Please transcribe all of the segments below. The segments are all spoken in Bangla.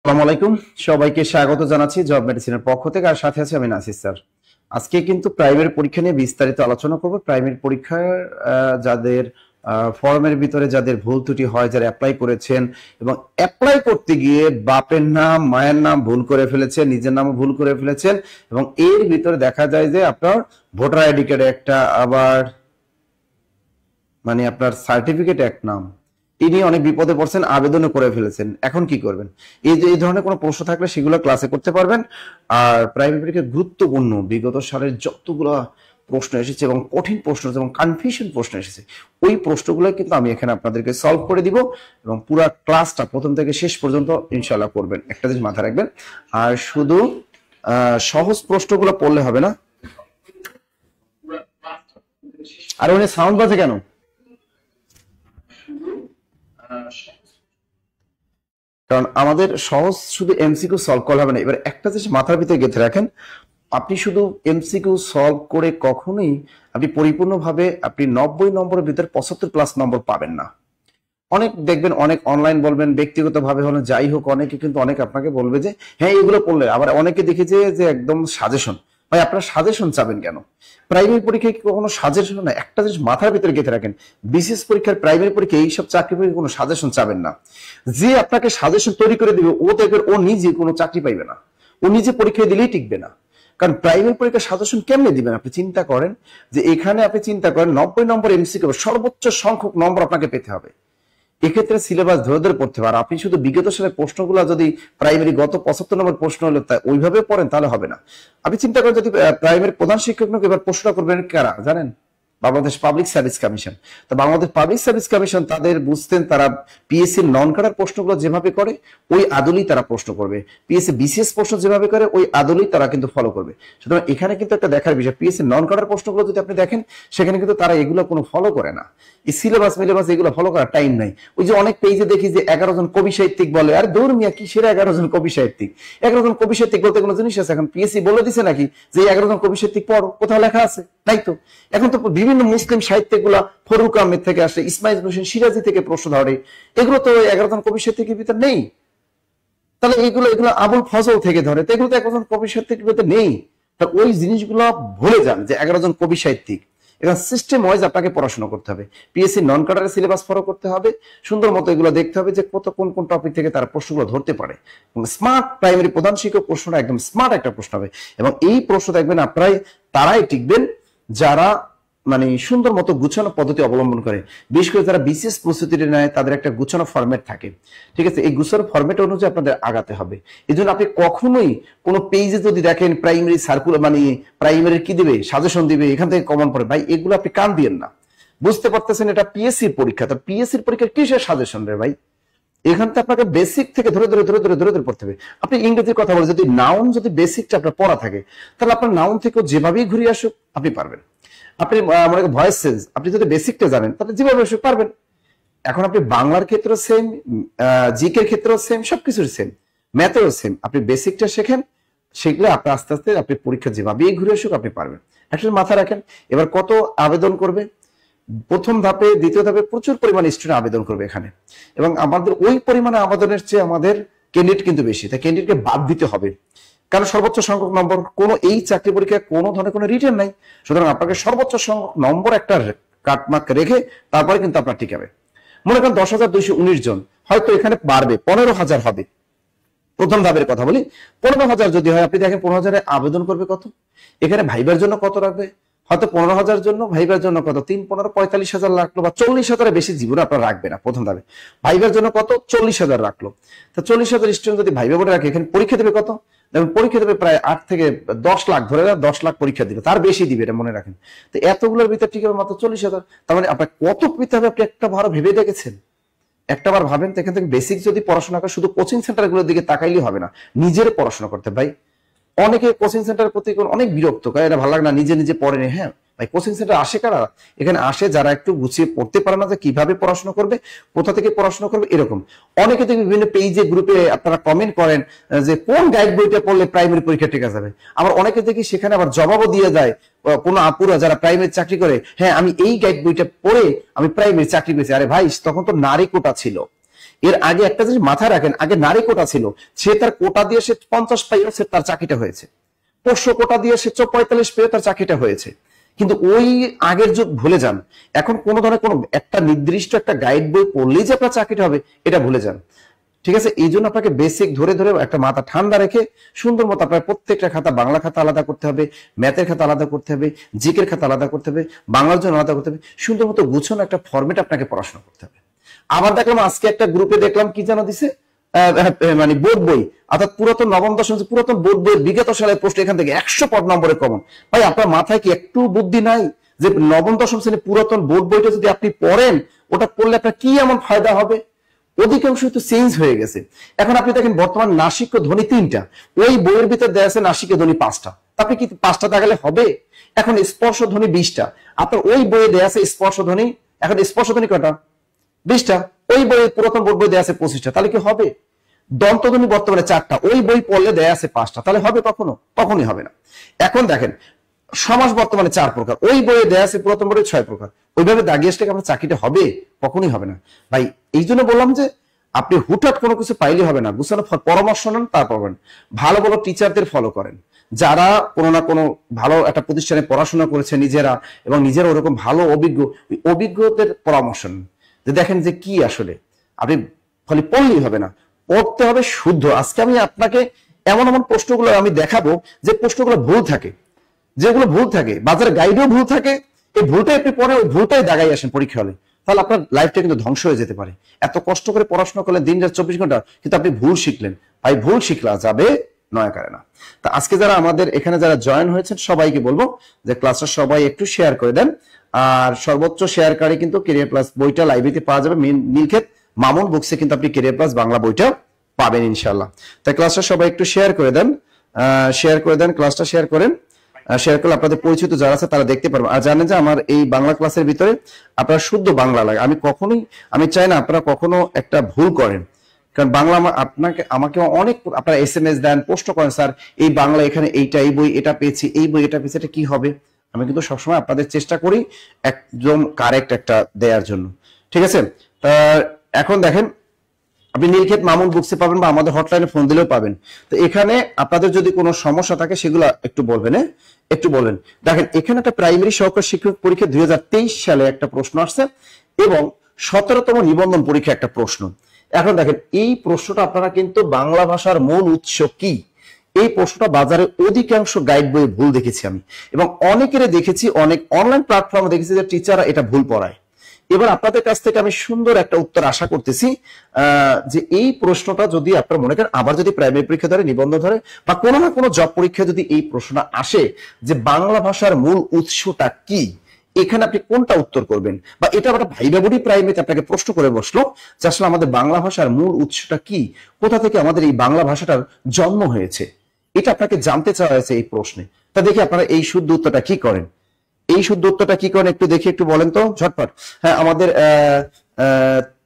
আসসালামু আলাইকুম, সবাইকে স্বাগত জানাচ্ছি জব মেডিসিনের পক্ষ থেকে। আর সাথে আছে আমি নাসির স্যার। আজকে কিন্তু প্রাইমারি পরীক্ষা নিয়ে বিস্তারিত আলোচনা করব। প্রাইমারি পরীক্ষার যাদের ফর্মের ভিতরে যাদের ভুল ত্রুটি হয়, যারা অ্যাপ্লাই করেছেন এবং অ্যাপ্লাই করতে গিয়ে বাপের নাম মায়ের নাম ভুল করে ফেলেছেন, নিজের নামও ভুল করে ফেলেছেন এবং এর ভিতরে দেখা যায় যে আপনার ভোটার আইডি কার্ডে একটা, আবার আপনার সার্টিফিকেট এক নাম, তিনি অনেক বিপদে পড়ছেন, আবেদনও করে ফেলেছেন। এখন কি করবেন? এই ধরনের কোনো প্রশ্ন থাকলে সেগুলো ক্লাসে করতে পারবেন। আর প্রাইমারি পরীক্ষায় গুরুত্বপূর্ণ বিগত সালের যতগুলো প্রশ্ন এসেছে এবং কঠিন প্রশ্ন এবং কনফিউশন প্রশ্ন এসেছে, ওই প্রশ্নগুলো কিন্তু আমি এখানে আপনাদেরকে সলভ করে দিব এবং পুরো ক্লাসটা প্রথম থেকে শেষ পর্যন্ত ইনশাআল্লাহ করবেন। একটা জিনিস মাথায় রাখবেন, আর শুধু সহজ প্রশ্নগুলো পড়লে হবে না। আর উনি সাউন্ড বাজে কেন? কারণ আমাদের সহজ শুধু এমসিকিউ সলভ করা হবে না। এবার একটা জিনিস মাথার ভিতরে গেঁথে রাখেন, আপনি শুধু এমসিকিউ সলভ করে কখনোই আপনি পরিপূর্ণভাবে আপনি 90 নম্বরের ভিতরে 75+ নম্বর পাবেন না। অনেক দেখবেন, অনেক অনলাইন বলবেন, ব্যক্তিগতভাবে হলে যাই হোক, অনেকে কিন্তু অনেক আপনাকে বলবে যে হ্যাঁ এগুলো পড়লে। আবার অনেকে দেখেছে যে একদম সাজেশন। ভাই, আপনারা সাজেশন চাবেন কেন? প্রাইমারি পরীক্ষায় কি কখনো সাজেশন না? একটা জিনিস মাথার ভিতরে গেঁথে রাখেন, বিসিএস পরীক্ষার প্রাইমারি পরীক্ষায় এইসব চাকরি পরীক্ষা কোনো সাজেশন চাবেন না। যে আপনাকে সাজেশন তৈরি করে দিবে ও দেখবেন ও নিজে কোনো চাকরি পাইবে না, ও নিজে পরীক্ষায় দিলেই টিকবে না। কারণ প্রাইমারি পরীক্ষার সাজেশন কেমনে দিবেন? আপনি চিন্তা করেন যে এখানে আপনি চিন্তা করেন 90 নম্বর এমসিকিউ, সর্বোচ্চ সংখ্যক নম্বর আপনাকে পেতে হবে। এক্ষেত্রে সিলেবাস ধরে ধরে পড়তে পারে। আপনি শুধু বিগত সালের প্রশ্নগুলো যদি প্রাইমারি গত 75 নম্বর প্রশ্ন হলে তাই ওইভাবে পড়েন তাহলে হবে না। আপনি চিন্তা করেন যদি প্রাইমারি প্রধান শিক্ষক এবার প্রশ্নটা করবেন কারা জানেন? Bangladesh public service commission. তো বাংলাদেশ পাবলিক সার্ভিস কমিশন তাদের বুঝতেন, তারা পিএসসি নন কাটার প্রশ্নগুলো যেভাবে করে ওই আদলেই তারা প্রশ্ন করবে, পিএসসি বিসিএস প্রশ্ন যেভাবে করে ওই আদলেই তারা কিন্তু ফলো করবে। সুতরাং এখানে কিন্তু একটা দেখার বিষয়, পিএসসি নন কাটার প্রশ্নগুলো যদি আপনি দেখেন সেখানে কিন্তু তারা এগুলো কোনো ফলো করে না। এই সিলেবাস মিলেবাস এগুলো ফলো করার টাইম নাই। ওই যে অনেক পেজে দেখি যে 11 জন কবি সাহিত্যিক বলে, আর দূর মিয়া কিসের 11 জন কবি সাহিত্যিক? 11 জন কবি সাহিত্যিক বলতে কোনো জিনিস আছে? এখন পিএসসি বলে দিছে নাকি যে 11 জন কবি সাহিত্যিক পড়ো? কোথাও লেখা আছে? নাই তো। এখন তো বিভিন্ন মুসলিম সাহিত্যগুলা ফরুক আহমেদ থেকে আসে, ইসমাইল হোসেন সিরাজি থেকে প্রশ্ন ধরে, এগুলো তো 11 জন কবি সাহিত্যিকের ভিতর নেই। তাহলে এগুলো আবুল ফজল থেকে ধরে, তো এগুলো তো 11 জন কবি সাহিত্যিকের ভিতর নেই। তা ওই জিনিসগুলো ভুলে যান যে 11 জন কবি সাহিত্যিক। এখন সিস্টেম ওয়াইজ আপনাকে পড়াশোনা করতে হবে, পিএসসি নন কাটারের সিলেবাস ফলো করতে হবে, সুন্দর মতো এগুলো দেখতে হবে যে কত কোন কোন টপিক থেকে তারা প্রশ্নগুলো ধরতে পারে। স্মার্ট প্রাইমারি প্রধান শিক্ষক প্রশ্নটা একদম স্মার্ট একটা প্রশ্ন হবে এবং এই প্রশ্ন দেখবেন আপনারাই তারাই টিকবেন যারা সুন্দর মতো গুছানো পদ্ধতি অবলম্বন করে। বিশেষ করে যারা বিসিএস প্রস্তুতি নেয় তাদের একটা গুছানো ফরম্যাট থাকে, ঠিক আছে? এই গুছানো ফরম্যাট অনুযায়ী আপনাদের আগাতে হবে। এই জন্য আপনি কখনোই কোনো পেজে যদি দেখেন প্রাইমারি সার্কুলার প্রাইমারি কি দিবে, সাজেশন দিবে, এখান থেকে কমন পড়ে, ভাই এগুলো আপনি কান দিয়েন না। বুঝতে পারতেছেন এটা পিএসসির পরীক্ষা, তো পিএসসির পরীক্ষার কিসের সাজেশন রে ভাই? এখান থেকে আপনাকে বেসিক থেকে ধরে ধরে ধরে ধরে ধরে ধরে পড়তে হবে। আপনি ইংরেজির কথা বলে যদি নাউন যদি বেসিকটা আপনার পড়া থাকে তাহলে আপনার নাউন থেকেও যেভাবেই ঘুরিয়ে আসুক আপনি পারবেন। আপনি মনে করেন ভয়েস সেন্স আপনি যদি বেসিকটা জানেন তাহলে যেভাবে আসুক পারবেন। এখন আপনি বাংলার ক্ষেত্রেও সেম, জিকের ক্ষেত্রেও সেম, সবকিছুর সেম, ম্যাথেরও সেম। আপনি বেসিকটা শেখেন, সেগুলো আপনি আস্তে আস্তে আপনি পরীক্ষা যেভাবেই ঘুরে আসুক আপনি পারবেন। একটা মাথা রাখেন, এবার কত আবেদন করবে? প্রথম ধাপে দ্বিতীয় ধাপে প্রচুর পরিমাণে স্টুডেন্ট আবেদন করবে এখানে, এবং আমাদের ওই পরিমাণে আবেদনের চেয়ে আমাদের ক্যান্ডিডেট কিন্তু বেশি, তাই ক্যান্ডিডেটকে বাদ দিতে হবে। কারণ সর্বোচ্চ সংখ্যক নম্বর কোনো এই চাকরি পরীক্ষায় কোনো ধরনের কোনো রিটার্ন নাই। সুতরাং আপনাকে সর্বোচ্চ সংখ্যক নম্বর একটা কাটমার্ক রেখে তারপরে কিন্তু আপনার টিকাবে। মনে করেন 10,219 জন, হয়তো এখানে বাড়বে 15,000 হবে। প্রথম ধাপের কথা বলি, 15,000 যদি হয়, আপনি দেখেন 15,000 আবেদন করবে কত, এখানে ভাইবার জন্য কত রাখবে? হয়তো 15,000 জন্য, ভাইবার জন্য কত 3 15 45,000 রাখলো, বা 40,000 বেশি জীবনে আপনার রাখবে না। প্রথম ধাপে ভাইবার জন্য কত 40,000 রাখলো, তো 40,000 স্টুডেন্ট যদি ভাইবা বোর্ডে রাখে, এখানে পরীক্ষা দেবে কত? যেমন পরীক্ষা দেবে প্রায় 8 থেকে 10 লাখ, ধরে 10 লাখ পরীক্ষা দিবে, তার বেশি দিবে, এটা মনে রাখেন। তো এতগুলোর ভিতর ঠিক হবে মাত্র 40,000। তার মানে আপনার কত পেতে হবে আপনি একটা ভালো ভেবে দেখেছেন? একটাবার ভাবেন। তো এখান থেকে বেসিক যদি পড়াশোনা করে, শুধু কোচিং সেন্টারগুলোর দিকে তাকাইলেই হবে না, নিজের পড়াশোনা করতে। ভাই অনেকে কোচিং সেন্টারের প্রতি অনেক বিরক্ত, এটা ভালো লাগে না, নিজে নিজে পড়েনি। হ্যাঁ ভাই, কোচিং সেন্টার আসে কারা? এখানে আসে যারা একটু গুছিয়ে পড়তে পারে না যে কিভাবে পড়াশোনা করবে, কোথা থেকে পড়াশোনা করবে। এরকম অনেকে থেকে বিভিন্ন পেজে গ্রুপে আপনারা কমেন্ট করেন যে কোন গাইড বইটা পড়লে প্রাইমারি পরীক্ষা টিকা যাবে। আবার অনেকে দেখি সেখানে আবার জবাবও দিয়ে যায় কোন আপুরা যারা প্রাইমারি চাকরি করে, হ্যাঁ আমি এই গাইড বইটা পড়ে আমি প্রাইমারি চাকরি পেয়েছি। আরে ভাই, তখন তো নারী কোটা ছিল, এর আগে একটা জিনিস মাথায় রাখেন, আগে নারী কোটা ছিল, সে তার কোটা দিয়ে সে 50 পাইও সে তার চাকরিটা হয়েছে, পোষ্য কোটা দিয়ে সে 45 পেয়ে তার চাকরিটা হয়েছে। কিন্তু ওই আগের যুগ ভুলে যান। এখন কোন ধরনের কোন একটা নির্দিষ্ট একটা গাইড বই পড়লেই যে আপনার চাকরিটা হবে এটা ভুলে যান। ঠিক আছে, এই জন্য আপনাকে বেসিক ধরে ধরে একটা মাথা ঠান্ডা রেখে সুন্দর মতো আপনার প্রত্যেকটা খাতা, বাংলা খাতা আলাদা করতে হবে, ম্যাথের খাতা আলাদা করতে হবে, জিকের খাতা আলাদা করতে হবে, বাংলার জন্য আলাদা করতে হবে, সুন্দর মতো গুছানো একটা ফরম্যাট আপনাকে পড়াশোনা করতে হবে। আবার দেখলাম আজকে একটা গ্রুপে দেখলাম কি যেন দিছে, মানে বোর্ড বই, অর্থাৎ পুরাতন নবম দশম পুরাতন বোর্ড বইয়ের বিগত সালের প্রশ্ন এখান থেকে 100 পদ নম্বরে কমন। ভাই আপনার মাথায় কি একটু বুদ্ধি নাই যে নবম দশম শ্রেণীর পুরাতন বোর্ড বইটা যদি আপনি পড়েন, ওটা পড়লে আপনার কি এমন ফায়দা হবে? অধিকাংশ তো চেঞ্জ হয়ে গেছে। এখন আপনি দেখেন বর্তমান নাসিক ধ্বনি 3টা, ওই বইয়ের ভিতর দেওয়া আছে নাসিক ধ্বনি 5টা, আপনি কি 5টা দাগালে হবে? এখন স্পর্শ ধ্বনি 20টা, আপনার ওই বইয়ে দেওয়া আছে স্পর্শ ধ্বনি, এখন স্পর্শ ধ্বনি কয়টা? 20টা। ওই বইয়ে পুরাতন বোর্ড বই দেওয়া আছে 25টা, তাহলে কি হবে? দন্তধ্বনি বর্তমানে 4টা, ওই বই পড়লে দেয়া আছে 5টা, তাহলে হবে কখনো? কখনই হবে না। এখন দেখেন সমাস বর্তমানে 4 প্রকার, ওই বইয়ে দেয়া আছে পুরাতন বইয়ে 6 প্রকার, ওইভাবে দাগিয়ে আসলে আপনার চাকরিটা হবে? কখনই হবে না। ভাই এই জন্য বললাম যে আপনি হুটহাট কোনো কিছু পাইলে হবে না, গুছানো পরামর্শ নেন, তারপর ভালো ভালো টিচারদের ফলো করেন, যারা কোনো না কোনো ভালো একটা প্রতিষ্ঠানে পড়াশোনা করেছে নিজেরা এবং নিজেরা ওরকম ভালো অভিজ্ঞদের পরামর্শ নেন, যে দেখেন যে কি আসলে আপনি খালি পড়লেই হবে না, পড়তে হবে শুদ্ধ। আজকে আমি আপনাকে এমন এমন প্রশ্নগুলো আমি দেখাবো যে প্রশ্নগুলো ভুল থাকে, যেগুলো ভুল থাকে, বাজারে গাইডেও ভুল থাকে, এই ভুলটাই আপনি পরে ওই ভুলটাই দাগাই আসেন পরীক্ষা হলে, তাহলে আপনার লাইফটা কিন্তু ধ্বংস হয়ে যেতে পারে। এত কষ্ট করে পড়াশোনা করলেন দিন রাত 24 ঘন্টা, কিন্তু আপনি ভুল শিখলেন। ভাই ভুল শিখলা যাবে নয় কারে না। তা আজকে যারা আমাদের এখানে যারা জয়েন হয়েছেন সবাইকে বলবো যে ক্লাসটা সবাই একটু শেয়ার করে দেন, আর সর্বোচ্চ শেয়ারকারী কিন্তু ক্যারিয়ার প্লাস বইটা লাইব্রেরিতে পাওয়া যাবে, নীলক্ষেত মামুন বুকসে কিন্তু আপনি ক্যারিয়ার প্লাস বাংলা বইটা পাবেন ইনশাআল্লাহ। তাই ক্লাসটা সবাই একটু শেয়ার করে দেন, ক্লাসটা শেয়ার করেন। শেয়ার করলে আপনাদের পরিচিত যারা আছে তারা দেখতে পারবেন। আর জানেন যে আমার এই বাংলা ক্লাসের ভিতরে আপনারা শুদ্ধ বাংলা লাগে, আমি চাই না আপনারা কখনো একটা ভুল করেন, কারণ বাংলা আমাকে অনেক আপনারা SMS দেন, প্রশ্ন করেন, স্যার এই বাংলা এখানে এইটা, এই বই এটা পেয়েছি, এই বই এটা পেয়েছি, এটা কি হবে? আমি কিন্তু সবসময় আপনাদের চেষ্টা করি একদম কারেক্ট একটা দেওয়ার জন্য, ঠিক আছে? তা এখন দেখেন আপনি নীলক্ষেত মামুন বুকসে পাবেন বা আমাদের হটলাইনে ফোন দিলেও পাবেন। তো এখানে আপনাদের যদি কোনো সমস্যা থাকে সেগুলো একটু বলবেন, একটু বলেন। দেখেন এখানে একটা প্রাইমারি সহকারী শিক্ষক পরীক্ষা 2023 সালে একটা প্রশ্ন আসছে এবং 17তম নিবন্ধন পরীক্ষা একটা প্রশ্ন। এখন দেখেন এই প্রশ্নটা আপনারা কিন্তু বাংলা ভাষার মূল উৎস কি, এই প্রশ্নটা বাজারে অধিকাংশ গাইড বইয়ে ভুল দেখেছি আমি, এবং অনেকের দেখেছি, অনেক অনলাইন প্ল্যাটফর্মে দেখেছি যে টিচাররা এটা ভুল পড়ায়। এবার আপনাদের কাছ থেকে আমি সুন্দর একটা উত্তর আশা করতেছি, যে এই প্রশ্নটা যদি আপনারা মনে করেন আবার যদি প্রাইমারি পরীক্ষা ধরে, নিবন্ধন ধরে বা কোনো না কোনো জব পরীক্ষা যদি এই প্রশ্নটা আসে যে বাংলা ভাষার মূল উৎসটা কি, এখানে আপনি কোনটা উত্তর করবেন, বা এটা একটা ভাইবা বডি প্রাইমারিতে আপনাকে প্রশ্ন করে বসলো যে আসলে আমাদের বাংলা ভাষার মূল উৎসটা কি, কোথা থেকে আমাদের এই বাংলা ভাষাটার জন্ম হয়েছে, এটা আপনাকে জানতে চাওয়া হয়েছে এই প্রশ্নে। তা দেখি আপনারা এই শুদ্ধ উত্তরটা কি করেন, এই শুদ্ধ উত্তরটা কি করেন একটু দেখি, একটু বলেন তো ঝটপট। হ্যাঁ, আমাদের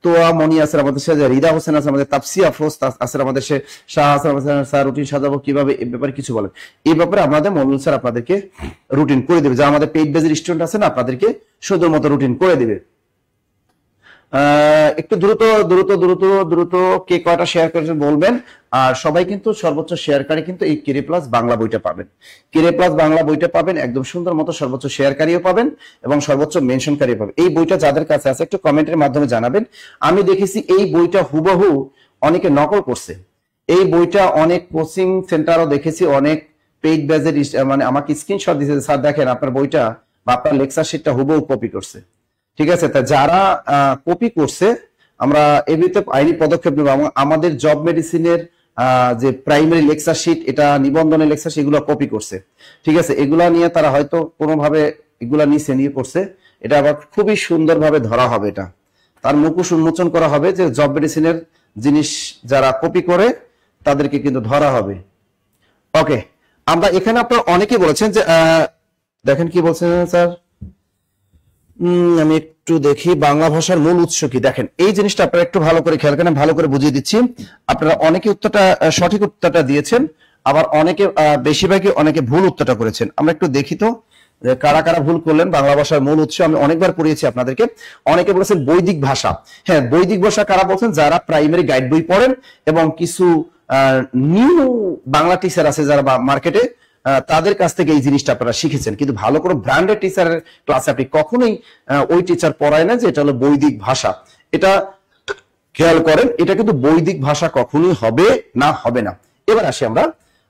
তোয়া মনি আছে আমাদের সাথে, রিদা হোসেন আছে আমাদের, তাপসি আফরোজ আছে আমাদের, সে শাহ হাসান স্যার রুটিন সাজাবো কিভাবে, এই ব্যাপারে কিছু বলেন। এই ব্যাপারে আমাদের মমিনুল স্যার আপনাদেরকে রুটিন করে দেবে, যা আমাদের পেইড বেজের স্টুডেন্ট আছে না আপনাদেরকে সুন্দর মতো রুটিন করে দিবে। একটু দ্রুত দ্রুত দ্রুত দ্রুত কে কয়টা শেয়ার করেছেন বলবেন। আর সবাই কিন্তু সর্বোচ্চ শেয়ারকারী কিন্তু এই ক্যারিয়ার প্লাস বাংলা বইটা পাবেন, ক্যারিয়ার প্লাস বাংলা বইটা পাবেন একদম সুন্দর মতো, সর্বোচ্চ শেয়ারকারীও পাবেন এবং সর্বোচ্চ মেনশনকারীও পাবেন। এই বইটা যাদের কাছে আছে একটু কমেন্টের মাধ্যমে জানাবেন। আমি দেখেছি এই বইটা হুবহু অনেকে নকল করছে, এই বইটা অনেক কোচিং সেন্টারও দেখেছি, অনেক পেইড ব্যাচের মানে আমাকে স্ক্রিনশট দিয়েছে, স্যার দেখেন আপনার বইটা বা আপনার লেকচার শিটটা হুবহু কপি করছে। ঠিক আছে, তা যারা কপি করছে আমরা এর ভিতরে আইনি পদক্ষেপ নেব। আমাদের জব মেডিসিনের যে প্রাইমারি লেকচার শিট, এটা নিবন্ধনের লেকচার শিট, এগুলো কপি করছে। ঠিক আছে, এগুলা নিয়ে তারা হয়তো কোনোভাবে এগুলা নিয়ে করছে, এটা আবার খুবই সুন্দরভাবে ধরা হবে, এটা তার মুখোশ উন্মোচন করা হবে যে জব মেডিসিনের জিনিস যারা কপি করে তাদেরকে কিন্তু ধরা হবে। ওকে, আমরা এখানে আপনারা অনেকেই বলেছেন যে দেখেন কি বলছেন স্যার, আমি একটু দেখি বাংলা ভাষার মূল উৎস কি। দেখেন এই জিনিসটা আপনারা একটু ভালো করে খেয়াল করেন, ভালো করে বুঝিয়ে দিচ্ছি। আপনারা অনেকে উত্তরটা সঠিক উত্তরটা দিয়েছেন, আবার অনেকে বেশিরভাগই অনেকে ভুল উত্তরটা করেছেন। আমরা একটু দেখি তো কারা কারা ভুল করলেন বাংলা ভাষার মূল উৎস আমি অনেকবার পড়িয়েছি আপনাদেরকে। অনেকে বলেছেন বৈদিক ভাষা। হ্যাঁ, বৈদিক ভাষা কারা বলছেন? যারা প্রাইমারি গাইড বই পড়েন এবং কিছু নিউ বাংলা টিচার আছে যারা মার্কেটে, তাদের কাছ থেকে এই জিনিসটা আপনারা শিখেছেন। কিন্তু ভালো করে ব্র্যান্ডেড টিচারের ক্লাসে আপনি কখনোই ওই টিচার পড়ায় না যে এটা হলো বৈদিক ভাষা। এটা খেয়াল করেন, এটা কিন্তু বৈদিক ভাষা কখনোই হবে না, হবে না। এবার আসি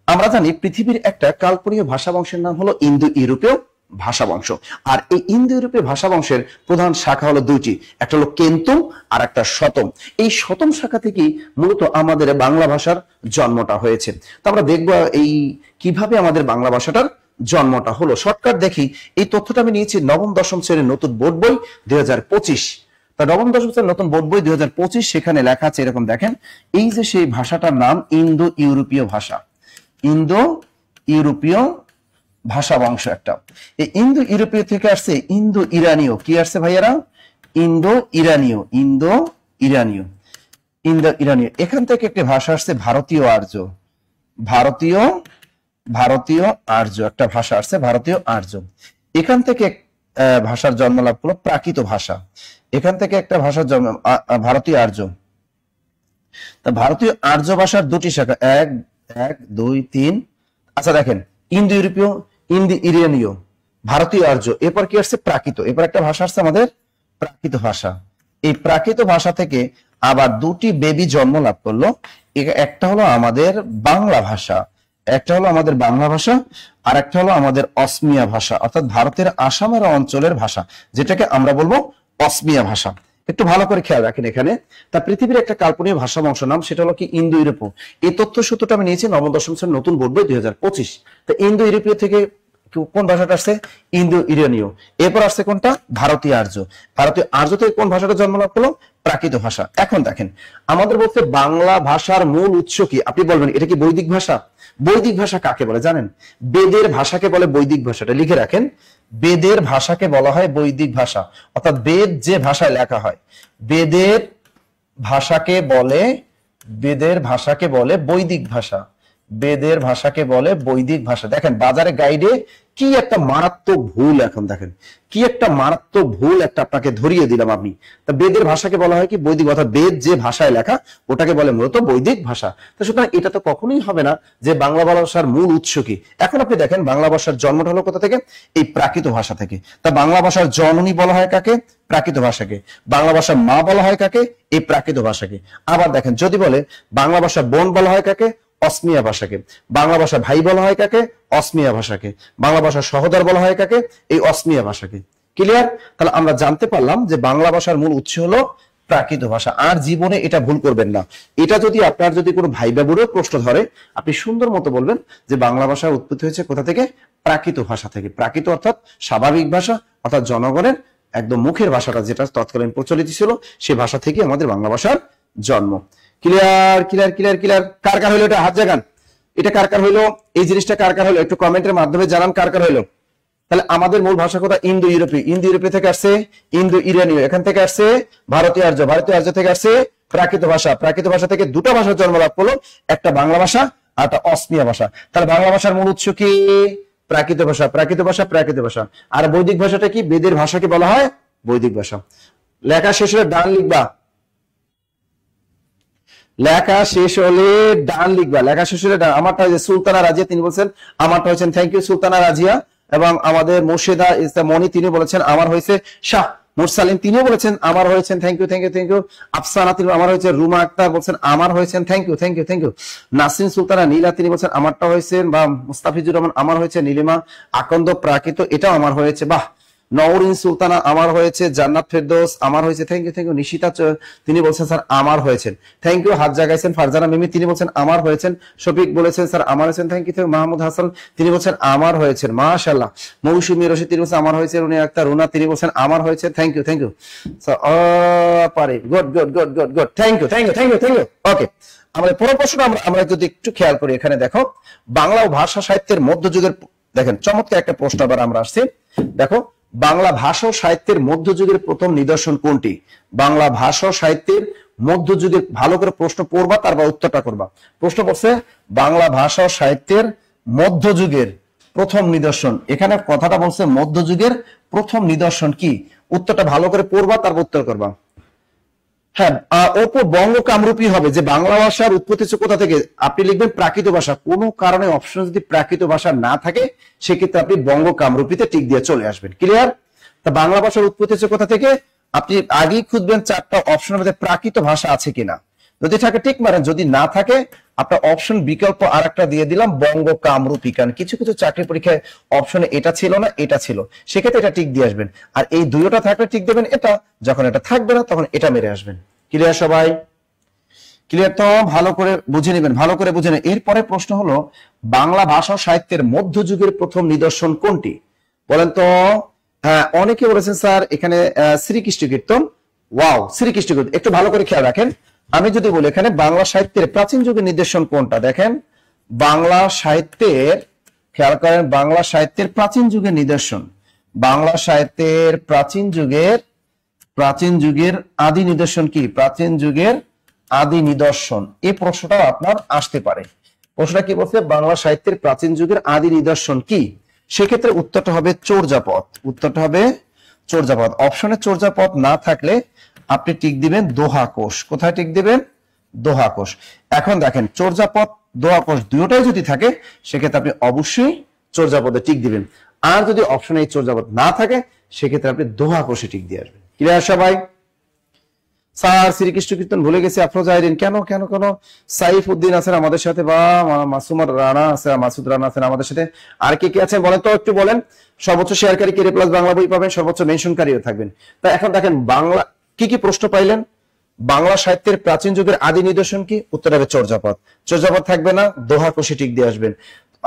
আমরা জানি পৃথিবীর একটা কাল্পনিক ভাষা বংশের নাম হলো ইন্দো ইউরোপীয় ভাষা বংশ। আর এই ইন্দো ইউরোপীয় ভাষা বংশের প্রধান শাখা হলো দুইটি, একটা হলো কেন্তুম আর একটা শতম। এই শতম শাখা থেকেই মূলত আমাদের বাংলা ভাষার জন্মটা হয়েছে। তো আমরা দেখব এই কিভাবে আমাদের বাংলা ভাষাটার জন্মটা হলো। শর্টকাট দেখি, এই তথ্যটা আমি নিয়েছি নবম দশম শ্রেণীর নতুন বোর্ড বই 2025। তা নবম দশম শ্রেণীর নতুন বোর্ড বই 2025, সেখানে লেখা আছে এরকম, দেখেন এই যে সেই ভাষাটার নাম ইন্দো ইউরোপীয় ভাষা, ইন্দো ইউরোপীয় ভাষা বংশ একটা। এই ইন্দো ইউরোপীয় থেকে আসছে ইন্দো ইরানীয়। কি আসছে ভাইয়ারা? ইন্দো ইরানীয়, ইন্দো ইরানীয়, ইন্দো ইরানীয়। এখান থেকে একটি ভাষা আসছে ভারতীয় আর্য, ভারতীয় আর্য একটা ভাষা আসছে, ভারতীয় আর্য। এখান থেকে ভাষার জন্ম লাভ করলো প্রাকৃত ভাষা। এখান থেকে একটা ভাষার জন্ম ভারতীয় আর্য। তা ভারতীয় আর্য ভাষার দুটি শাখা, 1 2 3। আচ্ছা দেখেন, ইন্দো ইউরোপীয়, ইন্দো ইরানীয়, ভারতীয় আর্য, এরপর কি আসছে? প্রাকৃত। এরপর একটা ভাষা আসছে আমাদের প্রাকৃত ভাষা। এই প্রাকৃত ভাষা থেকে আবার দুটি বেবি জন্ম লাভ করলো। একটা হলো আমাদের বাংলা ভাষা, একটা হলো আমাদের বাংলা ভাষা, আর একটা হলো আমাদের অসমিয়া ভাষা, অর্থাৎ ভারতের আসামের অঞ্চলের ভাষা, যেটাকে আমরা বলবো অসমিয়া ভাষা। একটু ভালো করে খেয়াল রাখেন এখানে। তা পৃথিবীর একটা কাল্পনিক ভাষা বংশ নাম, সেটা হলো কি? ইন্দো ইউরোপীয়। এই তথ্য সূত্রটা আমি নিয়েছি নবম দশম শ্রেণীর নতুন বোর্ড বই 2025। তো ইন্দো ইউরোপীয় থেকে কোন ভাষাটা আসছে? ইন্দো ইরানীয়। এরপর আসছে কোনটা? ভারতীয় আর্য। ভারতীয় আর্য থেকে কোন ভাষাটা জন্ম লাভ করলো? প্রাকৃত ভাষা। এখন দেখেন, আমাদের বলতে বাংলা ভাষার মূল উৎস কি? আপনি বলবেন এটা কি বৈদিক ভাষা? বৈদিক ভাষা কাকে বলে জানেন? বেদের ভাষাকে বলে বৈদিক ভাষাটা, লিখে রাখেন। বেদের ভাষাকে বলা হয় বৈদিক ভাষা, অর্থাৎ বেদ যে ভাষায় লেখা হয়, বেদের ভাষাকে বলে, বেদের ভাষাকে বলে বৈদিক ভাষা, বেদের ভাষাকে বলে বৈদিক ভাষা। দেখেন বাজারে গাইডে কি একটা মারাত্মক ভুল, এখন দেখেন কি একটা মারাত্মক ভুল একটা আপনাকে ধরিয়ে দিলাম আমি। তা বেদের ভাষাকে বলা হয় কি? বৈদিক, অর্থাৎ বেদ যে ভাষায় লেখা ওটাকে বলে মূলত বৈদিক ভাষা। তো সুতরাং এটা তো কখনোই হবে না যে বাংলা ভাষার মূল উৎস কি। এখন আপনি দেখেন বাংলা ভাষার জন্মটা হলো কোথা থেকে? এই প্রাকৃত ভাষা থেকে। তা বাংলা ভাষার জননী বলা হয় কাকে? প্রাকৃত ভাষাকে। বাংলা ভাষার মা বলা হয় কাকে? এই প্রাকৃত ভাষাকে। আবার দেখেন যদি বলে বাংলা ভাষার বোন বলা হয় কাকে? অসমিয়া ভাষাকে। বাংলা ভাষা ভাই বলা হয় কাকে? অসমিয়া ভাষাকে। বাংলা ভাষার সহোদর বলা হয় কাকে? এই অসমিয়া ভাষাকে। ক্লিয়ার? তাহলে আমরা জানতে পারলাম যে বাংলা ভাষার মূল উৎস হলো প্রাকৃত ভাষা। আর জীবনে এটা ভুল করবেন না। এটা যদি আপনার যদি কোনো ভাই বাবুরও প্রশ্ন ধরে, আপনি সুন্দর মতো বলবেন যে বাংলা ভাষার উৎপত্তি হয়েছে কোথা থেকে? প্রাকৃত ভাষা থেকে। প্রাকৃত অর্থাৎ স্বাভাবিক ভাষা, অর্থাৎ জনগণের একদম মুখের ভাষাটা যেটা তৎকালীন প্রচলিত ছিল, সেই ভাষা থেকে আমাদের বাংলা ভাষার জন্ম। Clear clear clear clear. কার কার হইলো এটা? হাত জাগান। এটা কার কার হইলো? এই জিনিসটা কার কার হইলো? একটু কমেন্টের মাধ্যমে জানান কার কার হইলো। তাহলে আমাদের মূল ভাষা কোথা? ইন্দো ইউরোপীয়। ইন্দো ইউরোপীয় থেকে আসছে ইন্দো ইরানীয়। এখান থেকে আসছে ভারতীয় আর্য। ভারতীয় আর্য থেকে আসছে প্রাকৃত ভাষা। প্রাকৃত ভাষা থেকে দুটো ভাষার জন্ম লাভ করলো, একটা বাংলা ভাষা আর একটা অসমিয়া ভাষা। তাহলে বাংলা ভাষার মূল উৎস কি? প্রাকৃত ভাষা, প্রাকৃত ভাষা, প্রাকৃত ভাষা। আর বৈদিক ভাষাটা কি? বেদের ভাষাকে বলা হয় বৈদিক ভাষা। লেখা শেষ হলে ডান লিখবা, লেখা শেষ হলে ডান লিখবা, লেখা শেষ হলে ডান। আমারটা হয়েছে সুলতানা রাজিয়া, তিনি বলছেন আমারটা হয়েছেন। Thank you Sultana Razia. এবং আমাদের মোর্শেদা মনি, তিনি বলেছেন আমার হয়েছে। শাহ মুরসালিম, তিনিও বলেছেন আমার হয়েছেন। Thank you thank you thank you. Afsana, তিনি আমার হয়েছে। রুমা আক্তার বলছেন আমার হয়েছেন। Thank you thank you thank you. Nasrin Sultana Nila, তিনি বলছেন আমারটা হয়েছে। বা মুস্তাফিজুর রহমান আমার হয়েছে। নীলিমা আকন্দ প্রাকৃত, এটাও আমার হয়েছে। বাহ। নওরিন সুলতানা আমার হয়েছে। জান্নাত ফেরদৌস আমার হয়েছে। Thank you thank you. Nishita, তিনি বলছেন স্যার আমার হয়েছেন। Thank you. হাত জাগাইছেন ফারজানা মিমি, তিনি বলছেন আমার হয়েছেন। শফিক বলেছেন স্যার আমার হয়েছেন। Thank you. মাহমুদ হাসান, তিনি বলছেন আমার হয়েছেন। মাশাআল্লাহ। মৌসুমী রশিদ, তিনি বলছেন আমার হয়েছে। রুনি আক্তার রুনা, তিনি বলছেন আমার হয়েছে। Thank you thank you. পারে good good good good good. Thank you thank you thank you thank you. Okay, আমাদের পরের প্রশ্নটা আমরা যদি একটু খেয়াল করি, এখানে দেখো বাংলা ভাষা সাহিত্যের মধ্যযুগের, দেখেন চমৎকার একটা প্রশ্ন আবার আমরা আসছি। দেখো বাংলা ভাষা ও সাহিত্যের মধ্যযুগের প্রথম নিদর্শন কোনটি? বাংলা ভাষা ও সাহিত্যের মধ্যযুগের, ভালো করে প্রশ্ন পড়বা, তারপর উত্তরটা করবা। প্রশ্ন করছে বাংলা ভাষা ও সাহিত্যের মধ্যযুগের প্রথম নিদর্শন, এখানে কথাটা বলছে মধ্যযুগের প্রথম নিদর্শন কি? উত্তরটা ভালো করে পড়বা, তারপর উত্তর করবা। হ্যাঁ, অপর বঙ্গ কামরূপী হবে। যে বাংলা ভাষার উৎপত্তি হচ্ছে কোথা থেকে, আপনি লিখবেন প্রাকৃত ভাষা। কোনো কারণে অপশন যদি প্রাকৃত ভাষা না থাকে সেক্ষেত্রে আপনি বঙ্গ কামরূপীতে টিক দিয়ে চলে আসবেন। ক্লিয়ার? তা বাংলা ভাষার উৎপত্তি হচ্ছে কোথা থেকে, আপনি আগেই খুঁজবেন চারটা অপশনের মধ্যে প্রাকৃত ভাষা আছে কিনা। যদি থাকে টিক মারেন, যদি না থাকে আপনার অপশন বিকল্প আর একটা দিয়ে দিলাম বঙ্গ কামরূপী। কারণ কিছু কিছু চাকরি পরীক্ষায় অপশনে এটা ছিল না, এটা ছিল, সেক্ষেত্রে এটা টিক দিয়ে আসবেন। আর এই দুইটা থাকলে টিক দেবেন এটা, যখন এটা থাকবে না তখন এটা মেরে আসবেন। ক্লিয়ার সবাই? ক্লিয়ার? তো ভালো করে বুঝে নেবেন, ভালো করে বুঝে নেবেন। এরপরে প্রশ্ন হলো বাংলা ভাষা সাহিত্যের মধ্যযুগের প্রথম নিদর্শন কোনটি বলেন তো? হ্যাঁ, অনেকে বলেছেন স্যার এখানে শ্রীকৃষ্ণ কীর্তন। ওয়াও, শ্রীকৃষ্ণ কীর্তন। একটু ভালো করে খেয়াল রাখেন, আমি যদি বলি এখানে বাংলা সাহিত্যের প্রাচীন যুগের নিদর্শন কোনটা, দেখেন বাংলা সাহিত্যের, খেয়াল করেন বাংলা সাহিত্যের প্রাচীন যুগের নিদর্শন, বাংলা সাহিত্যের প্রাচীন যুগের আদি নিদর্শন কি? প্রাচীন যুগের আদি নিদর্শন, এই প্রশ্নটা আপনার আসতে পারে। প্রশ্নটা কি বলছে, বাংলা সাহিত্যের প্রাচীন যুগের আদি নিদর্শন কি? সেক্ষেত্রে উত্তরটা হবে চর্যাপদ। উত্তরটা হবে চর্যাপদ। অপশনে চর্যাপদ না থাকলে আপনি টিক দিবেন দোহা কোষ। কোথায় টিক দিবেন? দোহা কোষ। এখন দেখেন চর্যাপদ দোহা কোষ দুটোটাই যদি থাকে সেক্ষেত্রে আপনি অবশ্যই চর্যাপদে টিক দিবেন। আর যদি অপশনে এই চর্যাপদ না থাকে সেক্ষেত্রে আপনি দোহা কোষে টিক দিয়ে আসবেন। ক্লিয়ার সবাই? স্যার শ্রীকৃষ্ণ কীর্তন ভুলে গেছি, আফরোজাইরিন কেন কেন কেন? সাইফ উদ্দিন আছেন আমাদের সাথে, বা মাসুমার রানা আছে, মাসুদ রানা আছেন আমাদের সাথে। আর কে কে আছেন বলেন তো, একটু বলেন। সর্বোচ্চ শেয়ারকারী কেরে প্লাস বাংলা বই পাবেন, সর্বোচ্চ মেনশনকারীও থাকবেন। তা এখন দেখেন বাংলা কি কি প্রশ্ন পাইলেন। বাংলা সাহিত্যের প্রাচীন যুগের আদি নিদর্শন কি? উত্তর হবে চর্যাপদ। চর্যাপদ থাকবে না, দোহা কোষে টিক দিয়ে আসবেন।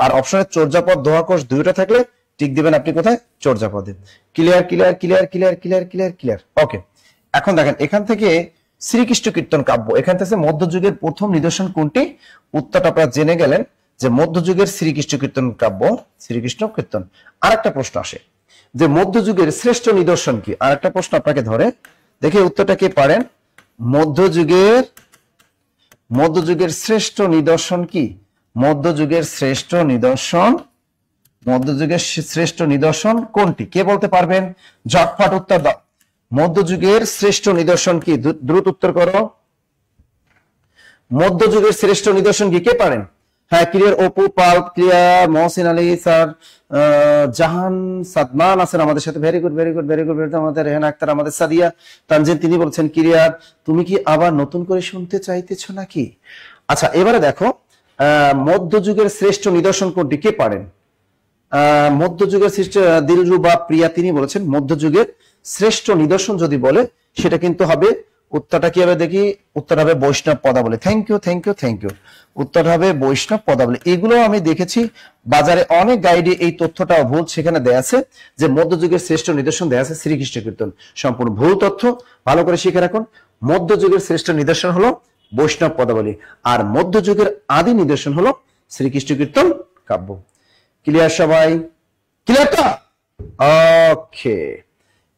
আর অপশনে চর্যাপদ দোহা কোষ দুইটা থাকলে টিক দিবেন আপনি কোথায়? চর্যাপদে। Clear clear clear clear clear clear clear okay. এখন দেখেন এখান থেকে শ্রীকৃষ্ণ কীর্তন কাব্য, এখান থেকে মধ্যযুগের প্রথম নিদর্শন কোনটি? উত্তরটা আপনারা জেনে গেলেন যে মধ্যযুগের শ্রীকৃষ্ণ কীর্তন কাব্য, শ্রীকৃষ্ণ কীর্তন। আর একটা প্রশ্ন আসে যে মধ্যযুগের শ্রেষ্ঠ নিদর্শন কি? আর একটা প্রশ্ন আপনাকে ধরে, দেখে উত্তরটা কে পারেন। মধ্যযুগের শ্রেষ্ঠ নিদর্শন কি? মধ্যযুগের শ্রেষ্ঠ নিদর্শন কোনটি? কে বলতে পারবেন? ঝটপট উত্তর দাও। মধ্যযুগের শ্রেষ্ঠ নিদর্শন কি? দ্রুত উত্তর করো। মধ্যযুগের শ্রেষ্ঠ নিদর্শন কি? কে পারেন? হ্যাঁ, ক্লিয়ার। অপু পাল ক্লিয়ার, মহসিন আলী স্যার, জাহান সাদমান আছেন আমাদের সাথে। Very good very good very good. আমাদের রেহানা আক্তার, আমাদের সাদিয়া তানজিন, তিনি বলছেন ক্লিয়ার। তুমি কি আবার নতুন করে শুনতে চাইতেছো নাকি? আচ্ছা, এবারে দেখো মধ্যযুগের শ্রেষ্ঠ নিদর্শন কোনটি? কে পারেন? মধ্যযুগের শ্রেষ্ঠ দিলরুবা প্রিয়া, তিনি বলেছেন মধ্যযুগের শ্রেষ্ঠ নিদর্শন যদি বলে সেটা কিন্তু হবে, উত্তরটা কি হবে দেখি, উত্তর হবে Vaishnava Padavali. Thank you thank you thank you. উত্তর হবে বৈষ্ণব পদাবলী। এগুলো আমি দেখেছি বাজারে অনেক গাইডে এই তথ্যটা ভুল, সেখানে দেয়া আছে যে মধ্যযুগের শ্রেষ্ঠ নিদর্শন দেয়া আছে শ্রীকৃষ্ণ কীর্তন। সম্পূর্ণ ভুল তথ্য, ভালো করে শিখে রাখুন। মধ্যযুগের শ্রেষ্ঠ নিদর্শন হলো বৈষ্ণব পদাবলী, আর মধ্যযুগের আদি নিদর্শন হলো শ্রীকৃষ্ণ কীর্তন কাব্য। ক্লিয়ার সবাই? ক্লিয়ার তো? ওকে।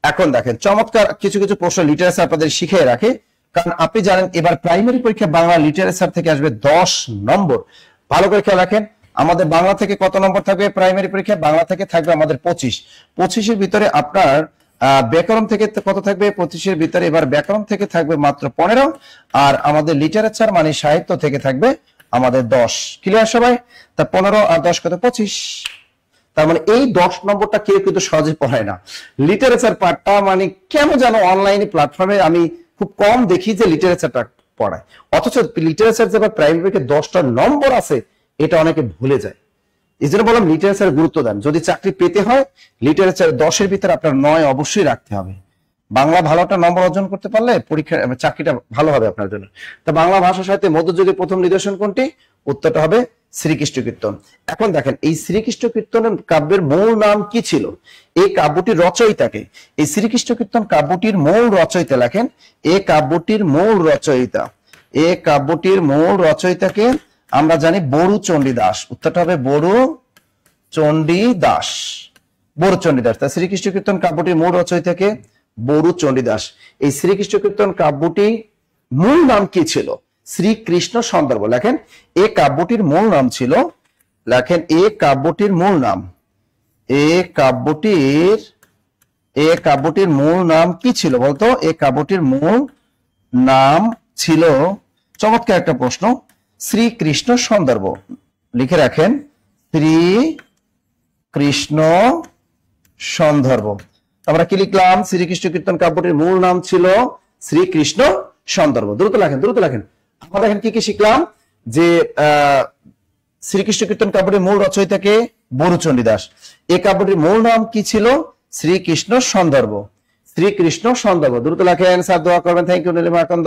এখন দেখেন চমৎকার কিছু কিছু প্রশ্ন লিটারেচার আপনাদের শিখিয়ে রাখে, কারণ আপনি জানেন এবার প্রাইমারি পরীক্ষা বাংলা লিটারেচার থেকে আসবে 10 নম্বর। ভালো করে খেয়াল রাখেন, আমাদের বাংলা থেকে কত নম্বর থাকবে প্রাইমারি পরীক্ষা? বাংলা থেকে থাকবে আমাদের 25। 25-এর ভিতরে আপনার ব্যাকরণ থেকে কত থাকবে? 25-এর ভিতরে এবার ব্যাকরণ থেকে থাকবে মাত্র 15, আর আমাদের লিটারেচার মানে সাহিত্য থেকে থাকবে আমাদের 10। ক্লিয়ার সবাই? তা 15 আর 10 কত? 25। তার মানে এই 10 নম্বরটা কেউ কিন্তু সহজে পড়ায় না। লিটারেচার পার্টটা মানে কেন যেন অনলাইনে প্ল্যাটফর্মে আমি খুব কম দেখি যে লিটারেচারটা পড়ায়, অথচ লিটারেচার যে প্রাইমারি 10টা নম্বর আছে এটা অনেকে ভুলে যায়। এই জন্য বললাম লিটারেচার গুরুত্ব দেন। যদি চাকরি পেতে হয় লিটারেচার 10-এর ভিতরে আপনার 9 অবশ্যই রাখতে হবে। বাংলা ভালো একটা নম্বর অর্জন করতে পারলে পরীক্ষা চাকরিটা ভালো হবে আপনার জন্য। তো বাংলা ভাষা সাহিত্যে মধ্যযুগের প্রথম নিদর্শন কোনটি? উত্তরটা হবে শ্রীকৃষ্ণ কীর্তন। এখন দেখেন এই শ্রীকৃষ্ণ কীর্তনের কাব্যের মূল নাম কি ছিল? এই কাব্যটির রচয়িতাকে, এই শ্রীকৃষ্ণ কীর্তন কাব্যটির মূল রচয়িতা লেখেন, এই কাব্যটির মূল রচয়িতাকে আমরা জানি বড়ু চণ্ডী দাস। উত্তরটা হবে বড়ু চণ্ডী দাস। তা শ্রীকৃষ্ণ কীর্তন কাব্যটির মূল রচয়িতাকে বড়ু চণ্ডী দাস। এই শ্রীকৃষ্ণ কীর্তন কাব্যটি মূল নাম কি ছিল? শ্রীকৃষ্ণ সন্দর্ভ। লেখেন এ কাব্যটির মূল নাম ছিল, লেখেন এ কাব্যটির মূল নাম এ কাব্যটির মূল নাম কি ছিল বলতো? এ কাব্যটির মূল নাম ছিল, চমৎকার একটা প্রশ্ন, শ্রীকৃষ্ণ সন্দর্ভ। লিখে রাখেন, শ্রীকৃষ্ণ সন্দর্ভ। আমরা কি লিখলাম? শ্রীকৃষ্ণ কীর্তন কাব্যটির মূল নাম ছিল শ্রীকৃষ্ণ সন্দর্ভ। দ্রুত লেখেন। আমরা দেখেন কি কি শিখলাম, যে শ্রীকৃষ্ণ কীর্তন কাব্যটির মূল রচয়িতাকে বরুচণ্ডী দাস। এই কাব্যটির মূল নাম কি ছিল? শ্রীকৃষ্ণ সন্দর্ভ। শ্রীকৃষ্ণ সন্দর্ভ। দ্রুত লেখেন, স্যার দোয়া করবেন। Thank you Nilima Akanda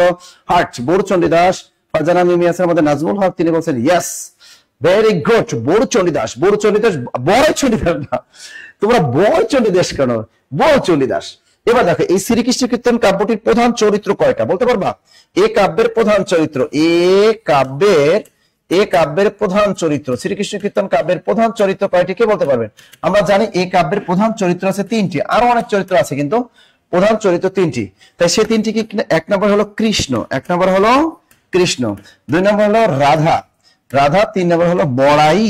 heart. Baruchandi Das. Farzana Mimi আছেন আমাদের, নাজমুল হক তিনি বলছেন yes, very good. Baruchandi Das Barchandi Das না, তোমরা বরচণ্ডী দাস কেন? বরচণ্ডী দাস। এবার দেখো, এই শ্রীকৃষ্ণ কীর্তন কাব্যটির প্রধান চরিত্র কয়টা বলতে পারবা? এ কাব্যের প্রধান চরিত্র, প্রধান চরিত্র, শ্রীকৃষ্ণ কীর্তন কাব্যের প্রধান চরিত্র কয়টি কে বলতে পারবেন? আমরা জানি এই কাব্যের প্রধান চরিত্র আছে 3টি, আরো অনেক চরিত্র আছে, কিন্তু প্রধান চরিত্র 3টি। তাই সে 3টি কি? 1 নম্বর হলো কৃষ্ণ, 2 নম্বর হলো রাধা, 3 নম্বর হলো বড়াই,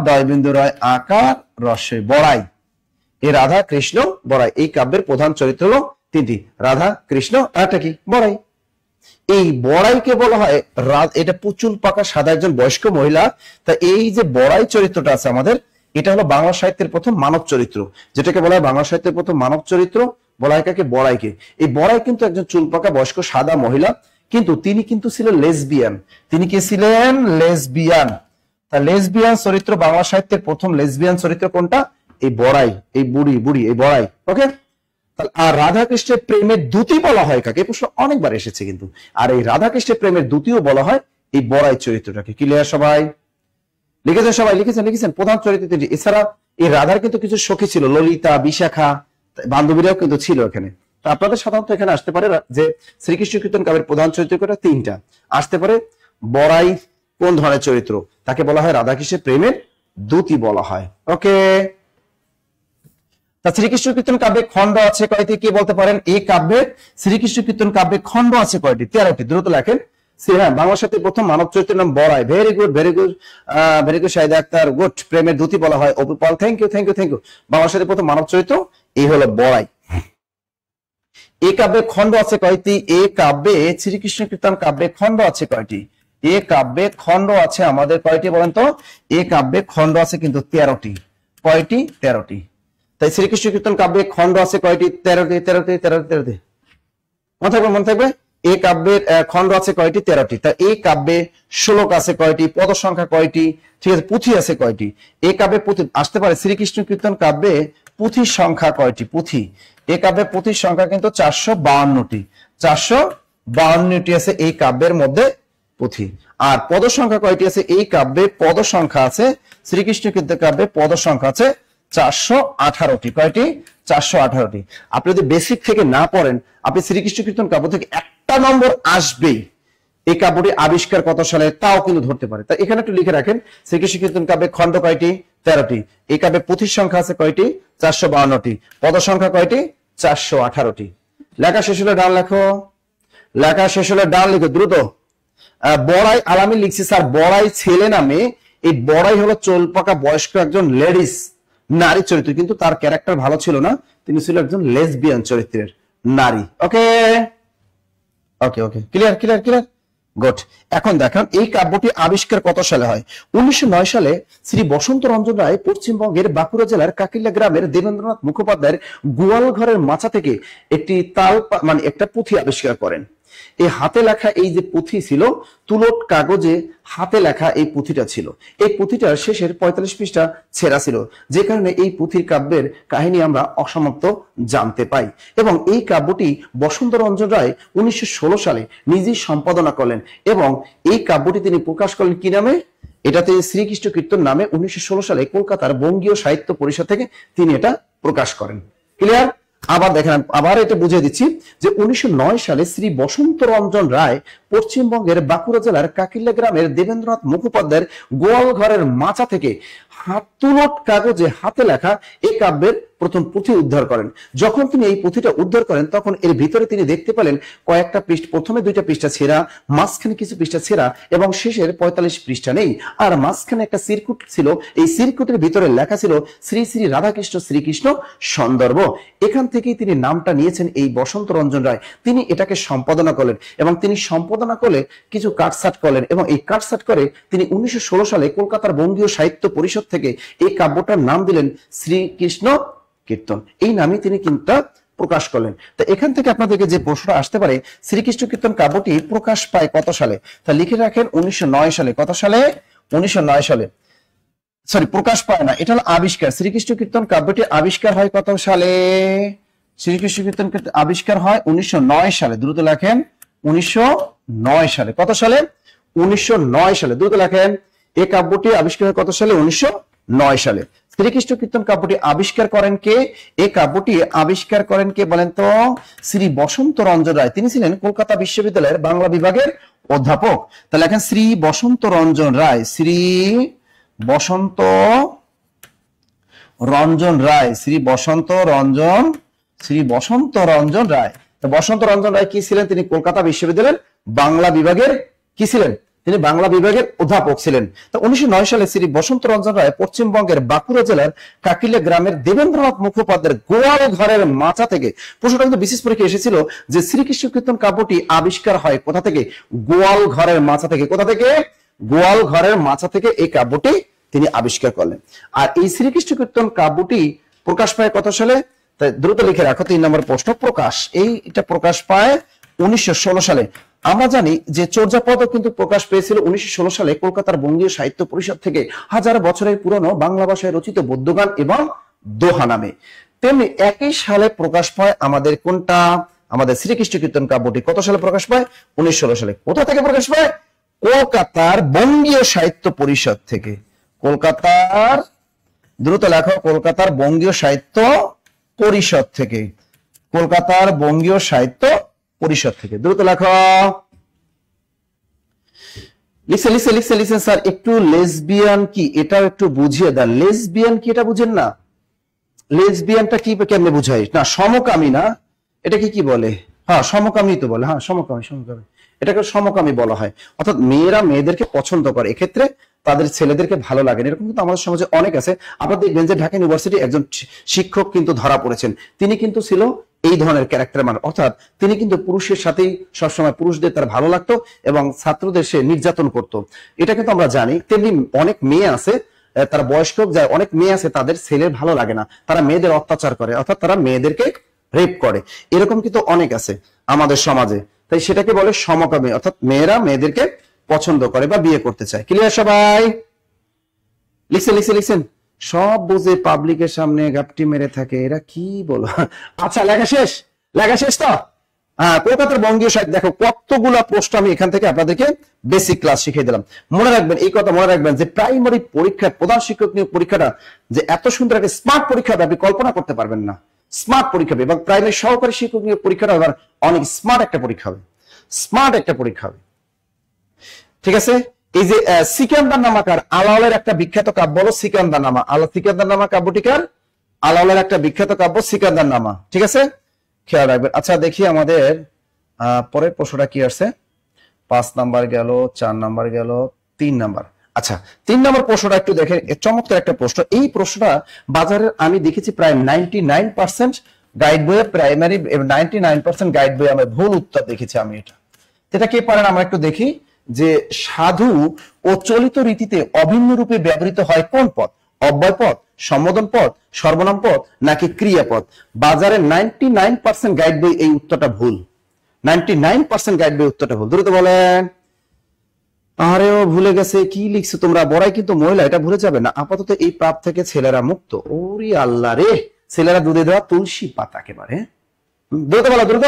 ডয়বিন্দু রয় আকার রস্যই, বড়াই। এই রাধা কৃষ্ণ বড়াই, এই কাব্যের প্রধান চরিত্র হলো 3টি, রাধা কৃষ্ণ আর একটা কি? বড়াই। এই বড়াইকে বলা হয়, এটা পুচুল পাকা সাদা একজন বয়স্ক মহিলা। তা এই যে বড়াই চরিত্রটা আছে আমাদের, এটা হলো বাংলা সাহিত্যের প্রথম মানব চরিত্র, যেটাকে বলা হয় বাংলা সাহিত্যের প্রথম মানব চরিত্র, বলা হয় কাকে? বড়াইকে। এই বড়াই কিন্তু একজন চুল পাকা বয়স্ক সাদা মহিলা, কিন্তু তিনি কিন্তু ছিলেন লেসবিয়ান। তিনি কি ছিলেন? লেসবিয়ান। তা লেসবিয়ান চরিত্র, বাংলা সাহিত্যের প্রথম লেসবিয়ান চরিত্র কোনটা? এই বড়াই, এই বুড়ি এই বড়াই। ওকে। আর রাধাকৃষ্ণের প্রেমের দূতী বলা হয় কাকে? প্রশ্ন অনেকবার এসেছে কিন্তু। আর এই রাধাকৃষ্ণের প্রেমের দূতীও বলা হয় এই বড়াই চরিত্রটাকে। ক্লিয়ার সবাই? লিখেছেন প্রধান চরিত্র 3টি। এছাড়া এই রাধার কিন্তু কিছু সখী ছিল, ললিতা, বিশাখা, বান্ধবীরাও কিন্তু ছিল এখানে। আপনাদের সাধারণত এখানে আসতে পারে যে শ্রীকৃষ্ণ কীর্তন কাব্যের প্রধান চরিত্র কয়টা? 3টা। আসতে পারে বড়াই কোন ধরনের চরিত্র? তাকে বলা হয় রাধাকৃষ্ণের প্রেমের দূতী বলা হয়। ওকে। শ্রীকৃষ্ণ কীর্তন কাব্যে খণ্ড আছে কয়টি কে বলতে পারেন? এই কাব্যে শ্রীকৃষ্ণ কীর্তন কাব্যে খণ্ড আছে কয়টি? 13টি। দ্রুত লেখেন। হ্যাঁ, বাংলা সাহিত্যের প্রথম মানব চরিত্রের নাম Barai. Very good Shahida Akter, good. প্রেমের দূতী বলা হয় অপু পাল। Thank you. বাংলা সাহিত্যের প্রথম মানব চরিত্র এই হলো বড়াই। এই কাব্যে খণ্ড আছে কয়টি? এই কাব্যে শ্রীকৃষ্ণ কীর্তন কাব্যে খণ্ড আছে কয়টি? এই কাব্যে খণ্ড আছে আমাদের কয়টি বলেন তো? এই কাব্যে খণ্ড আছে কিন্তু 13টি। কয়টি? 13টি। তাই শ্রীকৃষ্ণ কীর্তন কাব্যে খণ্ড আছে কয়টি? 13টি। মনে থাকবে। এই কাব্যের খণ্ড আছে কয়টি? 13টি। তা এই কাব্যে শ্লোক আছে কয়টি? পদ সংখ্যা কয়টি? ঠিক আছে, পুঁথি আছে কয়টি? এই কাব্যে পুঁথি আসতে পারে। শ্রীকৃষ্ণ কীর্তন কাব্যে পুঁথির সংখ্যা কয়টি? পুঁথি, এই কাব্যে পুঁথির সংখ্যা কিন্তু 452টি। 452টি আছে এই কাব্যের মধ্যে পুঁথি। আর পদ সংখ্যা কয়টি আছে? এই কাব্যে পদ সংখ্যা আছে, শ্রীকৃষ্ণ কীর্তন কাব্যে পদ সংখ্যা আছে 418টি। কয়টি? 418টি। আপনি যদি বেসিক থেকে না পড়েন, আপনি শ্রীকৃষ্ণ কীর্তন কাব্য থেকে একটা নম্বর আসবেই। এই কাব্যটি আবিষ্কার কত সালে তাও কিন্তু ধরতে পারে। তাই এখানে একটু লিখে রাখেন, শ্রীকৃষ্ণ কীর্তন কাব্যে খণ্ড কয়টি? 13টি। এই কাব্যে পুঁথির সংখ্যা আছে কয়টি? 452টি। পদ সংখ্যা কয়টি? 418টি। লেখা শেষ হলে ডান লেখো। দ্রুত। বড়াই আলামি লিখছি স্যার, বড়াই ছেলে নামে। এই বড়াই হলো চোল পাকা বয়স্ক একজন লেডিস, নারী চরিত্র, কিন্তু তার ক্যারেক্টার ভালো ছিল না, তিনি ছিল একজন লেসবিয়ান চরিত্রের নারী। ওকে। ক্লিয়ার। গুড। এখন দেখেন এই কাব্যটি আবিষ্কার কত সালে হয়? 1909 সালে শ্রী বসন্ত রঞ্জন রায় পশ্চিমবঙ্গের বাঁকুড়া জেলার কাকিল্যা গ্রামের দেবেন্দ্রনাথ মুখোপাধ্যায়ের গোয়াল ঘরের মাচা থেকে একটি একটা পুঁথি আবিষ্কার করেন। এই হাতে লেখা এই যে পুঁথি ছিল, তুলট কাগজে হাতে লেখা এই পুঁথিটা ছিল। এই পুঁথিটার শেষের 45 পৃষ্ঠা ছেঁড়া ছিল, যে কারণে এই পুঁথির কাব্যের কাহিনী আমরা অসমাপ্ত জানতে পাই। এবং এই কাব্যটি বসন্ত রঞ্জন রায় 1916 সালে নিজেই সম্পাদনা করলেন, এবং এই কাব্যটি তিনি প্রকাশ করলেন কি নামে? এটাতে শ্রীকৃষ্ণ কীর্তন নামে 1916 সালে কলকাতার বঙ্গীয় সাহিত্য পরিষদ থেকে তিনি এটা প্রকাশ করেন। ক্লিয়ার? আবার দেখেন, আবার এটা বুঝিয়ে দিচ্ছি যে 1909 সালে শ্রী বসন্ত রঞ্জন রায় পশ্চিমবঙ্গের বাঁকুড়া জেলার কাকিল্যা গ্রামের দেবেন্দ্রনাথ মুখোপাধ্যায়ের গোয়াল ঘরের মাচা থেকে তুলট কাগজে হাতে লেখা এই কাব্যের প্রথম পুঁথি উদ্ধার করেন। যখন তিনি এই পুঁথিটা উদ্ধার করেন তখন এর ভিতরে তিনি দেখতে পেলেন কয়েকটা পৃষ্ঠা, প্রথমে 2টা পৃষ্ঠা ছেঁড়া, মাঝখানে কিছু পৃষ্ঠা ছেঁড়া এবং শেষের 45 পৃষ্ঠা নেই। আর মাঝখানে একটা সিরকুট ছিল, এই সিরকুটের ভিতরে লেখা ছিল শ্রী শ্রী রাধাকৃষ্ণ শ্রীকৃষ্ণ সন্দর্ভ। এখান থেকেই তিনি নামটা নিয়েছেন এই বসন্ত রঞ্জন রায়। তিনি এটাকে সম্পাদনা করলেন এবং তিনি সম্পাদনা করে কিছু কাটছাট করলেন এবং এই কাটছাট করে তিনি 1916 সালে কলকাতার বঙ্গীয় সাহিত্য পরিষদ থেকে এই কাব্যটার নাম দিলেন শ্রীকৃষ্ণ কীর্তন। এই নামে তিনি কিন্তু প্রকাশ করলেন। তো এখান থেকে আপনাদেরকে যে প্রশ্ন আসতে পারে, শ্রীকৃষ্ণ কীর্তন কাব্যটি প্রকাশ পায় কত সালে? তা লিখে রাখেন 1909 সালে। কত সালে? 1909 সালে। সরি, প্রকাশ পায় না, এটা হলো আবিষ্কার। শ্রীকৃষ্ণ কীর্তন কাব্যটি আবিষ্কার হয় কত সালে? শ্রীকৃষ্ণ কীর্তন আবিষ্কার হয় 1909 সালে। দ্রুত লেখেন 1909 সালে। কত সালে? 1909 সালে। দ্রুত লেখেন এই কাব্যটি আবিষ্কার হয় কত সালে? 1909 সালে। শ্রীকৃষ্ণ কীর্তন কাব্যটি আবিষ্কার করেন কে? এই কাব্যটি আবিষ্কার করেন কে বলেন তো? শ্রী বসন্ত রঞ্জন রায়। তিনি ছিলেন কলকাতা বিশ্ববিদ্যালয়ের বাংলা বিভাগের অধ্যাপক। তাহলে লেখেন শ্রী বসন্ত রঞ্জন রায়। শ্রী বসন্ত রঞ্জন রায়। শ্রী বসন্ত রঞ্জন, শ্রী বসন্ত রঞ্জন রায়। বসন্ত রঞ্জন রায় কি ছিলেন? তিনি কলকাতা বিশ্ববিদ্যালয়ের বাংলা বিভাগের কি ছিলেন? তিনি বাংলা বিভাগের অধ্যাপক ছিলেন। তো 1909 সালে শ্রী বসন্ত রঞ্জন রায় পশ্চিমবঙ্গের বাঁকুড়া জেলার কাকিলে গ্রামের দেবেন্দ্রনাথ মুখোপাধ্যায়ের গোয়াল ঘরের মাচা থেকে, প্রশ্নটা কিন্তু বিশেষ পরীক্ষা এসেছিল যে শ্রীকৃষ্ণ কীর্তন কাব্যটি আবিষ্কার হয় কোথা থেকে? গোয়াল ঘরের মাচা থেকে। কোথা থেকে? গোয়াল ঘরের মাচা থেকে এই কাব্যটি তিনি আবিষ্কার করলেন। আর এই শ্রীকৃষ্ণ কীর্তন কাব্যটি প্রকাশ পায় কত সালে? তাই দ্রুত লিখে রাখো 3 নম্বর প্রশ্ন। প্রকাশ, এইটা প্রকাশ পায় 1916 সালে। আমরা জানি যে চর্যাপদও কিন্তু প্রকাশ পেয়েছিল 1916 সালে কলকাতার বঙ্গীয় সাহিত্য পরিষদ থেকে, হাজার বছরের পুরনো বাংলা ভাষায় রচিত বদ্যগান এবং দোহা নামে। তেমনি একই সালে প্রকাশ পায় আমাদের কোনটা? আমাদের শ্রীকৃষ্ণ কীর্তন কাব্যটি কত সালে প্রকাশ পায়? 1916 সালে। কোথা থেকে প্রকাশ পায়? কলকাতার বঙ্গীয় সাহিত্য পরিষদ থেকে। কলকাতার, দ্রুত লেখো, কলকাতার বঙ্গীয় সাহিত্য পরিষদ থেকে। কলকাতার বঙ্গীয় সাহিত্য পরিষদ থেকে। দ্রুত লেখো। লিখছে লিখছে লিখছে লিখছেন স্যার, একটু লেসবিয়ান কি এটাও একটু বুঝিয়ে দেন। লেসবিয়ান কি এটা বুঝেন না? লেসবিয়ানটা কি কেমনে বুঝাই? না, সমকামী না, এটাকে কি বলে? হ্যাঁ, সমকামী তো বলে। হ্যাঁ, সমকামী, সমকামী, এটাকে সমকামী বলা হয়। অর্থাৎ মেয়েরা মেয়েদেরকে পছন্দ করে, এক্ষেত্রে তাদের ছেলেদেরকে ভালো লাগে। এরকম কিন্তু আমাদের সমাজে অনেক আছে। আপনারা দেখবেন যে ঢাকা ইউনিভার্সিটি একজন শিক্ষক কিন্তু ধরা পড়েছেন। তিনি কিন্তু ছিল এই ধরনের ক্যারেক্টার মানুষ, অর্থাৎ তিনি কিন্তু পুরুষের সাথেই সবসময়, পুরুষদের তার ভালো লাগতো এবং ছাত্রদের সে নির্যাতন করত। এটা কিন্তু আমরা জানি। তেমনি অনেক মেয়ে আছে, তারা বয়স্ক যায়, অনেক মেয়ে আছে তাদের ছেলের ভালো লাগে না, তারা মেয়েদের অত্যাচার করে, অর্থাৎ তারা মেয়েদেরকে রেপ করে। এরকম কিন্তু অনেক আছে আমাদের সমাজে। তাই সেটাকে বলে সমকামী, অর্থাৎ মেয়েরা মেয়েদেরকে পছন্দ করে বা বিয়ে করতে চায়। ক্লিয়ার সবাই? লিখছেন লিখছেন লিখছেন। সব বুঝে পাবলিকের সামনে গাপটি মেরে থাকে, এরা কি বলো? আচ্ছা, লেখা শেষ? লেখা শেষ তো? হ্যাঁ, কলকাতার বঙ্গীয় সাহিত্য। দেখো কতগুলা প্রশ্ন আমি এখান থেকে আপনাদেরকে বেসিক ক্লাস শিখিয়ে দিলাম। মনে রাখবেন, এই কথা মনে রাখবেন যে প্রাইমারি পরীক্ষা, প্রধান শিক্ষক নিয়োগ পরীক্ষাটা যে এত সুন্দর একটা স্মার্ট পরীক্ষা হবে আপনি কল্পনা করতে পারবেন না। স্মার্ট পরীক্ষা হবে এবং প্রাইমারি সহকারী শিক্ষক নিয়োগ পরীক্ষাটা আবার অনেক স্মার্ট একটা পরীক্ষা হবে। স্মার্ট একটা পরীক্ষা হবে। ঠিক আছে? এই যে সিকান্দার নামাকার আলাওলের একটা বিখ্যাত কাব্য হলো সিকান্দার নামা। সিকান্দার নামা কাব্যটিকার আলাওলের একটা বিখ্যাত কাব্য সিকান্দার নামা। ঠিক আছে, খেয়াল রাখবেন। আচ্ছা, দেখি আমাদের পরের প্রশ্নটা কি আসছে। 5 নাম্বার গেল, 4 নাম্বার গেল, 3 নাম্বার। আচ্ছা, 3 নাম্বার প্রশ্নটা একটু দেখেন, চমৎকার একটা প্রশ্ন। এই প্রশ্নটা বাজারের আমি দেখেছি প্রায় 99% গাইড বইয়ে, প্রাইমারি 99% গাইড বইয়ে আমি ভুল উত্তর দেখেছি আমি। এটা কে পারেন আমরা একটু দেখি। যে সাধু ও চলিত রীতিতে অভিন্ন রূপে ব্যবহৃত হয় কোন পদ? অব্যয় পদ, সম্বোধন পদ, সর্বনাম পদ নাকি ক্রিয়াপদ? বাজারে 99% গাইড বই এই উত্তরটা ভুল। 99% গাইড বই উত্তরটা ভুল। দ্রুত বলেন। আরে ও ভুলে গেছে, কি লিখছো তোমরা? বড়াই কিন্তু মহিলা, এটা ভুলে যাবে না। আপাতত এই পাপ থেকে ছেলেরা মুক্ত। ওরে আল্লাহ রে, ছেলেরা দুধে দেওয়া তুলসী পাতা একেবারে। দ্রুত বলো, দ্রুত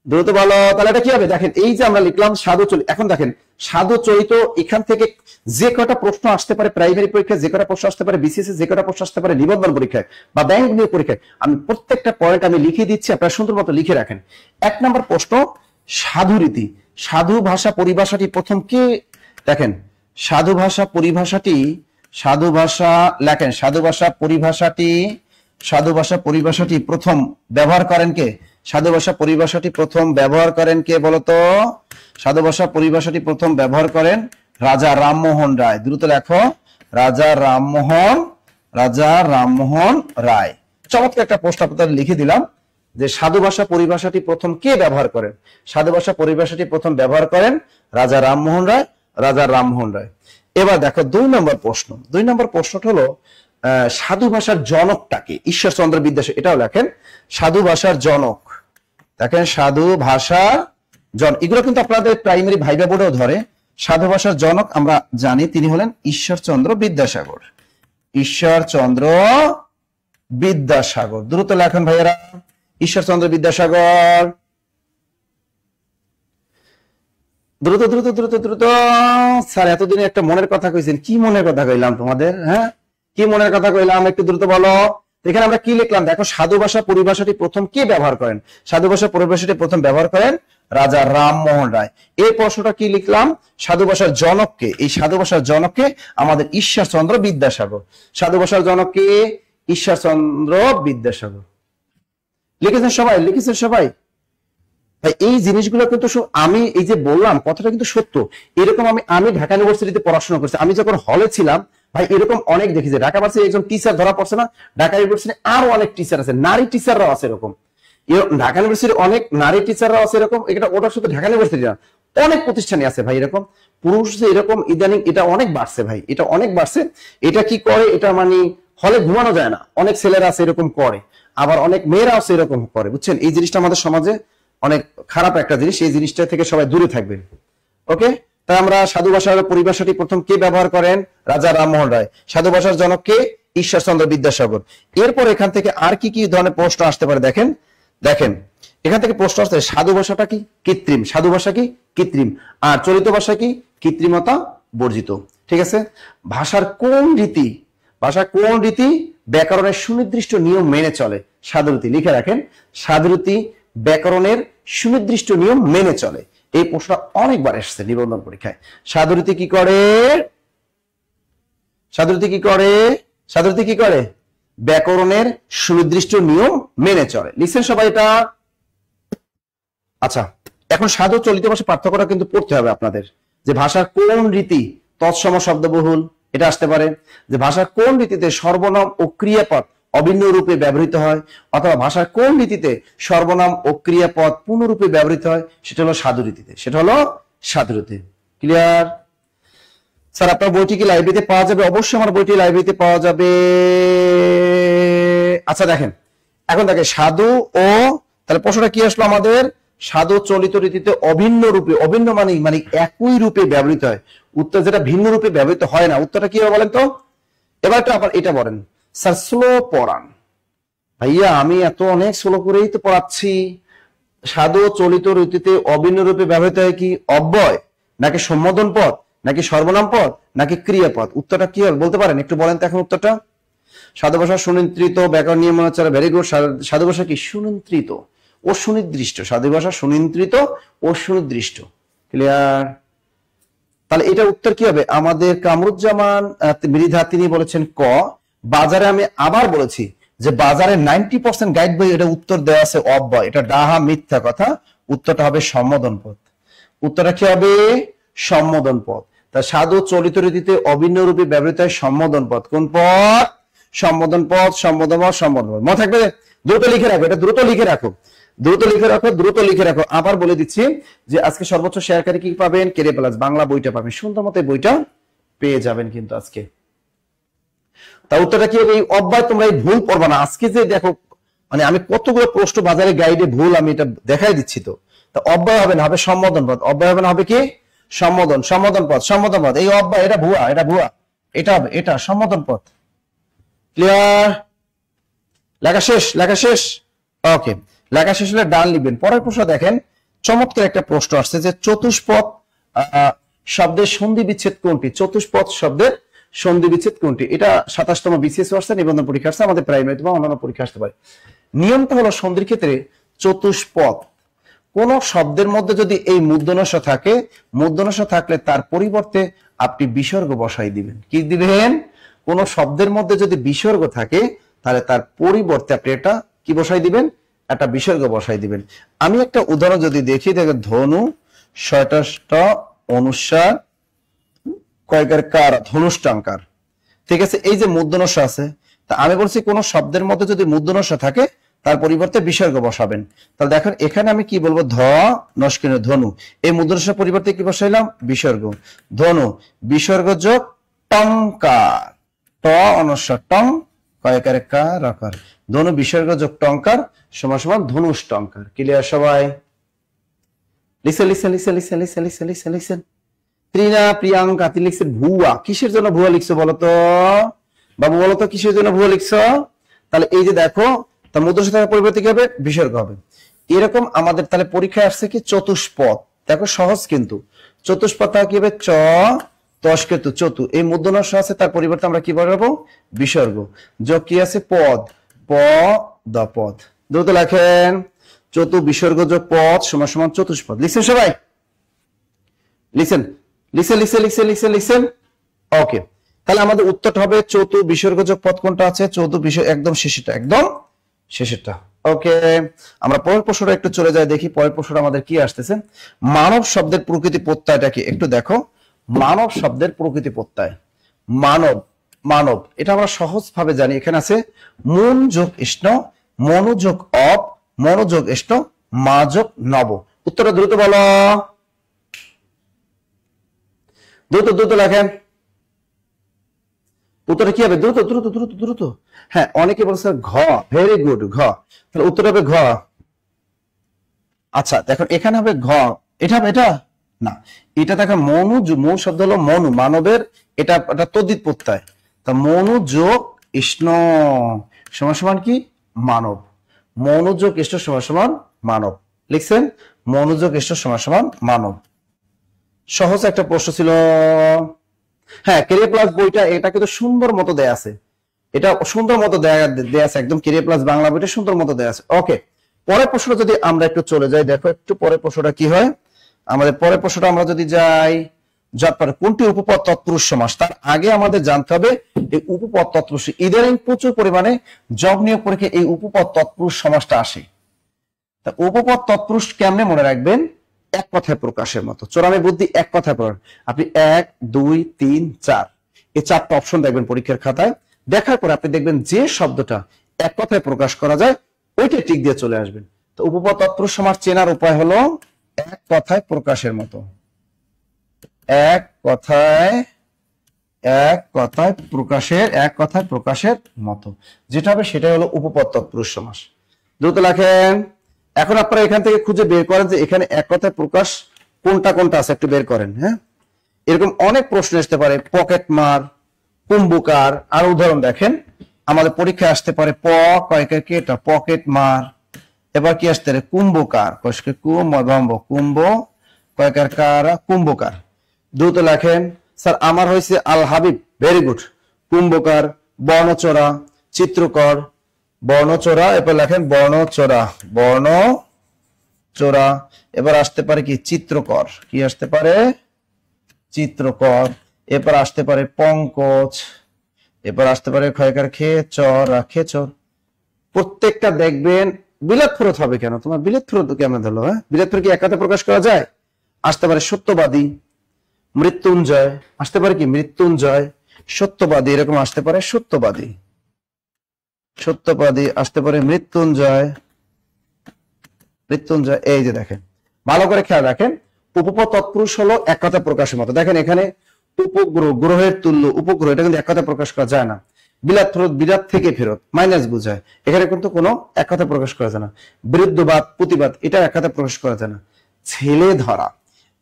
দ্রুত বলো। তাহলে এটা কি হবে? দেখেন, এই যে আমরা লিখলাম সাধু চরিত। এখন দেখেন সাধু চরিত, এখান থেকে যে কটা প্রশ্ন আসতে পারে প্রাইমারি পরীক্ষায়, যে কটা প্রশ্ন আসতে পারে বিসিএস, যে কটা প্রশ্ন আসতে পারে নিবন্ধন পরীক্ষায় বা ব্যাংক নিয়োগ পরীক্ষায়, আমি প্রত্যেকটা পয়েন্ট আমি লিখে দিচ্ছি, আপনারা সুন্দর মতো লিখে রাখেন। 1 নম্বর প্রশ্ন, সাধু রীতি। সাধু ভাষা পরিভাষাটি প্রথম কে? দেখেন, সাধু ভাষা পরিভাষাটি সাধু ভাষা লেখেন, সাধু ভাষা পরিভাষাটি প্রথম ব্যবহার করেন কে? সাধু ভাষা পরিভাষাটি প্রথম ব্যবহার করেন কে বলতো? সাধু ভাষা পরিভাষাটি প্রথম ব্যবহার করেন রাজা রামমোহন রায়। দ্রুত লেখো, রাজা রামমোহন রায়। চমৎকার একটা প্রশ্ন আপনাদের লিখে দিলাম যে সাধু ভাষা পরিভাষাটি প্রথম কে ব্যবহার করেন? সাধু ভাষা পরিভাষাটি প্রথম ব্যবহার করেন রাজা রামমোহন রায়। এবার দেখো 2 নম্বর প্রশ্ন। 2 নম্বর প্রশ্নটা হলো সাধু ভাষার জনকটাকে? ঈশ্বরচন্দ্র বিদ্যাসাগর। এটাও লেখেন, সাধু ভাষার জনক। দেখেন, সাধু ভাষার জনক, এগুলো কিন্তু আপনাদের প্রাইমারি ভাইবা বোর্ডেও ধরে। সাধু ভাষার জনক আমরা জানি তিনি হলেন ঈশ্বরচন্দ্র বিদ্যাসাগর। দ্রুত লেখেন ভাইয়েরা, ঈশ্বরচন্দ্র বিদ্যাসাগর। দ্রুত দ্রুত দ্রুত দ্রুত। স্যার এতদিনে একটা মনের কথা কইছেন, কি মনের কথা কইলাম তোমাদের? হ্যাঁ, কি মনের কথা কইলাম একটু দ্রুত বলো। এখানে আমরা কি লিখলাম দেখো, সাধু ভাষা পরিভাষাটি প্রথম কে ব্যবহার করেন? সাধু ভাষা পরিভাষাটি প্রথম ব্যবহার করেন রাজা রামমোহন রায়। এই প্রশ্নটা কি লিখলাম? সাধু ভাষার জনককে? এই সাধু ভাষার জনককে আমাদের ঈশ্বরচন্দ্র বিদ্যাসাগর। সাধু ভাষার জনককে ঈশ্বরচন্দ্র বিদ্যাসাগর। লিখেছেন সবাই? ভাই এই জিনিসগুলো কিন্তু আমি এই যে বললাম কথাটা কিন্তু সত্য। এরকম আমি ঢাকা ইউনিভার্সিটিতে পড়াশোনা করছি, আমি যখন হলে ছিলাম ভাই এরকম অনেক দেখেছি। ঢাকা ইউনিভার্সিটি একজন টিচার ধরা পড়ছে না, ঢাকা ইউনিভার্সিটি আরো অনেক টিচার আছে, নারী টিচাররাও আছে এরকম। ঢাকা ইউনিভার্সিটির অনেক নারী টিচাররাও আছে এরকম। এটা ওটা শুধু ঢাকা ইউনিভার্সিটি না, অনেক প্রতিষ্ঠানে আছে ভাই এরকম। পুরুষ যে এরকম ইদানিং এটা অনেক বাড়ছে ভাই, এটা অনেক বাড়ছে। এটা কি করে, এটা মানে হলে ঘুমানো যায় না, অনেক ছেলেরা আছে এরকম করে, আবার অনেক মেয়েরা আছে এরকম করে, বুঝছেন? এই জিনিসটা আমাদের সমাজে অনেক খারাপ একটা জিনিস, এই জিনিসটা থেকে সবাই দূরে থাকবেন। ওকে, তাই আমরা সাধু ভাষার পরিভাষাটি প্রথম কে ব্যবহার করেন? রাজা রামমোহন রায়। সাধু ভাষার জনক কে? ঈশ্বরচন্দ্র বিদ্যাসাগর। এরপর এখান থেকে আর কি কি ধরনের প্রশ্ন আসতে পারে দেখেন এখান থেকে প্রশ্ন আসতে, সাধু ভাষাটা কি? কৃত্রিম। সাধু ভাষা কি? কৃত্রিম। আর চলিত ভাষা কি? কৃত্রিমতা বর্জিত। ঠিক আছে। ভাষার কোন রীতি ব্যাকরণের সুনির্দিষ্ট নিয়ম মেনে চলে? সাধুরীতি। লিখে রাখেন, সাধুরীতি ব্যাকরণের সুনির্দিষ্ট নিয়ম মেনে চলে। এই প্রশ্ন অনেকবার এসেছে নিবন্ধন পরীক্ষায়। সাধুরীতি কি করে? ব্যাকরণের সুনির্দিষ্ট নিয়ম মেনে চলে। লিখছেন সবাই এটা? আচ্ছা, এখন সাধু চলিত ভাষা পার্থক্যটা কিন্তু পড়তে হবে আপনাদের। যে ভাষার কোন রীতি তৎসম শব্দবহুল, এটা আসতে পারে। যে ভাষার কোন রীতিতে সর্বনাম ও ক্রিয়াপদ অভিন্ন রূপে ব্যবহৃত হয়, অথবা ভাষার কোন রীতিতে সর্বনাম ও ক্রিয়াপদ পূর্ণরূপে ব্যবহৃত হয়, সেটা হলো সাধুরীতি। ক্লিয়ার? স্যার আপনার বইটি কি লাইব্রেরিতে পাওয়া যাবে? অবশ্যই আমার বইটি লাইব্রেরিতে পাওয়া যাবে। আচ্ছা দেখেন, এখন দেখেন সাধু ও, তাহলে প্রশ্নটা কি আসলো আমাদের? সাধু চলিত রীতিতে অভিন্ন রূপে, অভিন্ন মানে একই রূপে ব্যবহৃত হয়। উত্তর যেটা ভিন্ন রূপে ব্যবহৃত হয় না, উত্তরটা কি হবে বলেন তো? এবার তো আবার এটা বলেন, স্যার স্লো পড়ান। ভাইয়া আমি এত অনেক স্লো করেই তো পড়াচ্ছি। সাধু চলিত রীতিতে অভিন্ন রূপে ব্যবহৃত হয় কি? অব্যয়, নাকি সম্বোধন পদ, নাকি সর্বনাম পদ, নাকি ক্রিয়াপদ? উত্তরটা কি হবে বলতে পারেন? একটু বলেন তো এখন উত্তরটা। সাধু ভাষা সুনিয়ন্ত্রিত ব্যাকরণ নিয়ম অনুসারে, ভেরি গুড। সাধু ভাষা কি? সুনিয়ন্ত্রিত ও সুনির্দিষ্ট। সাধু ভাষা সুনিয়ন্ত্রিত ও সুনির্দিষ্ট। ক্লিয়ার? তাহলে এটা উত্তর কি হবে আমাদের? কামরুজ্জামান মৃধা তিনি বলেছেন ক। বাজারে আমি আবার বলেছি যে বাজারে 90% গাইড বই এটা উত্তর দেওয়া আছে অব্যয়, এটা ডাহা মিথ্যা কথা। উত্তরটা হবে সম্বোধন পদ। উত্তরটা কি হবে? সম্বোধন পদ। তা সাধু চলিত রীতিতে অভিন্ন রূপে ব্যবহৃত হয় সম্বোধন পদ। কোন পদ? সম্বোধন পদ। মনে থাকবে? দ্রুত লিখে রাখো, এটা দ্রুত লিখে রাখো। আবার বলে দিচ্ছি যে আজকে সর্বোচ্চ শেয়ারকারী কি পাবেন? কেরে প্লাস বাংলা বইটা পাবেন। সুন্দর মতো বইটা পেয়ে যাবেন কিন্তু আজকে। তা উত্তরটা কি হবে? এই অব্যয় তোমরা এই ভুল পড়বা না। আজকে যে দেখো মানে আমি কতগুলো প্রশ্ন বাজারে গাইডে ভুল আমি এটা দেখাই দিচ্ছি। তো অব্যয় হবে না, হবে সম্বোধন পদ। অব্যয় হবে না, হবে কি? সম্বোধন পদ। এই অব্যয় এটা ভুয়া, এটা হবে এটা সম্বোধন পদ। ক্লিয়ার? লেখা শেষ। ওকে, লেখা শেষ হলে ডান লিখবেন। পরের প্রশ্ন দেখেন, চমৎকার একটা প্রশ্ন আসছে যে চতুষ্পদ শব্দের সন্ধি বিচ্ছেদ কোনটি? চতুষ্পদ শব্দের সন্ধি বিচ্ছেদ কোনটি? এটা 27তম বিসিএস আসছে, নিবন্ধন পরীক্ষা আসছে, আমাদের প্রাইমারি বা অন্যান্য পরীক্ষা আসতে পারে। নিয়মটা হলো সন্ধির ক্ষেত্রে চতুষ্পদ কোন শব্দের মধ্যে যদি এই মূর্ধন্য থাকে, মূর্ধন্য থাকলে তার পরিবর্তে আপনি বিসর্গ বসাই দিবেন। কি দিবেন? কোন শব্দের মধ্যে যদি বিসর্গ থাকে তাহলে তার পরিবর্তে আপনি এটা কি বসাই দিবেন, একটা বিসর্গ বসাই দিবেন। আমি একটা উদাহরণ যদি দেখি, দেখেন ধনু শয়টাষ্ট অনুসার কয়কার কার ধনুষ্টাঙ্কার, ঠিক আছে। এই যে মূর্ধন্য আছে, তা আমি বলছি কোন শব্দের মধ্যে যদি মূর্ধন্য থাকে তার পরিবর্তে বিসর্গ বসাবেন। তাহলে দেখেন এখানে আমি কি বলবো, ধ নস্কিন ধনু, এই মূর্ধন্য পরিবর্তে কি বসাইলাম, বিসর্গ। ধনু বিসর্গ যোগ টঙ্কার, ট অনস্বর টং কয়কার কার আকার, ধনু বিসর্গ যোগ টঙ্কার সমান সমান ধনুষ্টঙ্কার। ক্লিয়ার সবাই? Listen listen listen listen listen listen listen listen. Trina Priyanka তিনি লিখছেন ভুয়া। কিসের জন্য ভুয়া লিখছো বলতো বাবু, বলতো কিসের জন্য ভুয়া লিখছো? তাহলে এই যে দেখো, তার মধ্যে থাকার পরিবর্তে কি হবে, বিসর্গ হবে। এরকম আমাদের তাহলে পরীক্ষায় আসছে কি চতুষ্পদ, দেখো সহজ কিন্তু চতুষ্পদ কি হবে, চ তস্কেতু চতু, এই মূর্ধন্য আছে তার পরিবর্তে আমরা কি বলবো, বিসর্গ। যোগ কি আছে, পদ, প দ পদ। দ্রুত লেখেন, চতু বিসর্গ যোগ পদ সমান সমান চতুষ্পদ। লিখছেন সবাই? লিখছেন লিখছেন লিখছেন লিখছেন লিখছেন লিখছেন ওকে। তাহলে আমাদের উত্তরটা হবে চতু বিসর্গ যোগ পদ কোনটা আছে, চতু বিসর্গ একদম শেষেরটা, একদম শেষেরটা। ওকে, আমরা পরের প্রশ্নটা একটু চলে যাই, দেখি পরের প্রশ্নটা আমাদের কি আসতেছে। মানব শব্দের প্রকৃতি প্রত্যয়টা কি একটু দেখো। মানব শব্দের প্রকৃতি প্রত্যয়, মানব, মানব এটা আমরা সহজ ভাবে জানি। এখানে আছে মন যোগ ইষ্ণ, মনোযোগ অপ, মনোযোগ ইষ্ণ, মা যোগ নব। উত্তরটা দ্রুত বলো, দ্রুত দ্রুত লেখেন। উত্তরটা কি হবে, দ্রুত দ্রুত দ্রুত দ্রুত। হ্যাঁ, অনেকে বলছে ঘ, ভেরি গুড, ঘ। তাহলে উত্তর হবে ঘ। আচ্ছা দেখো এখানে হবে ঘ, এটা হবে এটা না, এটা দেখো মনু, মূল শব্দ হলো মনু, মানবের এটা এটা তদ্ধিত প্রত্যয়। তা মনু যোগ ইষ্ণ সমান সমান কি, মানব। মনোযোগ ইষ্ট সমান সমান মানব। লিখছেন মনোযোগ ইষ্ট সমান সমান মানব। সহজ একটা প্রশ্ন ছিল। হ্যাঁ, কেরিয়ার প্লাস বইটা এটা কিন্তু সুন্দর মতো দেয়া আছে, এটা সুন্দর মতো দেয়া আছে, একদম কেরিয়ার প্লাস বাংলা বইটা সুন্দর মতো দেয়া আছে। ওকে, পরের প্রশ্নটা যদি আমরা একটু চলে যাই, দেখো একটু পরের প্রশ্নটা কি হয় আমাদের। পরের প্রশ্নটা আমরা যদি যাই, কোনটি উপপদ তৎপুরুষ সমাস, তার আগে আমাদের জানতে হবে এই উপপদ তৎপুরুষ। ইদানিং প্রচুর পরিমাণে জব নিয়োগ পরীক্ষায় এই উপপদ তৎপুরুষ সমাসটা আসে। তা উপপদ তৎপুরুষ কেমনে মনে রাখবেন, এক কথায় প্রকাশের মতো, চোরামি বুদ্ধি এক কথায় প্রকাশ। আপনি 1 2 3 4 এই 4টা অপশন দেখবেন পরীক্ষার খাতায়, দেখার পর আপনি দেখবেন যে শব্দটা এক কথায় প্রকাশ করা যায় ওইটা টিক দিয়ে চলে আসবেন। তো উপপদ তৎপুরুষ সমাস চেনার উপায় হলো এক কথায় প্রকাশের মতো, এক কথায় প্রকাশের, এক কথায় প্রকাশের মতো যেটা হবে সেটাই হলো উপপদ তৎপুরুষ সমাস। দ্রুত লেখেন। এখন আপনারা এখান থেকে খুঁজে বের করেন যে এখানে এক কথায় প্রকাশ কোনটা কোনটা আছে, একটু বের করেন। হ্যাঁ, এরকম অনেক প্রশ্ন আসতে পারে, পকেট মার, কুম্ভকার। আর উদাহরণ দেখেন আমাদের পরীক্ষায় আসতে পারে, প কয়কার কি এটা, পকেট মার। এবার কি আসতে পারে, কুম্ভকার, কয়কে কুম্ভ কয়কার কারা, কুম্ভকার। দ্রুত লেখেন। স্যার আমার হয়েছে আল হাবিব, ভেরি গুড। কুম্ভকার, বর্ণচোরা, চিত্রকর, বর্ণচোরা। এবার লেখেন বর্ণচোরা, বর্ণচোরা। এবার আসতে পারে কি, চিত্রকর, কি আসতে পারে, চিত্রকর। এবার আসতে পারে পঙ্কজ, এবার আসতে পারে ক্ষয়কার খেচর, খেচর। প্রত্যেকটা দেখবেন বিলাত ফেরত হবে কেন, তোমার বিলাত ফেরত কেমন ধরলো, হ্যাঁ বিলাত ফেরত কি একাতে প্রকাশ করা যায়? আসতে পারে সত্যবাদী, মৃত্যুঞ্জয়, আসতে পারে কি মৃত্যুঞ্জয়, সত্যবাদী, এরকম আসতে পারে সত্যবাদী, সত্যবাদী, আসতে পারে মৃত্যুঞ্জয়, মৃত্যুঞ্জয়। এই যে দেখেন, ভালো করে খেয়াল রাখেন, উপপদ তৎপুরুষ হলো এক কথা প্রকাশের মতো। দেখেন এখানে উপগ্রহ, গ্রহের তুল্য, উপগ্রহ, এটা কিন্তু এক কথা প্রকাশ করা যায় না। বিলাত ফেরত, বিলাত থেকে ফেরত, মাইনাস বোঝায়, এখানে কিন্তু কোনো এক কথা প্রকাশ করা যায় না। বিরুদ্ধবাদ, প্রতিবাদ, এটা এক কথা প্রকাশ করা যায় না। ছেলে ধরা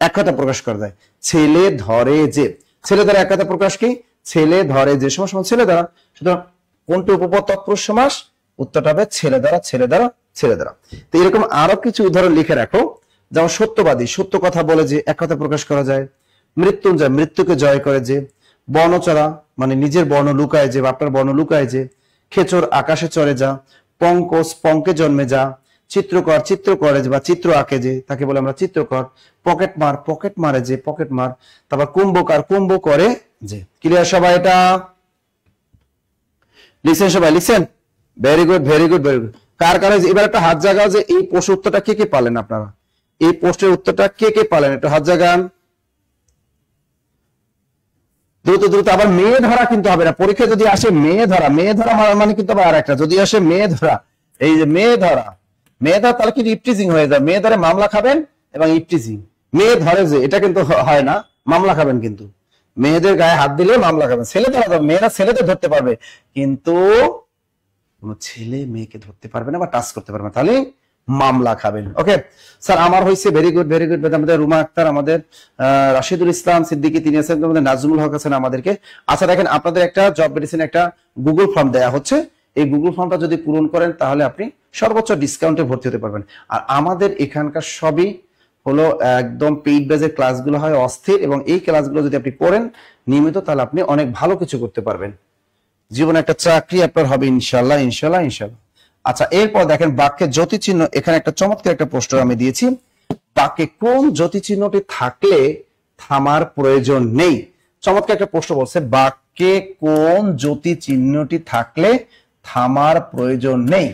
এক কথা প্রকাশ করা যায়, ছেলে ধরে যে, ছেলে ধরা এক কথা প্রকাশ কি, ছেলে ধরে যে সমাস ছেলে ধরা। সুতরাং কোনটি উপপদ তৎপুরুষ সমাস, উত্তরটা হবে ছেলে দ্বারা, ছেলে দ্বারা, ছেলে দ্বারা। তো এরকম আরো কিছু উদাহরণ লিখে রাখো। যেমন সত্যবাদী, সত্য কথা বলে যে এক কথা প্রকাশ করা যায়। মৃত্যুঞ্জয়, মৃত্যুকে জয় করে যে। বর্ণচরা মানে নিজের বর্ণ লুকায় যে, বাপটার বর্ণ লুকায় যে। খেচর, আকাশে চড়ে যা। পঙ্কজ, পঙ্কে জন্মে যা। চিত্রকর, চিত্র করে যে বা চিত্র আঁকে যে, তাকে বলে আমরা চিত্রকর। পকেট মার, পকেট মারে যে, পকেট মার। তারপর কুম্ভকার, কুম্ভ করে যে। ক্লিয়ার সবাই? এটা লিখছেন সবাই, লিখছেন? Very good, very good, very good. কার কার এবার একটা হাত জাগাও যে এই প্রশ্নের উত্তরটা কে কে পালেন আপনারা? এই প্রশ্নের উত্তরটা কে কে পালেন? একটু হাত জাগান দ্রুত দ্রুত। আবার মেয়ে ধরা কিন্তু হবে না, পরীক্ষা যদি আসে মেয়ে ধরা, মেয়ে ধরা মানে কিন্তু আবার আরেকটা, যদি আসে মেয়ে ধরা, এই যে মেয়ে ধরা, মেয়ে ধরা তাহলে কিন্তু ইপটিজিং হয়ে যায়। মেয়ে ধরে মামলা খাবেন এবং ইপটিজিং। মেয়ে ধরে যে এটা কিন্তু হয় না, মামলা খাবেন কিন্তু। মেয়েদের গায়ে হাত দিলে মামলা খাবেন। ছেলে ধরা, মেয়েরা ছেলেদের ধরতে পারবে, কিন্তু কোন ছেলে মেয়েকে ধরতে পারবে না বা টাচ করতে পারবে না, তাহলে মামলা খাবেন। ওকে স্যার, আমার হয়েছে। Very good, very good. আমাদের রুমা আক্তার, আমাদের রাশিদুল ইসলাম সিদ্দিকী, তিনি আছেন, আমাদের নাজমুল হক আছেন আমাদেরকে। আচ্ছা দেখেন, আপনাদের একটা জব মেডিসিন একটা গুগল ফর্ম দেয়া হচ্ছে। এই গুগল ফর্মটা যদি পূরণ করেন তাহলে আপনি সর্বোচ্চ ডিসকাউন্টে ভর্তি হতে পারবেন। আর আমাদের এখানকার সবই হলো একদম পেইড বেজের ক্লাসগুলো হয় অস্থির, এবং এই ক্লাসগুলো যদি আপনি পড়েন নিয়মিত তাহলে আপনি অনেক ভালো কিছু করতে পারবেন। জীবনে একটা চাকরি আপনার হবে ইনশাল্লাহ, ইনশাল্লাহ, ইনশাল্লাহ। আচ্ছা, এরপর দেখেন বাক্যে জ্যোতি চিহ্ন। এখানে একটা চমৎকার একটা প্রশ্ন আমি দিয়েছি, বাক্যে কোন জ্যোতি চিহ্নটি থাকলে থামার প্রয়োজন নেই? চমৎকার একটা প্রশ্ন বলছে, বাক্যে কোন জ্যোতি চিহ্নটি থাকলে থামার প্রয়োজন নেই?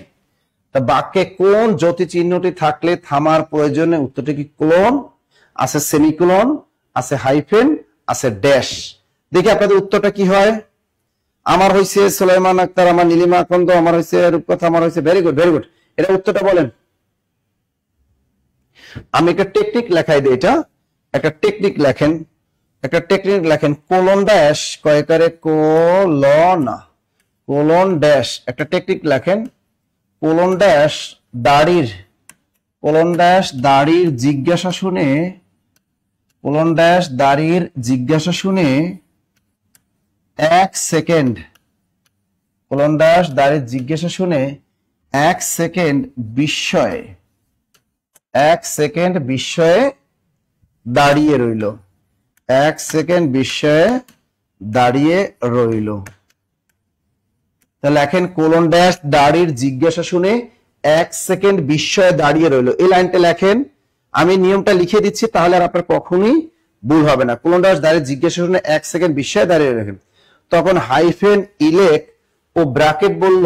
তা বাক্যে কোন জ্যোতি চিহ্নটি থাকলে থামার প্রয়োজন নেই? উত্তরটি কি কোলন, আছে সেমিকোলন, আছে হাইফেন, আছে ড্যাশ। দেখি আপনাদের উত্তরটা কি হয়। আমার হয়েছে সুলাইমান আক্তার, আমার নীলিমা আকন্দ, আমার হয়েছে রূপকথা, আমার হয়েছে। Very good, very good. এটা উত্তরটা বলেন। আমি একটা টেকনিক লেখাই দিই, এটা একটা টেকনিক লেখেন, একটা টেকনিক লেখেন। কোলন ড্যাশ কয়েকারে কোলন, কোলন ড্যাশ একটা টেকনিক লেখেন। কোলন ড্যাশ দাড়ির, কোলন ড্যাশ দাড়ির জিজ্ঞাসা শুনে, কোলন ড্যাশ দাড়ির জিজ্ঞাসা শুনে 1 সেকেন্ড, কোলন ড্যাশ দাড়ির জিজ্ঞাসা শুনে 1 সেকেন্ড বিস্ময়ে, 1 সেকেন্ড বিস্ময়ে দাঁড়িয়ে রইল, 1 সেকেন্ড বিস্ময়ে দাঁড়িয়ে রইল। তাহলে লেখেন কোলন ড্যাশ দাড়ির জিজ্ঞাসা শুনে 1 সেকেন্ড বিস্ময়ে দাঁড়িয়ে রইল। এই লাইনটা লেখেন, আমি নিয়মটা লিখে দিচ্ছি তাহলে আর আপনার কখনোই ভুল হবে না। কোলন ড্যাশ দাড়ির জিজ্ঞাসা শুনে 1 সেকেন্ড বিস্ময়ে দাঁড়িয়ে রাখেন। তখন হাইফেন ইলেক ও ব্র্যাকেট বলল,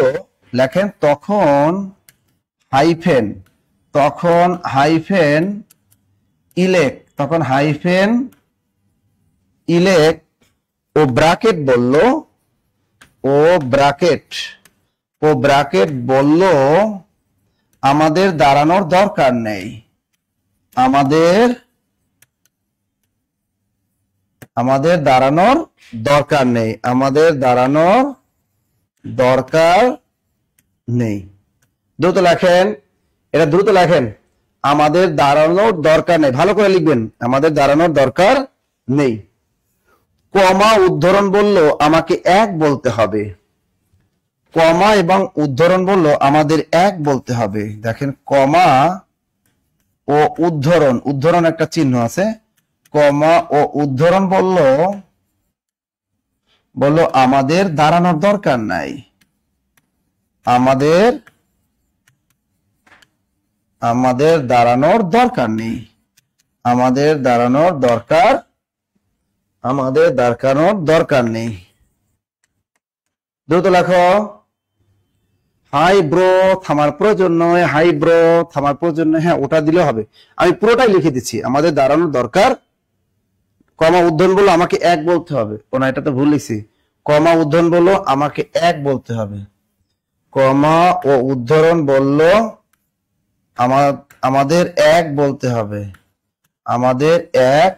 লেখেন তখন হাইফেন, তখন হাইফেন ইলেক, তখন হাইফেন ইলেক ও ব্র্যাকেট বলল, ও ব্র্যাকেট, ও ব্র্যাকেট বলল আমাদের দাঁড়ানোর দরকার নেই, আমাদের দাঁড়ানোর দরকার নেই, আমাদের দাঁড়ানোর দরকার নেই। দ্রুত লেখেন, এটা দ্রুত লেখেন, আমাদের দাঁড়ানোর দরকার নেই। ভালো করে লিখবেন, আমাদের দাঁড়ানোর দরকার নেই। কমা উদ্ধরণ বলল আমাকে 1 বলতে হবে, কমা এবং উদ্ধরণ বলল আমাদের 1 বলতে হবে। দেখেন কমা ও উদ্ধরণ, উদ্ধরণ একটা চিহ্ন আছে, কমা ও উদ্ধরণ বলল আমাদের দাঁড়ানোর দরকার নাই, আমাদের দাঁড়ানোর দরকার নেই, আমাদের দাঁড়ানোর দরকার, আমাদের দাঁড়ানোর দরকার নেই। দ্রুত লেখো, হাই ব্রো থামার প্রয়োজন নয়, হাই ব্রো থামার প্রয়োজন নয়। হ্যাঁ, ওটা দিলে হবে, আমি পুরোটাই লিখে দিচ্ছি, আমাদের দাঁড়ানোর দরকার। কমা উদ্ধরণ বললো আমাকে 1 বলতে হবে, কোন এটা তো ভুল লিখছি। কমা উদ্ধরণ বললো আমাকে 1 বলতে হবে, কমা ও উদ্ধরণ বলল আমাদের 1 বলতে হবে, আমাদের 1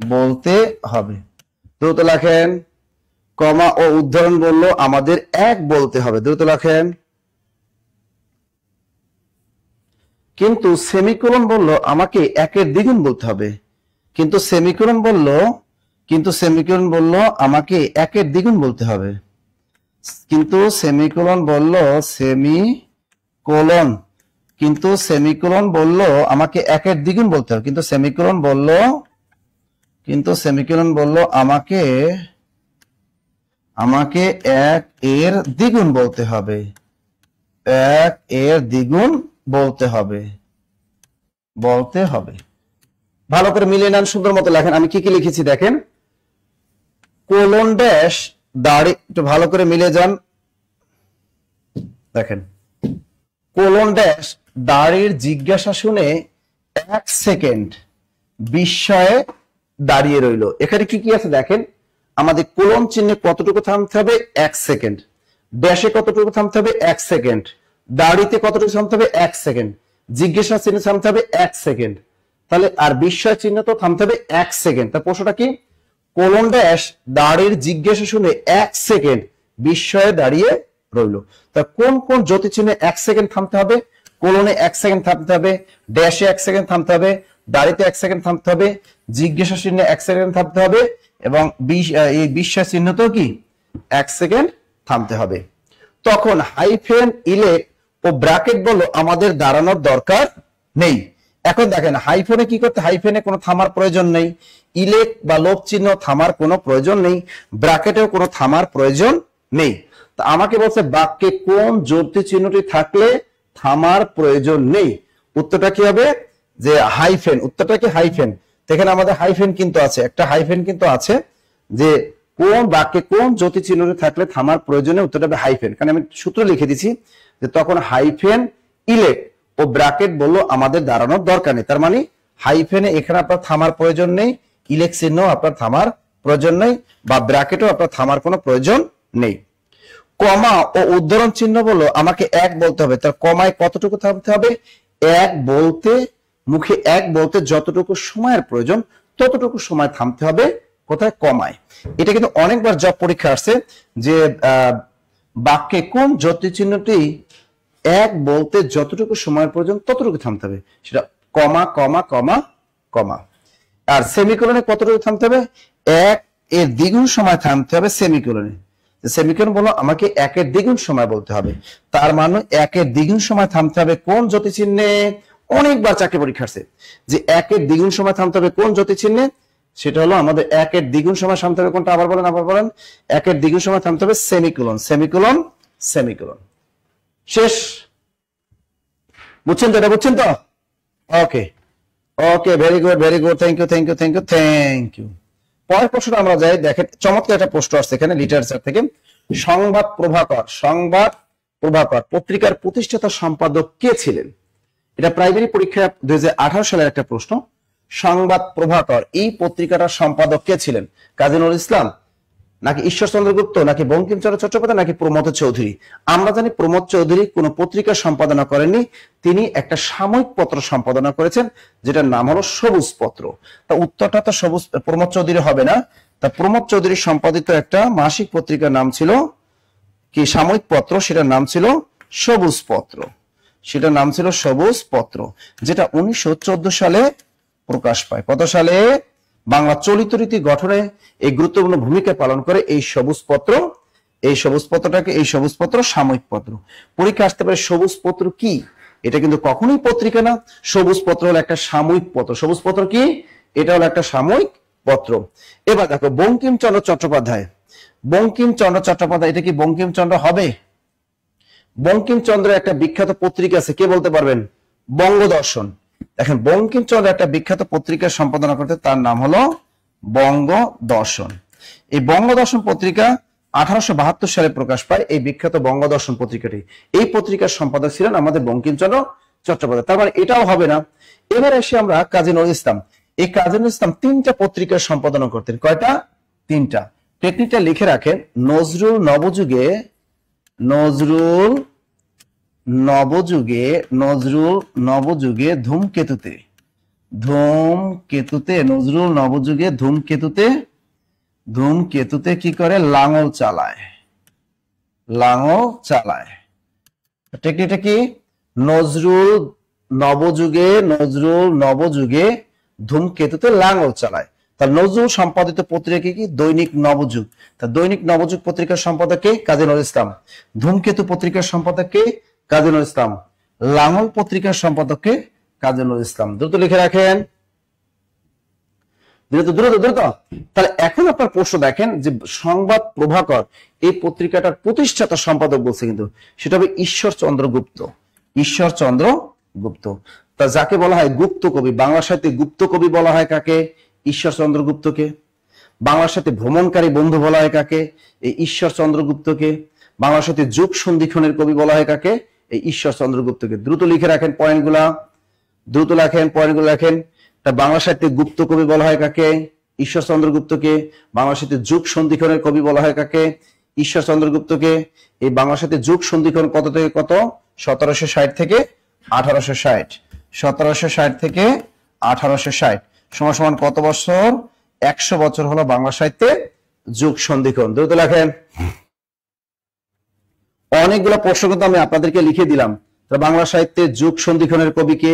বলতে হবে। দ্রুত লেখেন, কমা ও উদ্ধরণ বলল আমাদের 1 বলতে হবে। দ্রুত লেখেন। কিন্তু সেমিকোলন বলল আমাকে 1-এর দ্বিগুণ বলতে হবে, কিন্তু সেমিকোলন বলল, কিন্তু সেমিকোলন বলল আমাকে 1-এর দ্বিগুণ বলতে হবে, কিন্তু সেমিকোলন বলল, সেমিকোলন, কিন্তু সেমিকোলন বলল আমাকে 1-এর দ্বিগুণ বলতে হবে, কিন্তু সেমিকোলন বলল, কিন্তু সেমিকোলন বলল আমাকে 1-এর দ্বিগুণ বলতে হবে, 1-এর দ্বিগুণ বলতে হবে, বলতে হবে। ভালো করে মিলিয়ে নেন, সুন্দর মতো লেখেন। আমি কি কি লিখেছি দেখেন, কোলন ড্যাশ দাড়ি একটু ভালো করে মিলে যান, দেখেন কোলন ড্যাশ দাড়ির জিজ্ঞাসা শুনে 1 সেকেন্ড বিস্ময়ে দাঁড়িয়ে রইল। এখানে কি কি আছে দেখেন, আমাদের কোলন চিহ্নে কতটুকু থামতে হবে 1 সেকেন্ড, ড্যাশে কতটুকু থামতে হবে 1 সেকেন্ড, দাড়িতে কতটুকু থামতে হবে 1 সেকেন্ড, জিজ্ঞাসা চিহ্নে থামতে হবে 1 সেকেন্ড, তাহলে আর বিস্ময় চিহ্ন তো থামতে হবে 1 সেকেন্ড। তার প্রশ্নটা কি, কোলন ড্যাশ দাড়ির জিজ্ঞাসা শুনে 1 সেকেন্ড বিস্ময়ে দাঁড়িয়ে রইল। তা কোন কোন জ্যোতি চিহ্নে 1 সেকেন্ড থামতে হবে, কোলনে 1 সেকেন্ড থামতে হবে, ড্যাশে 1 সেকেন্ড থামতে হবে, দাড়িতে 1 সেকেন্ড থামতে হবে, জিজ্ঞাসা চিহ্নে 1 সেকেন্ড থামতে হবে, এবং এই বিস্ময় চিহ্নতেও কি 1 সেকেন্ড থামতে হবে। তখন হাইফেন, ইলেক ও ব্র্যাকেট বলো আমাদের দাঁড়ানোর দরকার নেই। এখন দেখেন হাইফেনে কি করতে, হাইফেনে কোনো থামার প্রয়োজন নেই, ইলেক বা লোপ চিহ্ন থামার কোনো প্রয়োজন নেই, ব্র্যাকেটেও কোনো থামার প্রয়োজন নেই। তা আমাকে বলছে বাক্যে কোন জ্যোতি চিহ্নটি থাকলে থামার প্রয়োজন নেই, উত্তরটা কি হবে যে হাইফেন, উত্তরটা কি হাইফেন। এখানে আমাদের হাইফেন কিন্তু আছে, একটা হাইফেন কিন্তু আছে, যে কোন বাক্যে কোন জ্যোতি চিহ্নটি থাকলে থামার প্রয়োজনে, উত্তরটা হবে হাইফেন। কারণ আমি সূত্র লিখে দিচ্ছি যে তখন হাইফেন, ইলেক ও ব্র্যাকেট বললো আমাদের দাঁড়ানোর দরকার নেই। তার মানে হাইফেনে এখানে আপনার থামার প্রয়োজন নেই, ইলেক চিহ্ন আপনার থামার প্রয়োজন নেই, বা ব্র্যাকেটও আপনার থামার কোনো প্রয়োজন নেই। কমা ও উদ্ধরণ চিহ্ন বললো আমাকে 1 বলতে হবে, তার কমায় কতটুকু থামতে হবে, 1 বলতে, মুখে 1 বলতে যতটুকু সময়ের প্রয়োজন ততটুকু সময় থামতে হবে, কোথায়, কমায়। এটা কিন্তু অনেকবার জব পরীক্ষা আসছে যে বাক্যে কোন জ্যোতি চিহ্নটি 1 বলতে যতটুকু সময়ের প্রয়োজন ততটুকু থামতে হবে, সেটা কমা কমা কমা কমা। আর সেমিকোলনে কতটুকু থামতে হবে, 1 এর দ্বিগুণ সময় থামতে হবে সেমিকোলনে। সেমিকোলন বলো আমাকে 1 এর দ্বিগুণ সময় বলতে হবে, তার মানে 1 এর দ্বিগুণ সময় থামতে হবে কোন জ্যোতি চিহ্নে, অনেকবার চাকরি পরীক্ষা আসছে যে 1 এর দ্বিগুণ সময় থামতে হবে কোন জ্যোতি চিহ্নে, সেটা হলো আমাদের 1 এর দ্বিগুণ সময় থামতে হবে কোনটা, আবার বলেন, 1 এর দ্বিগুণ সময় থামতে হবে সেমিকোলন, সেমিকোলন, সেমিকোলন। শেষ, বুঝছেন তো, এটা বুঝছেন তো? Okay okay, very good very good, thank you thank you thank you thank you. পরের প্রশ্নটা আমরা যাই, দেখেন চমৎকার একটা প্রশ্ন আসছে এখানে লিটারেচার থেকে। সংবাদ প্রভাকর, সংবাদ প্রভাকর পত্রিকার প্রতিষ্ঠাতা সম্পাদক কে ছিলেন? এটা প্রাইমারি পরীক্ষা 2018 সালের একটা প্রশ্ন। সংবাদ প্রভাকর এই পত্রিকাটার সম্পাদক কে ছিলেন? কাজী নজরুল ইসলাম, নাকি ঈশ্বরচন্দ্র গুপ্ত, নাকি বঙ্কিমচন্দ্র চট্টোপাধ্যায়, নাকি প্রমোদ চৌধুরী? আমরা জানি প্রমোদ চৌধুরী কোন পত্রিকা সম্পাদনা করেননি, তিনি একটা সাময়িক পত্র সম্পাদনা করেছেন যেটার নাম হলো সবুজ পত্র। তা উত্তরটা তো সবুজ, প্রমোদ চৌধুরী হবে না। তা প্রমোদ চৌধুরী সম্পাদিত একটা মাসিক পত্রিকার নাম ছিল কি, সাময়িক পত্র, সেটার নাম ছিল সবুজ পত্র, সেটার নাম ছিল সবুজ পত্র, যেটা 1914 সালে প্রকাশ পায়। কত সালে? বাংলা চলিত রীতি গঠনে এই গুরুত্বপূর্ণ ভূমিকা পালন করে এই সবুজ পত্র। এই সবুজ পত্রটাকে, এই সবুজ পত্র সাময়িক পত্র। পরীক্ষা আসতে পারে সবুজ পত্র কি, এটা কিন্তু কখনোই পত্রিকা না, সবুজ পত্র হলো একটা সাময়িক পত্র। সবুজ পত্র কি, এটা হলো একটা সাময়িক পত্র। এবার দেখো বঙ্কিমচন্দ্র চট্টোপাধ্যায়, বঙ্কিমচন্দ্র চট্টোপাধ্যায়, এটা কি বঙ্কিমচন্দ্র হবে? বঙ্কিমচন্দ্রের একটা বিখ্যাত পত্রিকা আছে, কে বলতে পারবেন? বঙ্গদর্শন। দেখেন বঙ্কিমচন্দ্র একটা বিখ্যাত পত্রিকা সম্পাদনা করতে, তার নাম হলো বঙ্গদর্শন। এই বঙ্গদর্শন পত্রিকা 1872 সালে প্রকাশ পায়, এই বিখ্যাত বঙ্গদর্শন পত্রিকাটি। এই পত্রিকার সম্পাদক ছিলেন আমাদের বঙ্কিমচন্দ্র চট্টোপাধ্যায়। তার মানে এটাও হবে না। এবার এসে আমরা কাজী নজরুল ইসলাম, এই কাজী নজরুল ইসলাম 3টা পত্রিকার সম্পাদনা করতেন। কয়টা? 3টা। টেকনিকটা লিখে রাখেন, নজরুল নবযুগে, নজরুল নবযুগে, নজরুল নবযুগে ধূমকেতুতে, ধূমকেতুতে, নজরুল নবযুগে ধূমকেতুতে, ধূমকেতুতে কি করে? লাঙল চালায়, লাঙল চালায়। টেকনিকটা কি? নজরুল নবযুগে, নজরুল নবযুগে ধূমকেতুতে লাঙল চালায়। তার নজরুল সম্পাদিত পত্রিকা কি? দৈনিক নবযুগ। তা দৈনিক নবযুগ পত্রিকার সম্পাদক কে? কাজী নজরুল ইসলাম। ধূমকেতু পত্রিকার সম্পাদক কে? কাজী নজরুল ইসলাম। লাঙল পত্রিকার সম্পাদক কে? কাজী নজরুল ইসলাম। দ্রুত লিখে রাখেন, দ্রুত দ্রুত দ্রুত। তাহলে এখন আপনার প্রশ্ন দেখেন যে সংবাদ প্রভাকর এই পত্রিকাটার প্রতিষ্ঠাতা সম্পাদক বলছে, কিন্তু সেটা হবে ঈশ্বরচন্দ্র গুপ্ত, ঈশ্বরচন্দ্র গুপ্ত। তা যাকে বলা হয় গুপ্ত কবি, বাংলা সাহিত্যে গুপ্ত কবি বলা হয় কাকে? ঈশ্বরচন্দ্র গুপ্তকে। বাংলার সাথে ভ্রমণকারী বন্ধু বলা হয় কাকে? এই ঈশ্বরচন্দ্র গুপ্তকে। বাংলার সাথে যুগ সন্ধিক্ষণের কবি বলা হয় কাকে? এই ঈশ্বরচন্দ্র গুপ্তকে। দ্রুত লিখে রাখেন পয়েন্টগুলা, দ্রুত লেখেন পয়েন্টগুলো লেখেন। তা বাংলা সাহিত্যে গুপ্ত কবি বলা হয় কাকে? ঈশ্বরচন্দ্র গুপ্তকে। বাংলা সাহিত্যে যুগ সন্ধিক্ষণের কবি বলা হয় কাকে? ঈশ্বরচন্দ্র গুপ্তকে। এই বাংলা সাহিত্যে যুগ সন্ধিক্ষণ কত থেকে কত? 1760 থেকে 1860। 1760 থেকে 1860 সমান সমান কত বছর? 100 বছর হলো বাংলা সাহিত্যে যুগ সন্ধিক্ষণ। দ্রুত লেখেন। অনেকগুলো প্রশ্ন কিন্তু আমি আপনাদেরকে লিখে দিলাম। বাংলা সাহিত্যে যুগ সন্ধিক্ষণের কবিকে?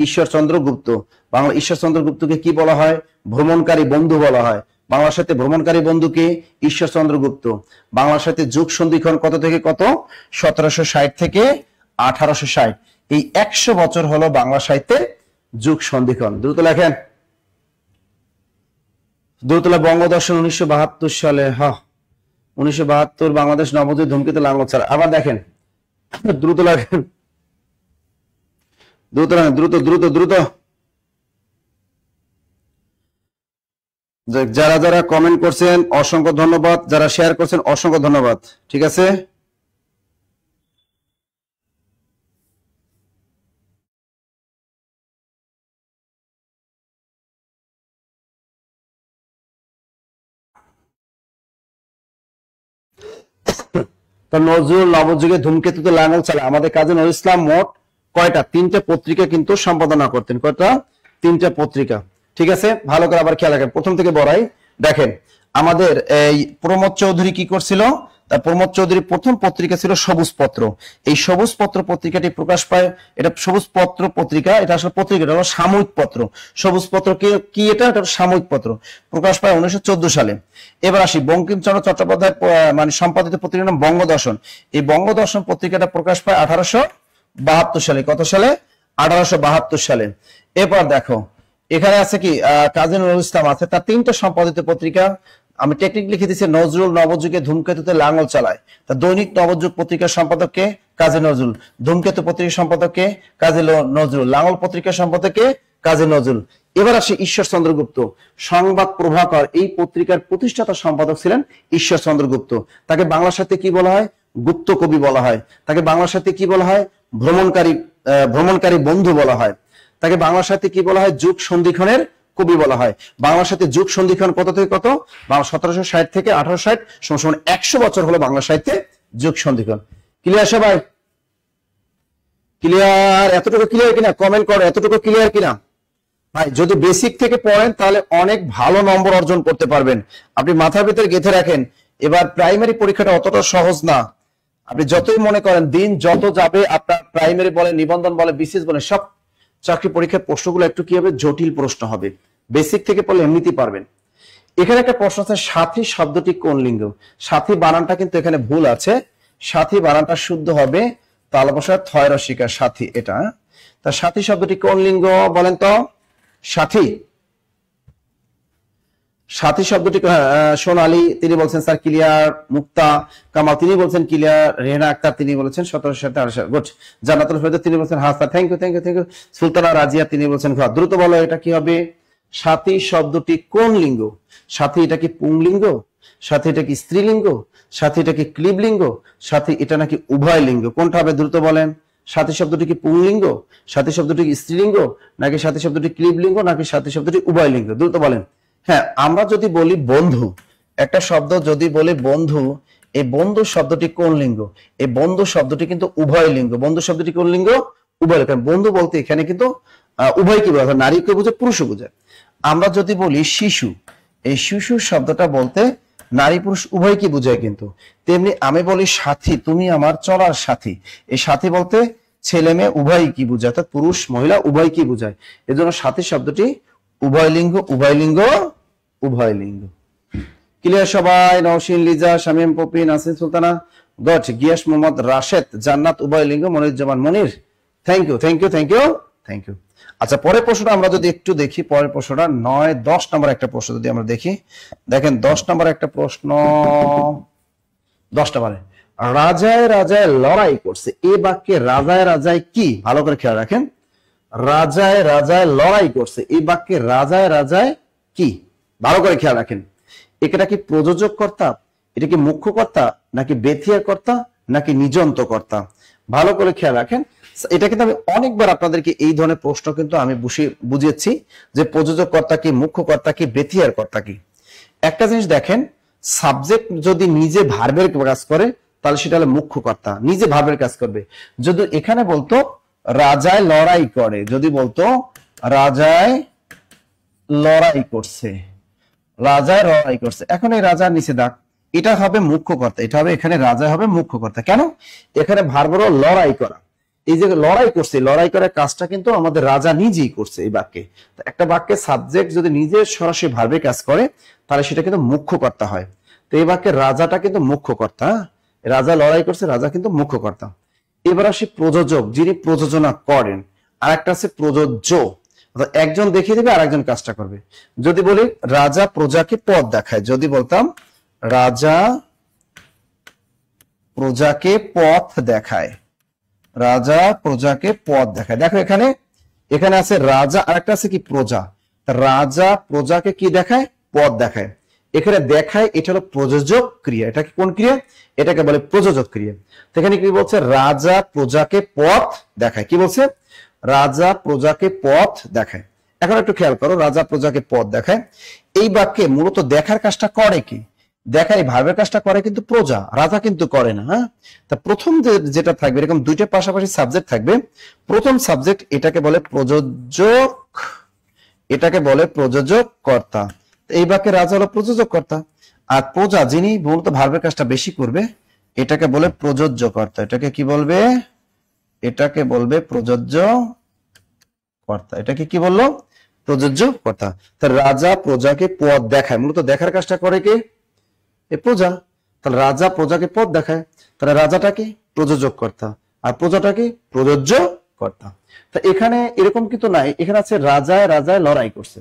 ঈশ্বরচন্দ্র গুপ্ত। বাংলা ঈশ্বরচন্দ্র গুপ্তকে কি বলা হয়? ভ্রমণকারী বন্ধু বলা হয়। বাংলা সাহিত্যে ভ্রমণকারী বন্ধুকে? ঈশ্বরচন্দ্র গুপ্ত। বাংলা সাহিত্যে যুগ সন্ধিক্ষণ কত থেকে কত? 1760 থেকে 1860। এই 100 বছর হলো বাংলা সাহিত্যে যুগ সন্ধিক্ষণ। দ্রুত লেখেন। দ্রুতলা বঙ্গদর্শন 1972 সালে। 1972 বাংলাদেশ নবযুগ ধূমকেতু লাঙ্গল ছাড়া। আবার দেখেন, দ্রুত লেখেন, দ্রুত লেখেন, দ্রুত দ্রুত দ্রুত। যারা যারা কমেন্ট করছেন অসংখ্য ধন্যবাদ, যারা শেয়ার করছেন অসংখ্য ধন্যবাদ। ঠিক আছে, তো নজরুল নবযুগে ধূমকেতুতে লাঙ্গল চালা। আমাদের কাজী নজরুল ইসলাম মোট কয়টা? 3টে পত্রিকা কিন্তু সম্পাদনা করতেন। কয়টা? 3টে পত্রিকা। ঠিক আছে, ভালো করে আবার খেয়াল রাখেন, প্রথম থেকে বড়াই। দেখেন আমাদের এই প্রমোদ চৌধুরী কি করছিল? তার প্রমোদ চৌধুরীর প্রথম পত্রিকা ছিল সবুজ পত্র। এই সবুজ পত্র পত্রিকাটি প্রকাশ পায়, এটা সবুজ পত্র পত্রিকা, এটা আসলে পত্রিকা, এটা হলো সাময়িক পত্র। সবুজ পত্র কি? এটা সাময়িক পত্র, প্রকাশ পায় 1914 সালে। এবার আসি বঙ্কিমচন্দ্র চট্টোপাধ্যায় মানে সম্পাদিত পত্রিকার নাম বঙ্গদর্শন। এই বঙ্গদর্শন পত্রিকাটা প্রকাশ পায় 1872 সালে। কত সালে? 1872 সালে। এবার দেখো এখানে আছে কি কাজী নজরুল ইসলাম আছে, তার 3টা সম্পাদিত পত্রিকা। আমি টেকনিক লিখে দিচ্ছি, নজরুল নবযুগে ধূমকেতুতে লাঙ্গল চালায়। তা দৈনিক নবযুগ পত্রিকার সম্পাদককে? কাজী নজরুল। ধূমকেতু পত্রিকার সম্পাদককে? কাজী নজরুল। লাঙ্গল পত্রিকার সম্পাদককে? কাজী নজরুল। এবার আসে ঈশ্বরচন্দ্র গুপ্ত, সংবাদ প্রভাকর। এই পত্রিকার প্রতিষ্ঠাতা সম্পাদক ছিলেন ঈশ্বরচন্দ্র গুপ্ত। তাকে বাংলা সাহিত্যে কি বলা হয়? গুপ্ত কবি বলা হয়। তাকে বাংলা সাহিত্যে কি বলা হয়? ভ্রমণকারী বন্ধু বলা হয়। তাকে বাংলা সাহিত্যে কি বলা হয়? যুগ সন্ধিক্ষণের কবি বলা হয়। বাংলা সাহিত্যে যুগ সন্ধিক্ষণ কত থেকে কত? 1760 থেকে 1860 সমান 100 বছর হলো বাংলা সাহিত্যে যুগ সন্ধিক্ষণ। ক্লিয়ার সবাই? ক্লিয়ার? এতটুকু ক্লিয়ার কিনা? কমেন্ট করো এতটুকু ক্লিয়ার কিনা ভাই। যদি বেসিক থেকে পড়েন তাহলে অনেক ভালো নম্বর অর্জন করতে পারবেন। আপনি মাথার ভিতরে গেঁথে রাখেন, এবার প্রাইমারি পরীক্ষাটা অতটা সহজ না। আপনি যতই মনে করেন দিন যত যাবে, আপনার প্রাইমারি বলে, নিবন্ধন বলে, বিসিএস বলে, সব চাকরি পরীক্ষার প্রশ্নগুলো একটু কি হবে? জটিল প্রশ্ন হবে। বেসিক থেকে পড়লে এমনিতেই পারবেন। এখানে একটা প্রশ্ন আছে, সাথী শব্দটি কোন লিঙ্গ? সাথী বানানটা কিন্তু এখানে ভুল আছে। সাথী বানানটা শুদ্ধ হবে তালবসার থয় রসিকার সাথী, এটা। তা সাথী শব্দটি কোন লিঙ্গ বলেন তো? সাথী, সাথী শব্দটি সোনালী তিনি বলছেন স্যার ক্লিয়ার। মুক্তা কামাল তিনি বলছেন ক্লিয়ার। রেহনা আক্তার তিনি বলেছেন 1760। গুড। জান্নাতুল ফেরদৌস তিনি বলছেন হ্যাঁ sir, thank you thank you thank you. Sultana Razia তিনি বলছেন দ্রুত বলো এটা কি হবে? সাথী শব্দটি কোন লিঙ্গ? সাথী এটা কি পুংলিঙ্গ? সাথী এটা কি স্ত্রীলিঙ্গ? সাথী এটা কি ক্লীবলিঙ্গ? সাথী এটা নাকি উভয় লিঙ্গ? কোনটা হবে? দ্রুত বলেন। সাথী শব্দটি কি পুংলিঙ্গ? সাথী শব্দটি কি স্ত্রীলিঙ্গ? নাকি সাথী শব্দটি ক্লীবলিঙ্গ? নাকি সাথী শব্দটি উভয় লিঙ্গ? দ্রুত বলেন। হ্যাঁ, আমরা যদি বলি বন্ধু, একটা শব্দ যদি বলি বন্ধু, এই বন্ধু শব্দটি কোন লিঙ্গ? এই বন্ধু শব্দটি কিন্তু উভয় লিঙ্গ। বন্ধু শব্দটি কোন লিঙ্গ? উভয় লিঙ্গ। বন্ধু বলতে এখানে কিন্তু উভয় কি বোঝায়? নারীকে বোঝায়, পুরুষও বোঝায়। আমরা যদি বলি শিশু, এই শিশু শব্দটা বলতে নারী পুরুষ উভয় কি বোঝায় কিন্তু। তেমনি আমি বলি সাথী, তুমি আমার চলার সাথী, এই সাথী বলতে ছেলে মেয়ে উভয় কি বোঝায়, অর্থাৎ পুরুষ মহিলা উভয় কি বোঝায়। এজন্য সাথী শব্দটি উভয় লিঙ্গ, উভয় লিঙ্গ, উভয় লিঙ্গ। ক্লিয়ার সবাই? নওশিন, লিজা, শামিম, পপি, নাসিন, সুলতানা, গট, গিয়াস, মোহাম্মদ, রাশেদ, জান্নাত উভয় লিঙ্গ, Moniruzzaman, Monir, thank you thank you thank you thank you. আচ্ছা, পরের প্রশ্নটা আমরা যদি একটু দেখি, পরের প্রশ্নটা 9-10 নম্বর একটা প্রশ্ন যদি আমরা দেখি, দেখেন 10 নম্বর একটা প্রশ্ন। 10 নম্বরে রাজায় রাজায় লড়াই করছে, এ বাক্যে রাজায় রাজায় কি? ভালো করে খেয়াল রাখেন। রাজায় রাজায় লড়াই করছে, এই বাক্যে রাজায় রাজায় কি? ভালো করে খেয়াল রাখেন। এটা কি প্রযোজক কর্তা, এটা কি মুখ্য কর্তা, নাকি বেথিয়ার কর্তা, নাকি নিজন্ত কর্তা? ভালো করে খেয়াল রাখেন। এটা কিন্তু আমি অনেকবার আপনাদেরকে এই ধরনের প্রশ্ন কিন্তু আমি বুঝিয়েছি যে প্রযোজক কর্তা কি, মুখ্য কর্তা কি, বেথিয়ার কর্তা কি। একটা জিনিস দেখেন, সাবজেক্ট যদি নিজে ভার্বের কাজ করে তাহলে সেটা হলো মুখ্য কর্তা, নিজে ভার্বের কাজ করবে। যদি এখানে বলতো রাজায় লড়াই করে, যদি বলতো রাজায় লড়াই করছে, রাজায় লড়াই করছে, এখন এই রাজার নিচে দাগ, এটা হবে মুখ্য কর্তা, এটা হবে এখানে রাজা হবে মুখ্য কর্তা। কেন? এখানে ভার্ব হলো লড়াই করা। এই যে লড়াই করছে, লড়াই করার কাজটা কিন্তু আমাদের রাজা নিজেই করছে এই বাক্যে। একটা বাক্যে সাবজেক্ট যদি নিজে সরাসরি ভার্বে কাজ করে তাহলে সেটা কিন্তু মুখ্য কর্তা হয়। তো এই বাক্যে রাজাটা কিন্তু মুখ্য কর্তা, রাজা লড়াই করছে, রাজা কিন্তু মুখ্য কর্তা। এবার আসি প্রযোজক, যিনি প্রযোজনা করেন। আর একটা আছে প্রযোজ্য, একজন দেখিয়ে দেবে আর একজন কাজটা করবে। যদি বলি রাজা প্রজাকে পথ দেখায়, যদি বলতাম রাজা প্রজাকে পথ দেখায়, রাজা প্রজাকে পথ দেখায়। দেখো এখানে এখানে আছে রাজা আর একটা আছে কি প্রজা। রাজা প্রজাকে কি দেখায়? পথ দেখায়। এখানে দেখায় এটা হলো প্রযোজক ক্রিয়া। এটা কোন ক্রিয়া? এটাকে বলে প্রযোজক ক্রিয়া। এখানে কি বলছে? রাজা প্রজাকে পথ দেখায়। কি বলছে? রাজা প্রজাকে পথ দেখায়। এখন একটু খেয়াল করো, রাজা প্রজাকে পথ দেখায়, এই বাক্যে মূলত দেখার কাজটা করে কি? দেখা, এই ভার্বের কাজটা করে কিন্তু প্রজা, রাজা কিন্তু করে না। হ্যাঁ, তা প্রথম যেটা থাকবে, এরকম দুইটা পাশাপাশি সাবজেক্ট থাকবে। প্রথম সাবজেক্ট এটাকে বলে প্রযোজক, এটাকে বলে প্রযোজক কর্তা। এই বাক্যে রাজা হলো প্রযোজক কর্তা, আর প্রজা যিনি মূলত ভার্বের কাজটা বেশি করবে এটাকে বলে প্রযোজ্য কর্তা। এটাকে কি বলবে? এটাকে বলবে প্রযোজ্য কর্তা। এটাকে কি বললো? প্রযোজ্য কর্তা। তা রাজা প্রজাকে পথ দেখায়, মূলত দেখার কাজটা করে কে? প্রজা। তাহলে রাজা প্রজাকে পথ দেখায়, তাহলে রাজাটা কি? প্রযোজক কর্তা, আর প্রজাটা কি? প্রযোজ্য কর্তা। তা এখানে এরকম কিন্তু নাই, এখানে আছে রাজায় রাজায় লড়াই করছে।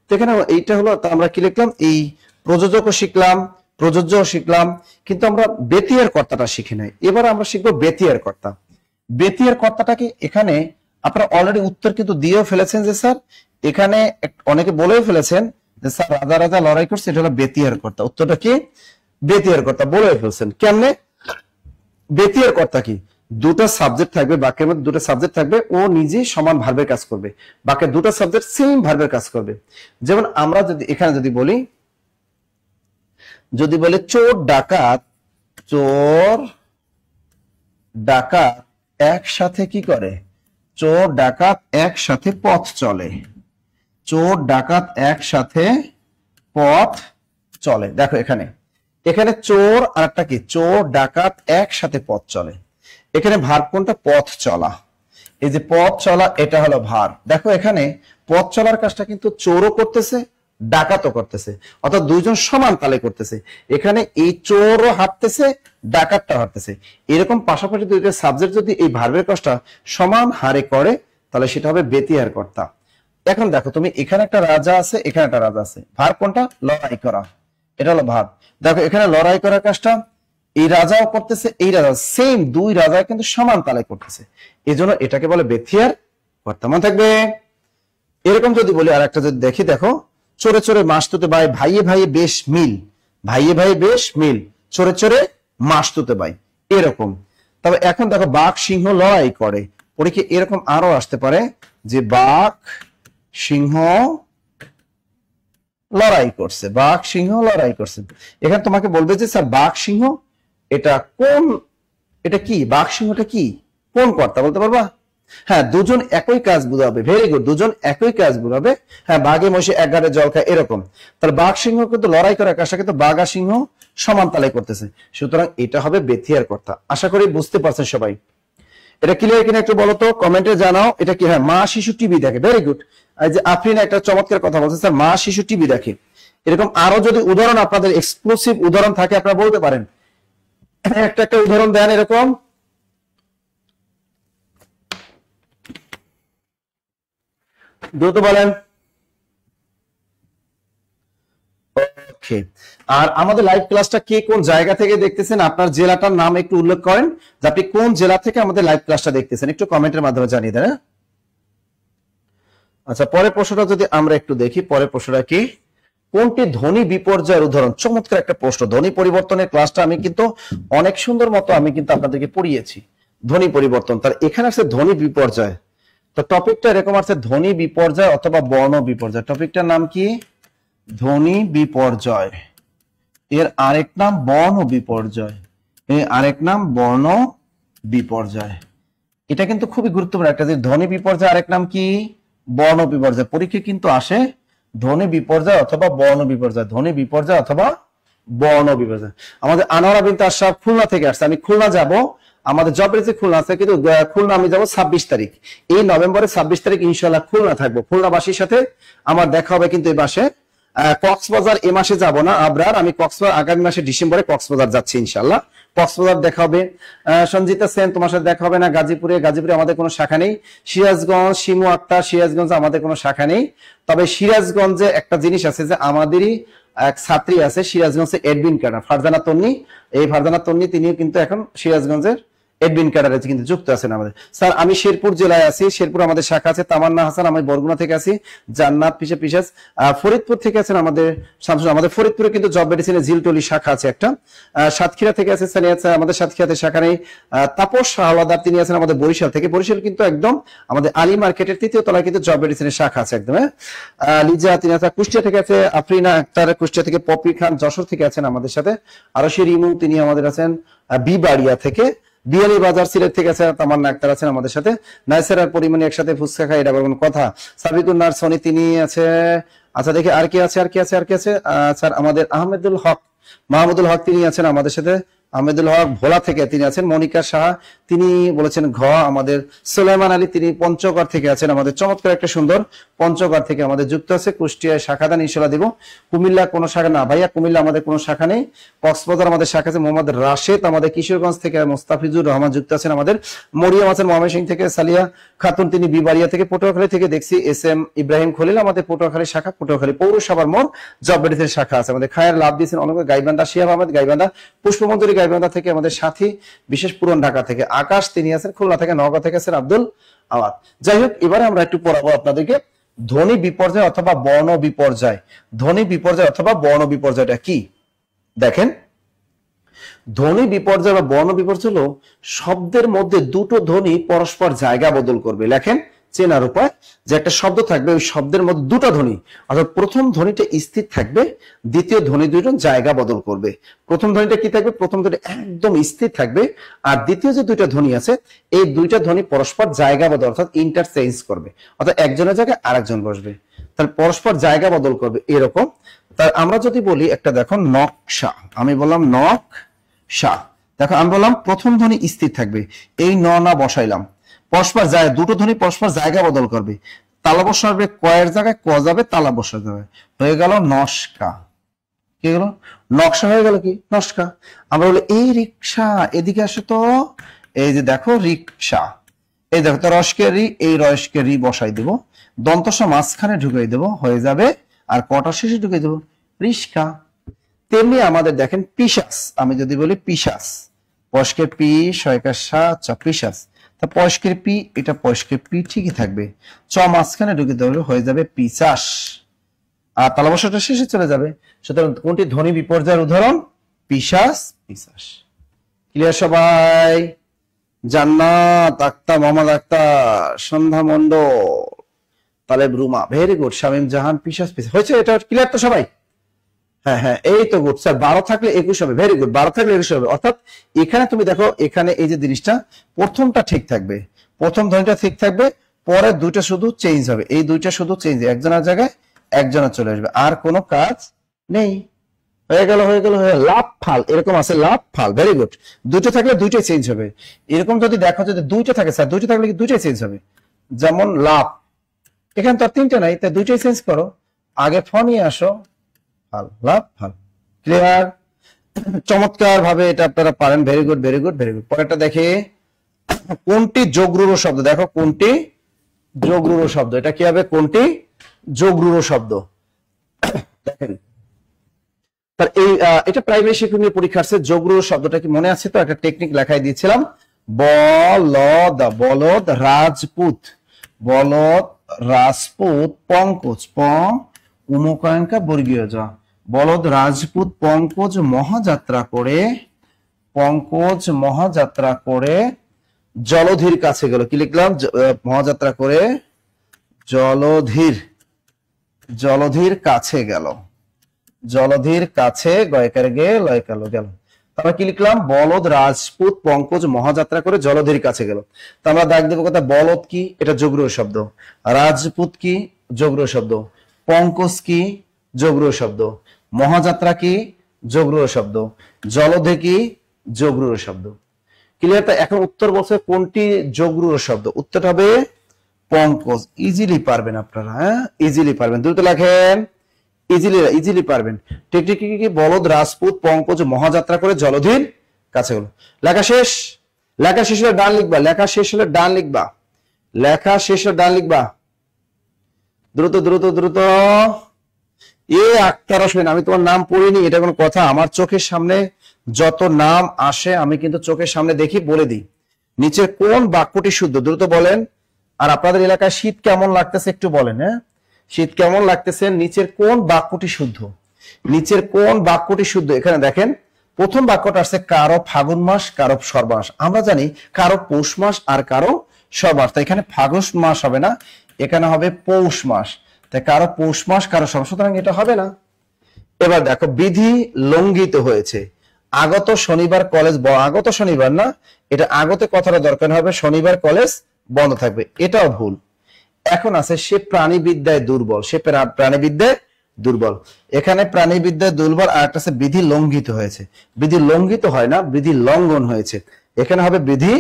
তো এখানে এইটা হলো, তা আমরা কি লিখলাম? এই প্রযোজকও শিখলাম, প্রযোজ্য শিখলাম, কিন্তু আমরা বেতিয়ার কর্তাটা শিখি নাই। এবার আমরা শিখবো বেতিয়ার কর্তা। বেতিয়ার কর্তাটা কি? এখানে আপনারা অলরেডি উত্তর কিন্তু দিয়েও ফেলেছেন যে স্যার, এখানে অনেকে বলেও ফেলেছেন যে স্যার রাজা রাজা লড়াই করছে, এটা হলো বেতিয়ার কর্তা। উত্তরটা কি? বেতিয়ার কর্তা বলেও ফেলছেন। কেমনে? বেতিয়ার কর্তা কি? দুটো সাবজেক্ট থাকবে বাক্যের মধ্যে, দুটো সাবজেক্ট থাকবে, ও নিজে সমান ভার্বের কাজ করবে, বাক্যের দুটো সাবজেক্ট সেম ভার্বের কাজ করবে। যেমন আমরা যদি এখানে যদি বলি, যদি বলে চোর ডাকাত, চোর ডাকাত একসাথে কি করে? চোর ডাকাত একসাথে পথ চলে, চোর ডাকাত একসাথে পথ চলে। দেখো এখানে এখানে চোর আর একটা কি? চোর ডাকাত একসাথে পথ চলে। এখানে ভার্ব কোনটা? পথ চলা। এই যে পথ চলা, এটা হলো ভার্ব। দেখো এখানে পথ চলার কাজটা কিন্তু চোরও করতেছে, ডাকাতও করতেছে, অর্থাৎ দুইজন সমান তালে করতেছে। এখানে এই চোরও হাঁটতেছে, ডাকাতটা হাঁটতেছে। এরকম পাশাপাশি দুইটা সাবজেক্ট যদি এই ভার্বের কাজটা সমান হারে করে তাহলে সেটা হবে বেতিয়ার কর্তা। এখন দেখো তুমি, এখানে একটা রাজা আছে, এখানে একটা রাজা আছে, ভার্ব কোনটা? লড়াই করা, এটা হলো ভার্ব। দেখো এখানে লড়াই করার কাজটা এই রাজাও করতেছে, এই রাজা, সেম দুই রাজা কিন্তু সমান তালে করতেছে, এই জন্য এটাকে বলে বেতিয়ার কর্তা। মনে থাকবে। এরকম যদি বলি আর একটা যদি দেখি, দেখো চোরে চোরে মাস তুতে বাই, ভাইয়ে ভাইয়ে বেশ মিল, ভাইয়ে ভাইয়ে বেশ মিল, চোরে চোরে মাস তুতে বাই, এরকম। তবে এখন দেখো বাঘ সিংহ লড়াই করে, পরীক্ষা এরকম আরো আসতে পারে যে বাঘ সিংহ লড়াই করছে, বাঘ সিংহ লড়াই করছে। এখানে তোমাকে বলবে যে স্যার বাঘ সিংহ এটা কোন, এটা কি? বাঘ সিংহটা কি, কোন কর্তা বলতে পারবা? হ্যাঁ, দুজন একই কাজ বুঝাবে। ভেরি গুড, দুজন একই কাজ বুঝাবে। হ্যাঁ, বাঘে মহিষে এক ঘাটে জল খায়, এরকম। তাহলে বাঘ সিংহ কিন্তু লড়াই করার কাজটা কিন্তু বাঘ আর সিংহ সমান তালে করতেছে, সুতরাং এটা হবে বেথিয়ার কর্তা। আশা করি বুঝতে পারছেন সবাই। এটা ক্লিয়ার কিনা একটু বলো তো, কমেন্টে জানাও। এটা কি? হ্যাঁ, মা শিশু টিভি দেখে। Very good. এই যে আফরিন একটা চমৎকার কথা বলছে, স্যার মা শিশু টিভি দেখে। এরকম আরো যদি উদাহরণ আপনাদের এক্সক্লুসিভ উদাহরণ থাকে আপনারা বলতে পারেন। একটা একটা উদাহরণ দেন এরকম। দ্রুত বলেন। ওকে, আর আমাদের লাইভ ক্লাসটা কে কোন জায়গা থেকে দেখতেছেন, আপনার জেলাটার নাম একটু উল্লেখ করেন, যে আপনি কোন জেলা থেকে আমাদের লাইভ ক্লাসটা দেখতেছেন, একটু কমেন্টের মাধ্যমে জানিয়ে দেন। আচ্ছা, পরের প্রশ্নটা যদি আমরা একটু দেখি, পরের প্রশ্নটা কি? কোনটি ধ্বনি বিপর্যয়ের উদাহরণ? চমৎকার একটা প্রশ্ন। ধ্বনি পরিবর্তনের ক্লাসটা আমি কিন্তু অনেক সুন্দর মতো আমি কিন্তু আপনাদেরকে পড়িয়েছি। ধ্বনি পরিবর্তন, তার এখানে আছে ধ্বনি বিপর্যয়। তো টপিকটা এরকম আছে, ধ্বনি বিপর্যয় অথবা বর্ণ বিপর্যয়। টপিকটার নাম কি? ধ্বনি বিপর্যয়। এর আরেক নাম বর্ণ বিপর্যয়। এর আরেক নাম বর্ণ বিপর্যয়। এটা কিন্তু খুবই গুরুত্বপূর্ণ একটা, যে ধ্বনি বিপর্যয় আরেক নাম কি? বর্ণ বিপর্যয়। পরীক্ষায় কিন্তু আসে ধ্বনি বিপর্যয় অথবা বর্ণ বিপর্যয়, ধ্বনি বিপর্যয় অথবা বর্ণ বিপর্যয়। আমাদের আনোয়ারা বিনতে আশরাফ খুলনা থেকে আসছে। আমি খুলনা যাব, আমাদের জব রেসে খুলনা আছে, কিন্তু খুলনা আমি যাব 26 তারিখ। এই নভেম্বরের 26 তারিখ ইনশাআল্লাহ খুলনা থাকবো। খুলনাবাসীর সাথে আমার দেখা হবে কিন্তু এই মাসে। কক্সবাজার এ মাসে যাব না আবরার, আমি কক্সবাজার আগামী মাসে ডিসেম্বরে কক্সবাজার যাচ্ছি ইনশাআল্লাহ। কক্সবাজার দেখা হবে। সঞ্জিতা সেন তোমার সাথে দেখা হবে না গাজীপুরে। গাজীপুরে আমাদের কোনো শাখা নেই। সিরাজগঞ্জ শিমু আক্তার, সিরাজগঞ্জে আমাদের কোনো শাখা নেই। তবে সিরাজগঞ্জে একটা জিনিস আছে, যে আমাদেরই এক ছাত্রী আছে সিরাজগঞ্জে এডমিন ক্যাডার, ফারজানা তন্নি। এই ফারজানা তন্নি তিনিও কিন্তু এখন সিরাজগঞ্জের এডমিন ক্যাডারে কিন্তু যুক্ত আছেন আমাদের। স্যার আমি শেরপুর জেলায় আছি, শেরপুর আমাদের শাখা আছে। তামান্না হাসান আমি বরগুনা থেকে আছি। জান্নাত পিসাস ফরিদপুর থেকে আছেন আমাদের শামসুল। আমাদের ফরিদপুরে কিন্তু জব মেডিসিনে জিলটলি শাখা আছে একটা। সাতক্ষীরা থেকে আছে সানিয়া, আমাদের সাতক্ষীরাতে শাখা নেই। তাপস হাওলাদার তিনি আছেন আমাদের বরিশাল থেকে। বরিশাল কিন্তু একদম আমাদের আলী মার্কেটের 3য় তলায় কিন্তু জব মেডিসিনের শাখা আছে একদম। লিজা তিনি আছেন কুষ্টিয়া থেকে আছে। আফরিনা আক্তার কুষ্টিয়া থেকে। পপি খান যশোর থেকে আছেন আমাদের সাথে। আরশি রিমু তিনি আমাদের আছেন বিবাড়িয়া থেকে। বিয়ালি বাজার সিলেট থেকে আছে তামান্না আক্তার আছেন আমাদের সাথে। নাইসের আর পরিমাণে একসাথে ফুচকা খাই, এটা কোনো কথা? সাবিকুন নার সোনি তিনি আছে। আচ্ছা দেখি আর কি আছে, আর কি আছে, আর কি আছে? স্যার আমাদের আহমেদুল হক, মাহমুদুল হক তিনি আছেন আমাদের সাথে। আহমেদুল হক ভোলা থেকে তিনি আছেন। মনিকা শাহ তিনি বলেছেন ঘ। আমাদের সুলাইমান আলী তিনি পঞ্চগড় থেকে আছেন আমাদের। চমৎকার একটা সুন্দর পঞ্চগড় থেকে আমাদের যুক্ত আছে। কুষ্টিয়ায় শাখাদান ইনশাআল্লাহ দিব। কুমিল্লা কোনো শাখা না ভাইয়া, কুমিল্লা আমাদের কোনো শাখা নেই। কক্সবাজার আমাদের শাখা আছে। মোহাম্মদ রাশেদ আমাদের কিশোরগঞ্জ থেকে। মোস্তাফিজুর রহমান যুক্ত আছেন আমাদের। মরিয়ম আছেন ময়মনসিংহ থেকে। সালিয়া খাতুন তিনি বিবাড়িয়া থেকে। পটুয়াখালী থেকে দেখছি এস এম ইব্রাহিম খলিল আমাদের পটুয়াখালী শাখা। পটুয়াখালী পৌরসভার মোড় জব মেডিসিনের শাখা আছে আমাদের। খায়ের লাভ দিয়েছেন অনেক। গাইবান্ধা শিহাব আহমেদ গাইবান্ধা। পুষ্পমঞ্জুরি গাইবান্ধা থেকে আমাদের সাথী। বিশেষ পুরন ঢাকা থেকে আকাশ তিনি আছেন। খুলনা থেকে। নওগাঁ থেকে আছেন আব্দুল আওয়াদ। যাই হোক, এবারে আমরা একটু পড়াবো আপনাদেরকে ধ্বনি বিপর্যয় অথবা বর্ণ বিপর্যয়। ধ্বনি বিপর্যয় অথবা বর্ণ বিপর্যয়টা কি? দেখেন, ধ্বনি বিপর্যয় বা বর্ণ বিপর্যয় হলো শব্দের মধ্যে দুটো ধ্বনি পরস্পর জায়গা বদল করবে। লেখেন চেনার উপায়, যে একটা শব্দ থাকবে, ওই শব্দের মধ্যে দুটো ধ্বনি, অর্থাৎ প্রথম ধ্বনিটা স্থির থাকবে, দ্বিতীয় ধ্বনি দুটো জায়গা বদল করবে। প্রথম ধ্বনিটা কি থাকবে? প্রথম ধ্বনি একদম স্থির থাকবে, আর দ্বিতীয় যে দুইটা ধ্বনি আছে এই দুইটা ধ্বনি পরস্পর জায়গা বদল অর্থাৎ ইন্টারচেঞ্জ করবে, অর্থাৎ একজনের জায়গায় আরেকজন বসবে, তাহলে পরস্পর জায়গা বদল করবে এরকম। তার আমরা যদি বলি একটা, দেখো নকশা, আমি বললাম নকশা, দেখো আমি বললাম প্রথম ধ্বনি স্থির থাকবে, এই ন না বসাইলাম, পরস্পর যায় দুটো ধ্বনি পরস্পর জায়গা বদল করবে, তালা বসাবে কয়ের জায়গায় ক যাবে, তালা বসা যাবে, হয়ে গেল নস্কা। কি গেল? নকশা হয়ে গেল কি? নস্কা। আমরা বলি এই রিক্সা, এদিকে আসে তো, এই যে দেখো রিক্সা, এই দেখো তো রসকে রি, এই রসকে রি বসাই দেব, দন্তসা মাঝখানে ঢুকিয়ে দেব, হয়ে যাবে, আর কটা শেষে ঢুকিয়ে দেবো রিস্কা। তেমনি আমাদের দেখেন পিশাস, আমি যদি বলি পিশাস, পয়স্কের পি শয়কার সা চা পিশাস, তা পয়স্কের পি, এটা পয়স্কের পি ঠিকই থাকবে, চ মাঝখানে ঢুকে দেবে, হয়ে যাবে পিচাস, আর তালা বসাটা শেষে চলে যাবে। সুতরাং কোনটি ধ্বনি বিপর্যয়ের উদাহরণ? পিশাস, পিশাস। ক্লিয়ার সবাই? জান্নাত আক্তার, মোহাম্মদ আক্তার, সন্ধ্যা মন্ডল, তালেব রুমা, ভেরি গুড, শামীম জাহান, পিশাস, পিশাস হয়েছে। এটা ক্লিয়ার তো সবাই? হ্যাঁ হ্যাঁ, এই তো গুড স্যার। 12 থাকলে 21 হবে, ভেরি গুড, 12 থাকলে 21 হবে। অর্থাৎ এখানে তুমি দেখো, এখানে এই যে জিনিসটা, প্রথমটা ঠিক থাকবে, প্রথম ধ্বনিটা ঠিক থাকবে, পরে দুইটা শুধু চেঞ্জ হবে, এই দুইটা শুধু চেঞ্জ, একজনের জায়গায় একজনের চলে আসবে, আর কোনো কাজ নেই। হয়ে গেল, হয়ে গেল, হয়ে লাভ ফাল, এরকম আছে লাভ ফাল, ভেরি গুড। দুইটা থাকলে দুইটাই চেঞ্জ হবে। এরকম যদি দেখো, যদি দুইটা থাকে স্যার, দুইটা থাকলে কি দুইটাই চেঞ্জ হবে, যেমন লাভ, এখানে তো আর তিনটা নাই, তাই দুইটাই চেঞ্জ করো, আগে ফ নিয়ে আসো, ফাল, লাভ ফাল। ক্লিয়ার? চমৎকার ভাবে এটা আপনারা পারেন, very good, very good, very good. পরেরটা দেখে, কোনটি যোগরূঢ় শব্দ? দেখো কোনটি যোগরূঢ় শব্দ, এটা কি হবে? কোনটি যোগরূঢ় শব্দ? দেখেন, তার এই এটা প্রাইমারি শিক্ষণীয় পরীক্ষা আসছে। যোগরূঢ় শব্দটা কি মনে আছে তো? একটা টেকনিক লেখাই দিয়েছিলাম, বলদ, বলদ রাজপুত, বলদ রাজপুত, পঙ্কজ, উমকাঙ্কা বর্গীয় জ। বলদ রাজপুত পঙ্কজ মহাযাত্রা করে জলধির কাছে গেল। কি লিখলাম? মহাযাত্রা করে জলধির কাছে গেল। জলধির কাছে গয়কার গে লয়কাল গেল। তারপর কি লিখলাম? বলদ রাজপুত পঙ্কজ মহাযাত্রা করে জলধির কাছে গেল। তা আমরা দেখ দেবো কথা, বলদ কি? এটা যোগরূঢ় শব্দ। রাজপুত কি? যোগরূঢ় শব্দ। পঙ্কজ কি? যোগরূঢ় শব্দ। মহাযাত্রা কি? যোগরূঢ় শব্দ। জলধি কি? যোগরূঢ় শব্দ। ক্লিয়ার? এখন উত্তর বলছে কোনটি যোগরূঢ় শব্দ? উত্তরটা হবে পঙ্কজ। ইজিলি পারবেন আপনারা, হ্যাঁ ইজিলি পারবেন। দ্রুত লেখেন, ইজিলি পারবেন। টেকনিক কি? বলদ রাজপুত পঙ্কজ মহাযাত্রা করে জলধির কাছে গেল। লেখা শেষ। লেখা শেষ হলে ডান লিখবা। লেখা শেষ হলে ডান লিখবা। লেখা শেষ হলে ডান লিখবা। দ্রুত দ্রুত দ্রুত। আক্তার হোসেন, আমি তোমার নাম পড়িনি, এটা কোনো কথা? আমার চোখের সামনে যত নাম আসে আমি কিন্তু চোখের সামনে দেখি, বলে দিই। নিচের কোন বাক্যটি শুদ্ধ? দ্রুত বলেন। আর আপনাদের এলাকায় শীত কেমন লাগতেছে একটু বলেন। হ্যাঁ, শীত কেমন লাগতেছে? নিচের কোন বাক্যটি শুদ্ধ? নিচের কোন বাক্যটি শুদ্ধ? এখানে দেখেন, প্রথম বাক্যটা আসছে কারো ফাগুন মাস, কারো সর্বনাশ। আমরা জানি কারো পৌষ মাস আর কারো সর্বনাশ। তাই এখানে ফাগুন মাস হবে না, এখানে হবে পৌষ মাস। তাই কারো পৌষ মাস, কারো সর্বনাশ, সুতরাং এটা হবে না। এবার দেখো, বিধি লঙ্ঘিত হয়েছে। আগত শনিবার কলেজ, আগত শনিবার না, এটা আগতে কথাটা দরকার হবে, শনিবার কলেজ বন্ধ থাকবে, এটাও ভুল। এখন আছে সে প্রাণীবিদ্যায় দুর্বল। সে প্রাণীবিদ্যায় দুর্বল। এখানে প্রাণীবিদ্যায় দুর্বল, আর একটা আছে বিধি লঙ্ঘিত হয়েছে। বিধি লঙ্ঘিত হয় না, বিধি লঙ্ঘন হয়েছে। এখানে হবে বিধি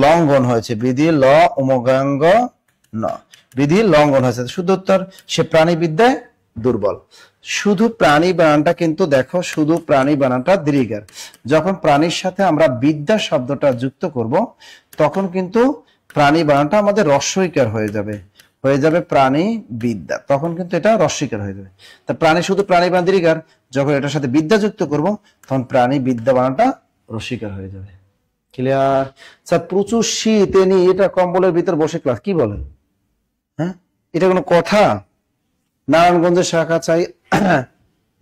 লঙ্ঘন হয়েছে। বিধি ল উমগাঙ্গ ন, বিধি লঙ্ঘন হয়েছে। শুদ্ধ উত্তর সে প্রাণীবিদ্যায় দুর্বল। শুধু প্রাণী বানানটা কিন্তু দেখো, শুধু প্রাণী বানানটা দীর্ঘার। যখন প্রাণীর সাথে আমরা বিদ্যা শব্দটা যুক্ত করব, তখন কিন্তু প্রাণী বানানটা আমাদের রস্বইকার হয়ে যাবে, প্রাণী বিদ্যা, তখন কিন্তু এটা রস্বইকার হয়ে যাবে। তা প্রাণী শুধু প্রাণী বানান দীর্ঘার, যখন এটার সাথে বিদ্যা যুক্ত করব তখন প্রাণী বিদ্যা বানানটা রস্বইকার হয়ে যাবে। ক্লিয়ার? স্যার প্রচুর শীত, এটা কম্বলের ভিতর বসে ক্লাস, কি বলেন? হ্যাঁ, এটা কোনো কথা? নারায়ণগঞ্জের শাখা চাই।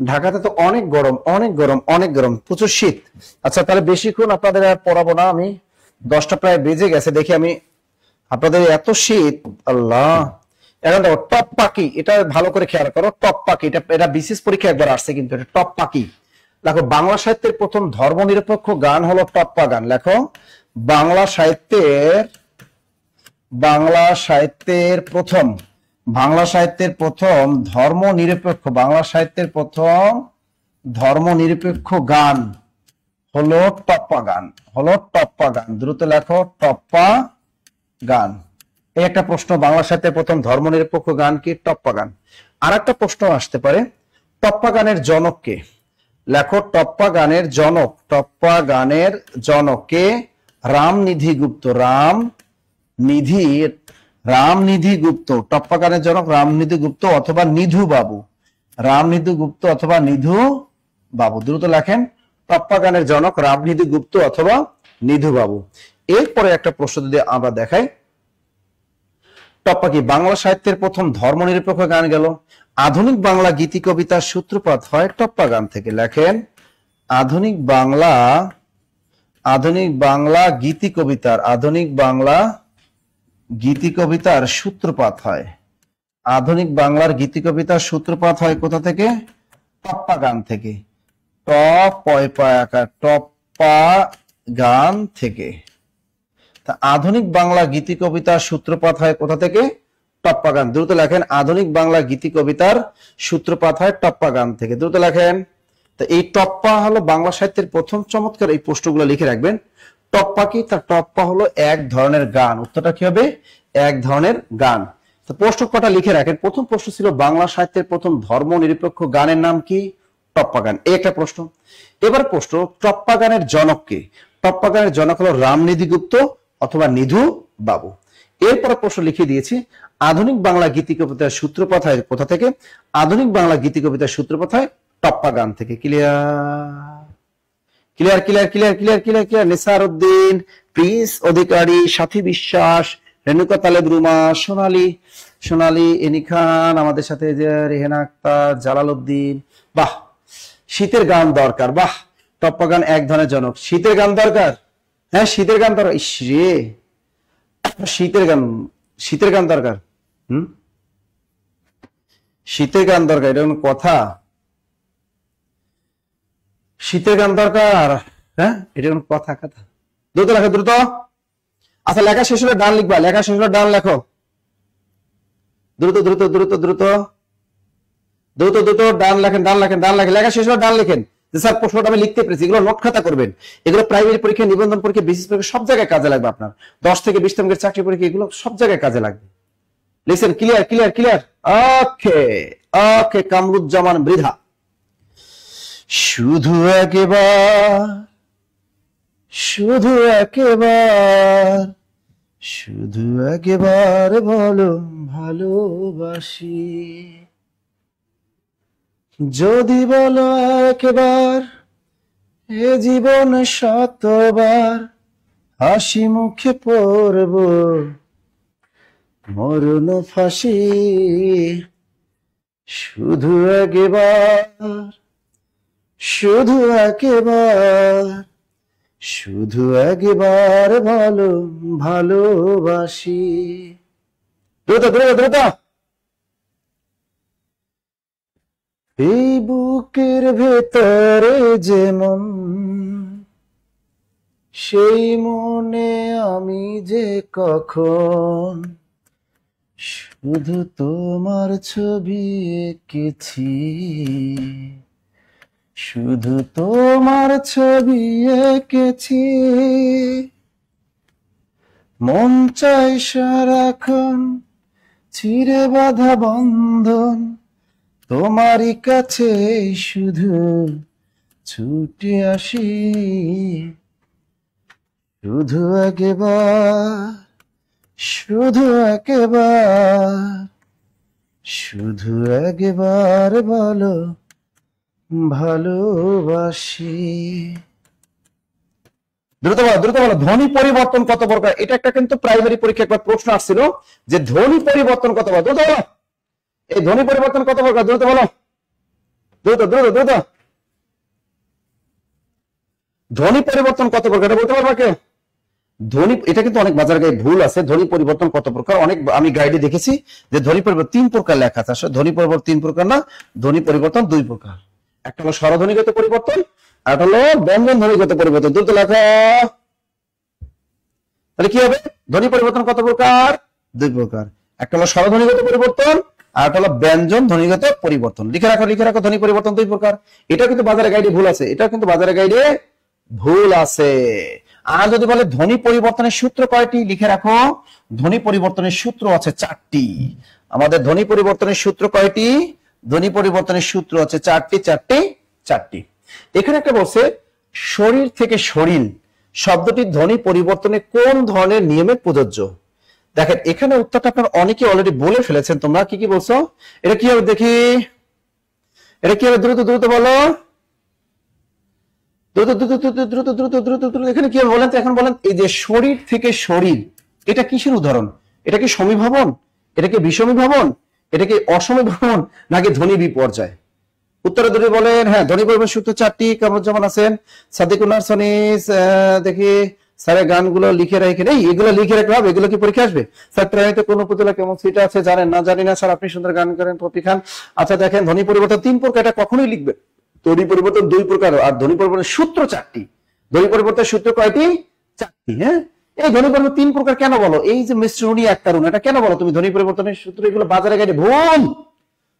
ঢাকাতে তো অনেক গরম, অনেক গরম, অনেক গরম, প্রচুর শীত। আচ্ছা, তাহলে বেশিক্ষণ আপনাদের আর পড়াবো না আমি, 10টা প্রায় বেজে গেছে, দেখি আমি আপনাদের এত শীত। আল্লাহ, এখন দেখো টপ পাখি, এটা ভালো করে খেয়াল করো। টপ পাখি, এটা বিশেষ পরীক্ষা একবার আসছে কিন্তু, এটা টপ পাখি। দেখো, বাংলা সাহিত্যের প্রথম ধর্মনিরপেক্ষ গান হলো টপ্পা গান। লেখো, বাংলা সাহিত্যের প্রথম ধর্মনিরপেক্ষ গান হলো টপ্পা গান। দ্রুত লেখো, টপ্পা গান। এই একটা প্রশ্ন, বাংলা সাহিত্যের প্রথম ধর্মনিরপেক্ষ গান কি? টপ্পা গান। আর একটা প্রশ্ন আসতে পারে, টপ্পা গানের জনক কে? লেখো, টপ্পা গানের জনক কে? রামনিধি গুপ্ত। রামনিধি গুপ্ত। টপ্পা গানের জনক রামনিধি গুপ্ত অথবা নিধু বাবু। দ্রুত লেখেন, টপ্পা গানের জনক রামনিধি গুপ্ত অথবা নিধু বাবু। এরপরে একটা প্রশ্ন যদি আমরা দেখাই, টপ্পা কি বাংলা সাহিত্যের প্রথম ধর্মনিরপেক্ষ গান গেল? আধুনিক বাংলা গীতি কবিতার সূত্রপাত হয় টপ্পা গান থেকে। লেখেন, আধুনিক বাংলা গীতি কবিতার সূত্রপাত হয়। আধুনিক বাংলার গীতি কবিতার সূত্রপাত হয় কোথা থেকে? টপ্পা গান থেকে। টপ্পা গান থেকে। তা আধুনিক বাংলা গীতি কবিতার সূত্রপাত হয় কোথা থেকে? টপ্পা গান। দ্রুত লেখেন, আধুনিক বাংলা গীতি কবিতার সূত্রপাত হয় টপ্পা গান থেকে। দ্রুত লেখেন। তো এই টপ্পা হলো বাংলা সাহিত্যের প্রথম। চমৎকার, এই প্রশ্নগুলো লিখে রাখবেন। টপ্পা কি? তার টপ্পা হলো এক ধরনের গান। উত্তরটা কি হবে? এক ধরনের গান। তো প্রশ্ন কটা লিখে রাখেন। প্রথম প্রশ্ন ছিল বাংলা সাহিত্যের প্রথম ধর্মনিরপেক্ষ গানের নাম কি? টপ্পা গান। এই একটা প্রশ্ন। এবার প্রশ্ন, টপ্পা গানের জনক কে? টপ্পা গানের জনক হলো রামনিধি গুপ্ত অথবা নিধু বাবু। এরপরে প্রশ্ন লিখে দিয়েছি, আধুনিক বাংলা গীতি কবিতার সূত্রপাত হয় কোথা থেকে? আধুনিক বাংলা গীতি কবিতার সূত্রপাত হয় টপ্পা গান থেকে। ক্লিয়ার। নিসার উদ্দিন, প্রিন্স অধিকারী, সাথী বিশ্বাস, রেণুকা তালেব রুমা, সোনালী, সোনালী, এনি খান, আমাদের সাথে যে রেহেনা আক্তার, জালাল উদ্দিন। বাহ, শীতের গান দরকার। বাহ, টপ্পা গান এক ধরনের জনক। শীতের গান দরকার, হ্যাঁ শীতের গান দরকার। ইস রে, শীতের গান, শীতের গান দরকার। হুম, শীতের গান দরকার, এটা কোনো কথা? শীতের গান দরকার, হ্যাঁ এটা কোনো কথা? কথা। দ্রুত লেখো, দ্রুত। আচ্ছা লেখা শেষ হলে ডান লিখবা, লেখা শেষ হলে ডান লেখো। দ্রুত দ্রুত দ্রুত দ্রুত দ্রুত দ্রুত ডান লেখেন, ডান লেখেন, ডান লেখেন। লেখা শেষ হলে ডান লেখেন। যে স্যার প্রশ্নটা আমি লিখতে পেরেছি, এগুলো নোট খাতা করবেন। এগুলো প্রাইমারি পরীক্ষা, নিবন্ধন পরীক্ষা, বিসিএস পরীক্ষা সব জায়গায় কাজে লাগবে আপনার। 10 থেকে 20 নম্বরের চাকরি পরীক্ষা, এগুলো সব জায়গায় কাজে লাগবে। Listen, clear clear clear. Okay okay, Kamruzzaman Mridha. শুধু একবার, শুধু একবার, শুধু একবার বলো ভালোবাসি। যদি বলো একবার, এ জীবন শতবার হাসি মুখে পড়ব মরণ ফাঁসি। শুধু একবার, শুধু একবার, শুধু একবার বলো ভালোবাসি। দ্রুত দ্রুত দ্রুত। এই বুকের ভেতরে যেমন, সেই মনে আমি যে কখন শুধু তোমার ছবি এঁকেছি, শুধু তোমার ছবি এঁকেছি। মন চাই সারাক্ষণ চিরে বাঁধা বন্ধন, তোমারই কাছে শুধু ছুটে আসি। শুধু একবার, শুধু একবার, শুধু একবার বলো ভালোবাসি। দ্রুত বলো, দ্রুত বলো। ধ্বনি পরিবর্তন কত প্রকার? এটা একটা কিন্তু প্রাইমারি পরীক্ষা একবার প্রশ্ন আসছিল যে ধ্বনি পরিবর্তন কত প্রকার। দ্রুত বলো, এই ধ্বনি পরিবর্তন কত প্রকার? দ্রুত বলো, দ্রুত দ্রুত দ্রুত। ধ্বনি পরিবর্তন কত প্রকার এটা বলতে পারবা কেউ? ধ্বনি, এটা কিন্তু অনেক বাজার গায়ে ভুল আছে। ধ্বনি পরিবর্তন কত প্রকার? অনেক আমি গাইডে দেখেছি যে ধ্বনি পরিবর্তন 3 প্রকার লেখা আছে। আসলে ধ্বনি পরিবর্তন 3 প্রকার না, ধ্বনি পরিবর্তন 2 প্রকার। একটা হলো স্বরধ্বনিগত পরিবর্তন, আর একটা হলো ব্যঞ্জন ধ্বনিগত পরিবর্তন। দ্রুত লেখা। তাহলে কি হবে? ধ্বনি পরিবর্তন কত প্রকার? 2 প্রকার। একটা হলো স্বরধ্বনিগত পরিবর্তন, আর একটা হলো ব্যঞ্জন ধ্বনিগত পরিবর্তন। লিখে রাখো, লিখে রাখো। ধ্বনি পরিবর্তন 2 প্রকার। এটা কিন্তু বাজারে গাইডে ভুল আছে, এটা কিন্তু বাজারে গাইডে ভুল আছে। আর যদি বলে ধ্বনি পরিবর্তনের সূত্র কয়টি, লিখে রাখো। ধ্বনি পরিবর্তনের সূত্র আছে 4টি। আমাদের ধ্বনি পরিবর্তনের সূত্র কয়টি? ধ্বনি পরিবর্তনের সূত্র আছে 4টি, 4টি, 4টি। এখানে একটা বলছে শরীর থেকে শরীর শব্দটি ধ্বনি পরিবর্তনে কোন ধরনের নিয়মে প্রযোজ্য? দেখেন এখানে উত্তরটা আপনার অনেকে অলরেডি বলে ফেলেছেন। তোমরা কি কি বলছো? এটা কি হবে দেখি, এটা কি হবে? দ্রুত দ্রুত বলো, দ্রুত দ্রুত দ্রুত দ্রুত দ্রুত দ্রুত দ্রুত। এখানে কি হবে বলেন তো? এখন বলেন, এই যে শরীর থেকে শরীর, এটা কিসের উদাহরণ? এটা কি সমীভবন, এটা কি বিষমীভবন, এটা কি অসমীভবন, নাকি ধ্বনি বিপর্যয়? উত্তরে দুটি বলেন। হ্যাঁ, ধ্বনি পরিবর্তন সূত্র 4টি। কামরুজ্জামান আছেন, সাদিকুল্লাহ সনিস। দেখি স্যারের গানগুলো লিখে রাখেন। এই এগুলো লিখে রাখতে হবে, এগুলো কি পরীক্ষা আসবে? স্যার প্রাণীতে কোন উপজেলা কেমন সিট আছে জানেন না? জানি না স্যার, আপনি সুন্দর গান করেন পপি খান। আচ্ছা দেখেন, ধ্বনি পরিবর্তন 3 প্রকার, এটা কখনোই লিখবে। ধ্বনি পরিবর্তন 2 প্রকার, আর ধ্বনি পরিবর্তনের সূত্র 4টি। ধ্বনি পরিবর্তনের সূত্র কয়টি? 4টি। হ্যাঁ, এই ধ্বনি পরিবর্তন 3 প্রকার কেন বলো? এই যে মিশ্রণী একতারুণ, এটা কেন বলো তুমি? ধ্বনি পরিবর্তনের সূত্র এগুলো বাজারে গাইডে ভুল।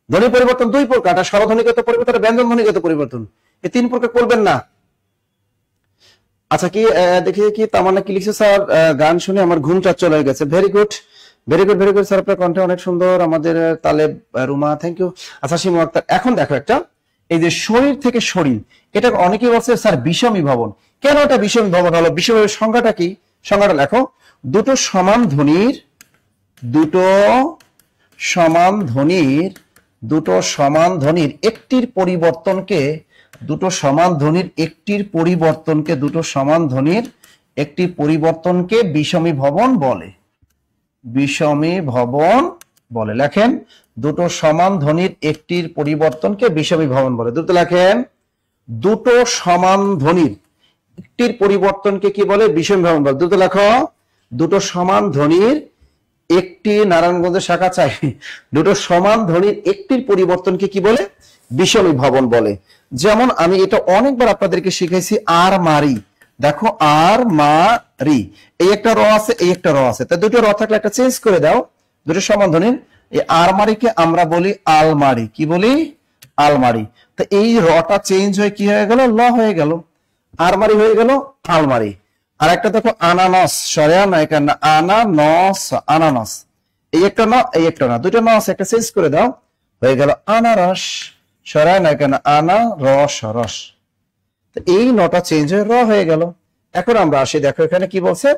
ধ্বনি পরিবর্তন 2 প্রকার, স্বরধ্বনিগত পরিবর্তন, ব্যঞ্জন ধ্বনিগত পরিবর্তন। এই 3 প্রকার করবেন না। আচ্ছা কি দেখি কি তামান্না কি লিখছে? স্যার গান শুনে আমার ঘুমটা চলে গেছে। Very good, very good, very good sir, আপনার কণ্ঠ অনেক সুন্দর। আমাদের তালেব রুমা, থ্যাংক ইউ। আচ্ছা শিমু আক্তার, এখন দেখো একটা, এই যে শরীর থেকে শরীর, এটা অনেকেই বলছে স্যার বিষমীভবন। কেন এটা বিষমীভবন হলো? বিষমীভবনের সংজ্ঞাটা কি? সংজ্ঞাটা লেখো। দুটো সমান ধ্বনির, দুটো সমান ধ্বনির, দুটো সমান ধ্বনির একটির পরিবর্তনকে, দুটো সমান ধ্বনির একটির পরিবর্তনকে, দুটো সমান ধ্বনির একটি পরিবর্তনকে বিষমীভবন বলে। বিষমীভবন বলে। লেখেন, দুটো সমান ধ্বনির একটির পরিবর্তনকে বিষমী ভবন বলে। দ্রুত লেখেন, দুটো সমান ধ্বনির একটির পরিবর্তনকে কি বলে? বিষমী ভবন বলে। দ্রুত লেখো, দুটো সমান ধ্বনির একটি, নারায়ণগঞ্জের শাখা চাই, দুটো সমান ধ্বনির একটির পরিবর্তনকে কি বলে? বিষমী ভবন বলে। যেমন আমি এটা অনেকবার আপনাদেরকে শিখাইছি, আর মারি। দেখো, আর মারি, এই একটা র আছে, এই একটা র আছে, তা দুটো র থাকলে একটা চেঞ্জ করে দাও, দুটো সমান ধ্বনির। এই আরমারিকে আমরা বলি আলমারি। কি বলি? আলমারি। তো এই রটা চেঞ্জ হয়ে কি হয়ে গেল? ল হয়ে গেল, আরমারি হয়ে গেল আলমারি। আর একটা দেখো, আনানস, সরেয়া না এখানে, আনানস, আনানস, এই একটা না, এই একটা না, দুটো না আছে, একটা চেঞ্জ করে দাও, হয়ে গেল আনারস, সরেয়া না এখানে, আনা রস, রস। এই নটা চেঞ্জ হয়ে র হয়ে গেল। এখন আমরা আসি, দেখো এখানে কি বলছে?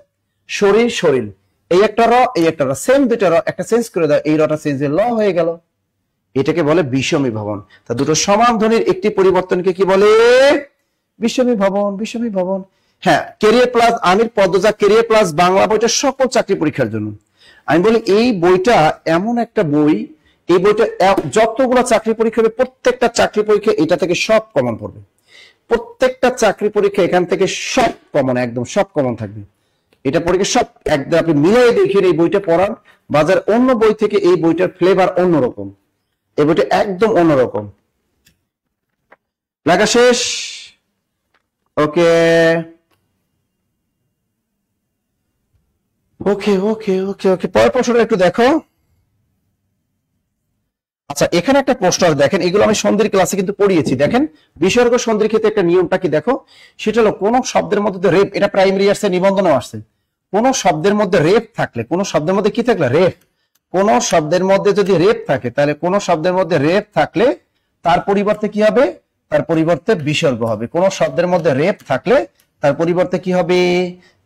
শরীর, শরীর, এই একটা র, এই একটা র, সেম দুইটা র, একটা চেঞ্জ করে দাও, এই রটা চেঞ্জ হয়ে ল হয়ে গেল। এটাকে বলে বিষমী ভবন। তা দুটো সমান ধ্বনির একটি পরিবর্তনকে কি বলে? বিষমী ভবন, বিষমী ভবন। হ্যাঁ, ক্যারিয়ার প্লাস আমির পদ্মজা ক্যারিয়ার প্লাস বাংলা বইটা সকল চাকরি পরীক্ষার জন্য। আমি বলি এই বইটা এমন একটা বই, এই বইটা যতগুলো চাকরি পরীক্ষা হবে, প্রত্যেকটা চাকরি পরীক্ষা এটা থেকে সব কমন পড়বে। প্রত্যেকটা চাকরি পরীক্ষা এখান থেকে সব কমন, একদম সব কমন থাকবে। এটা পরীক্ষা সব একদম আপনি মিলাই দেখেন, এই বইটা পড়ান। বাজার অন্য বই থেকে এই বইটার ফ্লেভার অন্যরকম, এই বইটা একদম অন্যরকম। লেখা শেষ? ওকে ওকে ওকে ওকে ওকে, পরের প্রশ্নটা একটু দেখো। আচ্ছা, এখানে একটা প্রশ্ন আছে, দেখেন, এগুলো আমি সন্ধির ক্লাসে কিন্তু পড়িয়েছি। দেখেন, বিসর্গ সন্ধির ক্ষেত্রে একটা নিয়মটা কি দেখো, সেটা হলো কোন শব্দের মধ্যে রেপ, এটা প্রাইমারি আসছে, নিবন্ধনে আসছে, কোন শব্দের মধ্যে রেপ থাকলে, কোন শব্দের মধ্যে কি থাকলে? রেপ। কোন শব্দের মধ্যে যদি রেপ থাকে, তাহলে কোন শব্দের মধ্যে রেপ থাকলে তার পরিবর্তে কি হবে? তার পরিবর্তে বিসর্গ হবে। কোন শব্দের মধ্যে রেপ থাকলে তার পরিবর্তে কি হবে?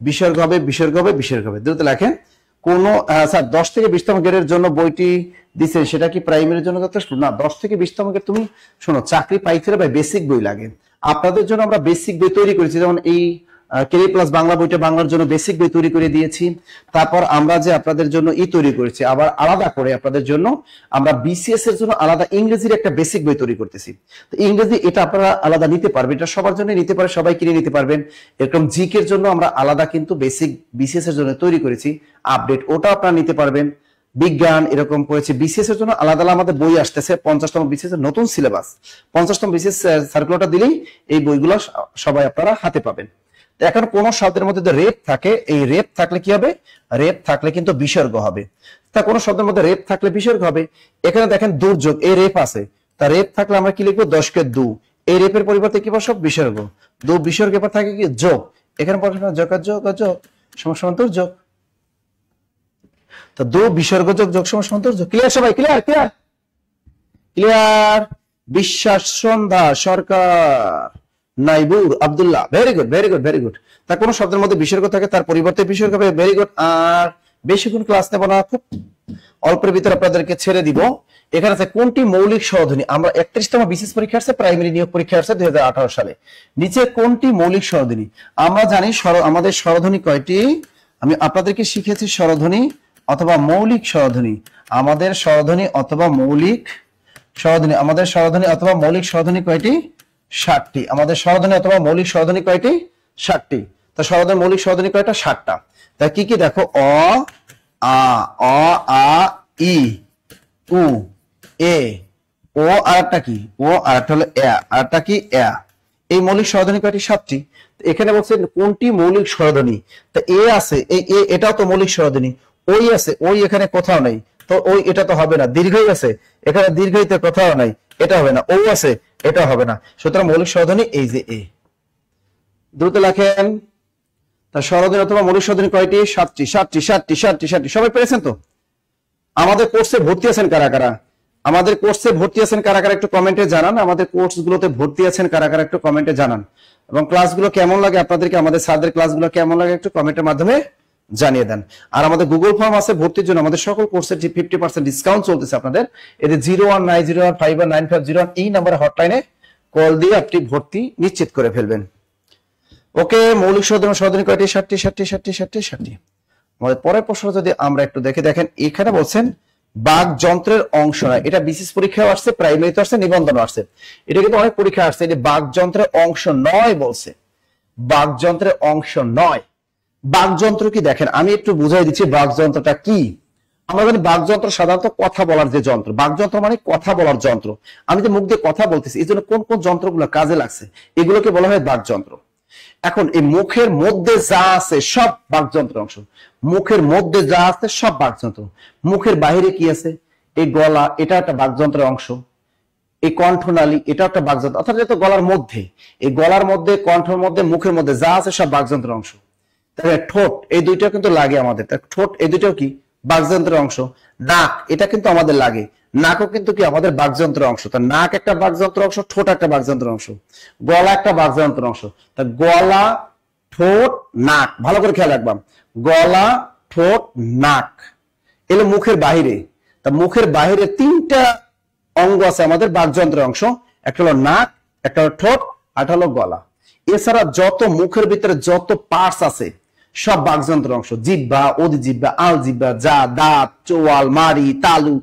বিসর্গ হবে, বিসর্গ হবে, বিসর্গ হবে। দ্রুত লেখেন, কোন স্যার 10 থেকে 20তম গ্রেডের জন্য বইটি দিচ্ছেন, সেটা কি প্রাইমারির জন্য যথেষ্ট? না, 10 থেকে 20তম গ্রেড তুমি শোনো, চাকরি পাইতে ভাই বেসিক বই লাগে। আপনাদের জন্য আমরা বেসিক বই তৈরি করেছি, যেমন এই ক্যারিয়ার প্লাস বাংলা বইটা বাংলার জন্য বেসিক বই তৈরি করে দিয়েছি। তারপর আমরা যে আপনাদের জন্য তৈরি করেছি, আবার আলাদা করে আপনাদের জন্য আমরা বিসিএস এর জন্য আলাদা ইংরেজির একটা বেসিক বই তৈরি করতেছি। তো ইংরেজি এটা আপনারা আলাদা নিতে পারবেন, এটা সবার জন্য নিতে পারে, সবাই কিনে নিতে পারবেন। এরকম জিকের জন্য আমরা আলাদা কিন্তু বেসিক বিসিএস এর জন্য তৈরি করেছি, আপডেট, ওটা আপনারা নিতে পারবেন। বিজ্ঞান এরকম করেছে। বিসিএস এর জন্য আলাদা আলাদা আমাদের বই আসতেছে, 50তম বিসিএস এর নতুন সিলেবাস, 50তম বিসিএস সার্কুলারটা দিলেই এই বইগুলো সবাই আপনারা হাতে পাবেন। এখন কোন শব্দের মধ্যে যদি রেপ থাকে, এই রেপ থাকলে কি হবে? রেপ থাকলে কিন্তু বিসর্গ হবে। তা কোন শব্দের মধ্যে রেপ থাকলে বিসর্গ হবে। এখানে দেখেন দুর্যোগ, এই রেপ আছে, তা রেপ থাকলে আমরা কি লিখবো? 10 কে 2, এই রেপের পরিবর্তে কি বসব? বিসর্গ। দু বিসর্গের পর থাকে কি? যোগ। এখানে পড়াশোনা যোগ যোগ যোগ সমান দুর্যোগ। তো দু বিসর্গ যোগ যোগ সমান দুর্যোগ। ক্লিয়ার সবাই? Clear clear clear? Biswas Sandhya Sarkar, Naibur Abdullah, very good very good very good. তা কোন শব্দের মধ্যে বিসর্গ থাকে তার পরিবর্তে বিসর্গ হবে, ভেরি গুড। আর বেশিক্ষণ ক্লাস নেব না, খুব অল্পের ভিতরে আপনাদেরকে ছেড়ে দিব। এখানে আছে কোনটি মৌলিক স্বরধ্বনি? আমরা 31তম বিসিএস পরীক্ষা আসছে, প্রাইমারি নিয়োগ পরীক্ষা আসছে 2018 সালে। নিচে কোনটি মৌলিক স্বরধ্বনি? আমরা জানি আমাদের স্বরধ্বনি কয়টি? আমি আপনাদেরকে শিখেছি স্বরধ্বনি অথবা মৌলিক স্বরধ্বনি। আমাদের স্বরধ্বনি অথবা মৌলিক স্বরধ্বনি, আমাদের স্বরধ্বনি অথবা মৌলিক স্বরধ্বনি কয়টি? 60টি। আমাদের স্বরধ্বনি অথবা মৌলিক স্বরধ্বনি কয়টি? 60টি। তো স্বরধ্বনি মৌলিক স্বরধ্বনি কয়টা? 60টা। তা কি কি দেখো, অ আ ই উ এ, ও আরেকটা কি? ও আরেকটা হলো এ, আরেকটা কি? এ। এই মৌলিক স্বরধ্বনি কয়টি? 7টি। এখানে বলছে কোনটি মৌলিক স্বরধ্বনি? তা এ আছে, এই এ, এটাও তো মৌলিক স্বরধ্বনি। ওই আছে, ওই এখানে কোথাও নাই, তো ওই এটা তো হবে না। দীর্ঘই আছে, এখানে দীর্ঘইতে কোথাও নাই, এটা হবে না। ও আছে, এটা হবে না। সুতরাং মৌলিক স্বরধ্বনি এই যে এ। দ্রুত লেখেন। তা স্বরধ্বনি অথবা মৌলিক স্বরধ্বনি কয়টি? 7টি 7টি 7টি 7টি 7টি। সবাই পেরেছেন তো? আমাদের কোর্সে ভর্তি আছেন কারা কারা? আমাদের কোর্সে ভর্তি আছেন কারা কারা একটু কমেন্টে জানান। আমাদের কোর্সগুলোতে ভর্তি আছেন কারা কারা একটু কমেন্টে জানান। এবং ক্লাসগুলো কেমন লাগে আপনাদেরকে, আমাদের স্যারদের ক্লাসগুলো কেমন লাগে একটু কমেন্টের মাধ্যমে জানিয়ে দেন। আর আমাদের গুগল ফর্ম আছে ভর্তির জন্য, আমাদের সকল কোর্সের যে 50% ডিসকাউন্ট চলতেছে আপনাদের, এদের 01901519501 এই নাম্বারে হটলাইনে কল দিয়ে আপনি ভর্তি নিশ্চিত করে ফেলবেন। ওকে, মৌলিক স্বরধ্বনি কয়টি? 7টি 7টি 7টি 7টি 7টি 7টি। আমাদের পরের প্রশ্ন যদি আমরা একটু দেখে, দেখেন এখানে বলছেন বাক যন্ত্রের অংশ নয়। এটা বিশেষ পরীক্ষায় আসছে, প্রাইমারিতে আসছে, নিবন্ধন আসছে, এটা কিন্তু অনেক পরীক্ষা আসছে। এটা বাক যন্ত্রের অংশ নয় বলছে, বাক যন্ত্রের অংশ নয়। বাকযন্ত্র কি দেখেন, আমি একটু বুঝাই দিচ্ছি বাকযন্ত্রটা কি। আমরা জানি বাকযন্ত্র সাধারণত কথা বলার যে যন্ত্র, বাকযন্ত্র মানে কথা বলার যন্ত্র। আমি যে মুখ দিয়ে কথা বলতেছি, এই জন্য কোন কোন যন্ত্রগুলো কাজে লাগছে এগুলোকে বলা হয় বাকযন্ত্র। এখন এই মুখের মধ্যে যা আছে সব বাকযন্ত্রের অংশ, মুখের মধ্যে যা আছে সব বাকযন্ত্র। মুখের বাইরে কি আছে, এই গলা, এটা একটা বাকযন্ত্রের অংশ। এই কণ্ঠনালী, এটা একটা বাকযন্ত্র, অর্থাৎ যেহেতু গলার মধ্যে, এই গলার মধ্যে, কণ্ঠের মধ্যে, মুখের মধ্যে যা আছে সব বাকযন্ত্রের অংশ। তাহলে ঠোঁট, এই দুইটা কিন্তু লাগে আমাদের, ঠোঁট এই দুইটাও কি বাকযন্ত্রের অংশ। নাক, এটা কিন্তু আমাদের লাগে, নাকও কিন্তু কি আমাদের বাকযন্ত্রের অংশ। তা নাক একটা বাকযন্ত্রের অংশ, ঠোঁট একটা বাকযন্ত্রের অংশ, গলা একটা বাকযন্ত্রের অংশ। তা গলা, ঠোঁট, নাক, ভালো করে খেয়াল রাখবাম, গলা, ঠোঁট, নাক এলো মুখের বাহিরে। তা মুখের বাহিরে তিনটা অঙ্গ আছে আমাদের বাকযন্ত্রের অংশ, একটা হলো নাক, একটা হলো ঠোঁট, আর একটা হলো গলা। এছাড়া যত মুখের ভিতরে যত পার্টস আছে সব বাকযন্ত্রের অংশ, জিহ্বা, অধিজিহ্বা, আলজিহ্বা, যা, দাঁত, চোয়াল, মাড়ি, তালু,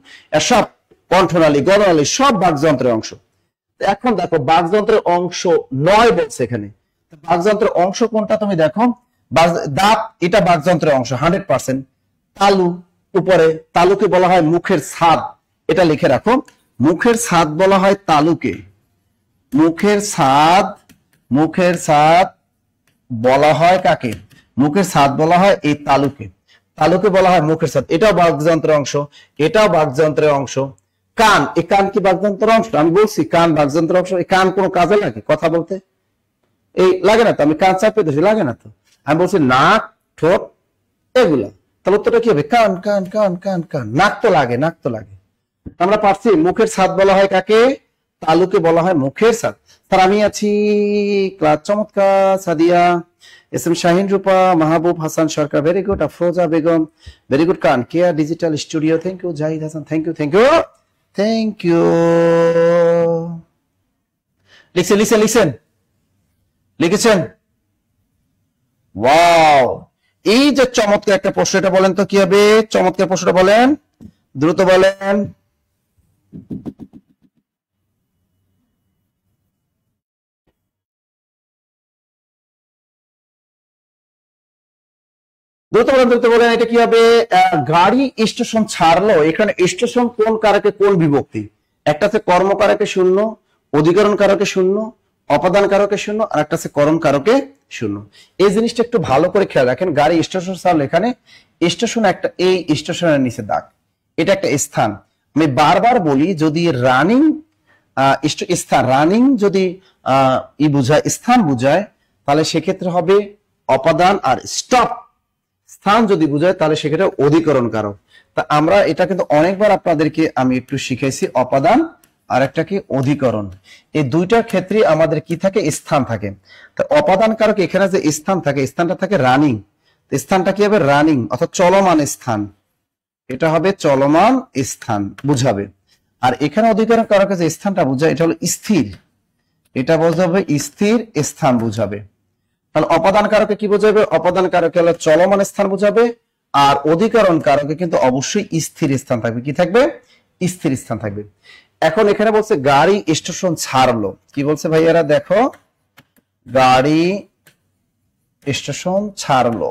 সব কণ্ঠনালী, গলনালী সব বাকযন্ত্রের অংশ। এখন দেখো বাকযন্ত্রের অংশ নয় বলছে এখানে। বাকযন্ত্রের অংশ কোনটা তুমি দেখো, দাঁত এটা বাকযন্ত্রের অংশ 100%। তালু উপরে, তালুকে বলা হয় মুখের ছাদ, এটা লিখে রাখো, মুখের ছাদ বলা হয় তালুকে, মুখের ছাদ, মুখের ছাদ বলা হয় কাকে, মুখের ছাদ বলা হয় এই তালুকে, তালুকে বলা হয় মুখের ছাদ, এটাও বাকযন্ত্রের অংশ, এটাও বাকযন্ত্রের অংশ। কান, এই কান কি বাকযন্ত্রের অংশ? আমি বলছি কান বাকযন্ত্রের অংশ। এই কান কোনো কাজে লাগে কথা বলতে? এই লাগে না তো, আমি কান চাপে দিয়েছি, লাগে না তো। আমি বলছি নাক, ঠোঁট, এগুলা, তাহলে উত্তরটা কি হবে? কান, কান, কান, কান, কান। নাক তো লাগে, নাক তো লাগে। আমরা পারছি মুখের ছাদ বলা হয় কাকে, তালুকে বলা হয় মুখের ছাদ। স্যার আমি আছি ক্লাস, চমৎকার। Sadia, S M Shahin Rupa, Mahbub Hasan Sarkar, very good. Afroza Begum, very good. কান care digital studio, thank you. Zahid Hasan, thank you, thank you, thank you. লিখছেন, লিখছেন, লিখছেন, লিখেছেন। ওয়াও, এই যে চমৎকার একটা প্রশ্ন, এটা বলেন তো কি হবে? চমৎকার প্রশ্নটা বলেন, দ্রুত বলেন। দ্রুত বলেন, দ্রুত বলেন, এটা কি হবে? গাড়ি স্টেশন ছাড়লো, এখানে স্টেশন কোন কারকে কোন বিভক্তি? একটা আছে কর্মকারকে শূন্য, অধিকরণ কারকে শূন্য, অপাদান কারকে শূন্য, আর একটা আছে করণ কারকে শূন্য। এই জিনিসটা একটু ভালো করে খেয়াল রাখেন। গাড়ি স্টেশন ছাড়লো, এখানে স্টেশন একটা, এই স্টেশনের নিচে দাগ, এটা একটা স্থান। আমি বারবার বলি, যদি রানিং স্থান, রানিং যদি ই বুঝায়, স্থান বুঝায়, তাহলে সেক্ষেত্রে হবে অপাদান, আর স্টপ স্থান যদি বুঝায় তাহলে সেক্ষেত্রে অধিকরণ কারক। তা আমরা এটা কিন্তু অনেকবার আপনাদেরকে আমি একটু শিখাইছি, অপাদান আর একটা কি অধিকরণ। এই দুইটার ক্ষেত্রে আমাদের কি থাকে? স্থান থাকে। তা অপাদান কারক এখানে যে স্থান থাকে, স্থানটা থাকে রানিং, স্থানটা কি হবে? রানিং, অর্থাৎ চলমান স্থান, এটা হবে চলমান স্থান বুঝাবে। আর এখানে অধিকরণ কারকে যে স্থানটা বুঝায়, এটা হলো স্থির, এটা বোঝাবে স্থির স্থান বুঝাবে। তাহলে অপাদান কারকে কি বোঝাবে? অপাদান কারকে হলো চলমান স্থান বোঝাবে, আর অধিকরণ কারকে কিন্তু অবশ্যই স্থির স্থান থাকবে। কি থাকবে? স্থির স্থান থাকবে। এখন এখানে বলছে গাড়ি স্টেশন ছাড়লো, কি বলছে ভাইয়ারা দেখো, গাড়ি স্টেশন ছাড়লো,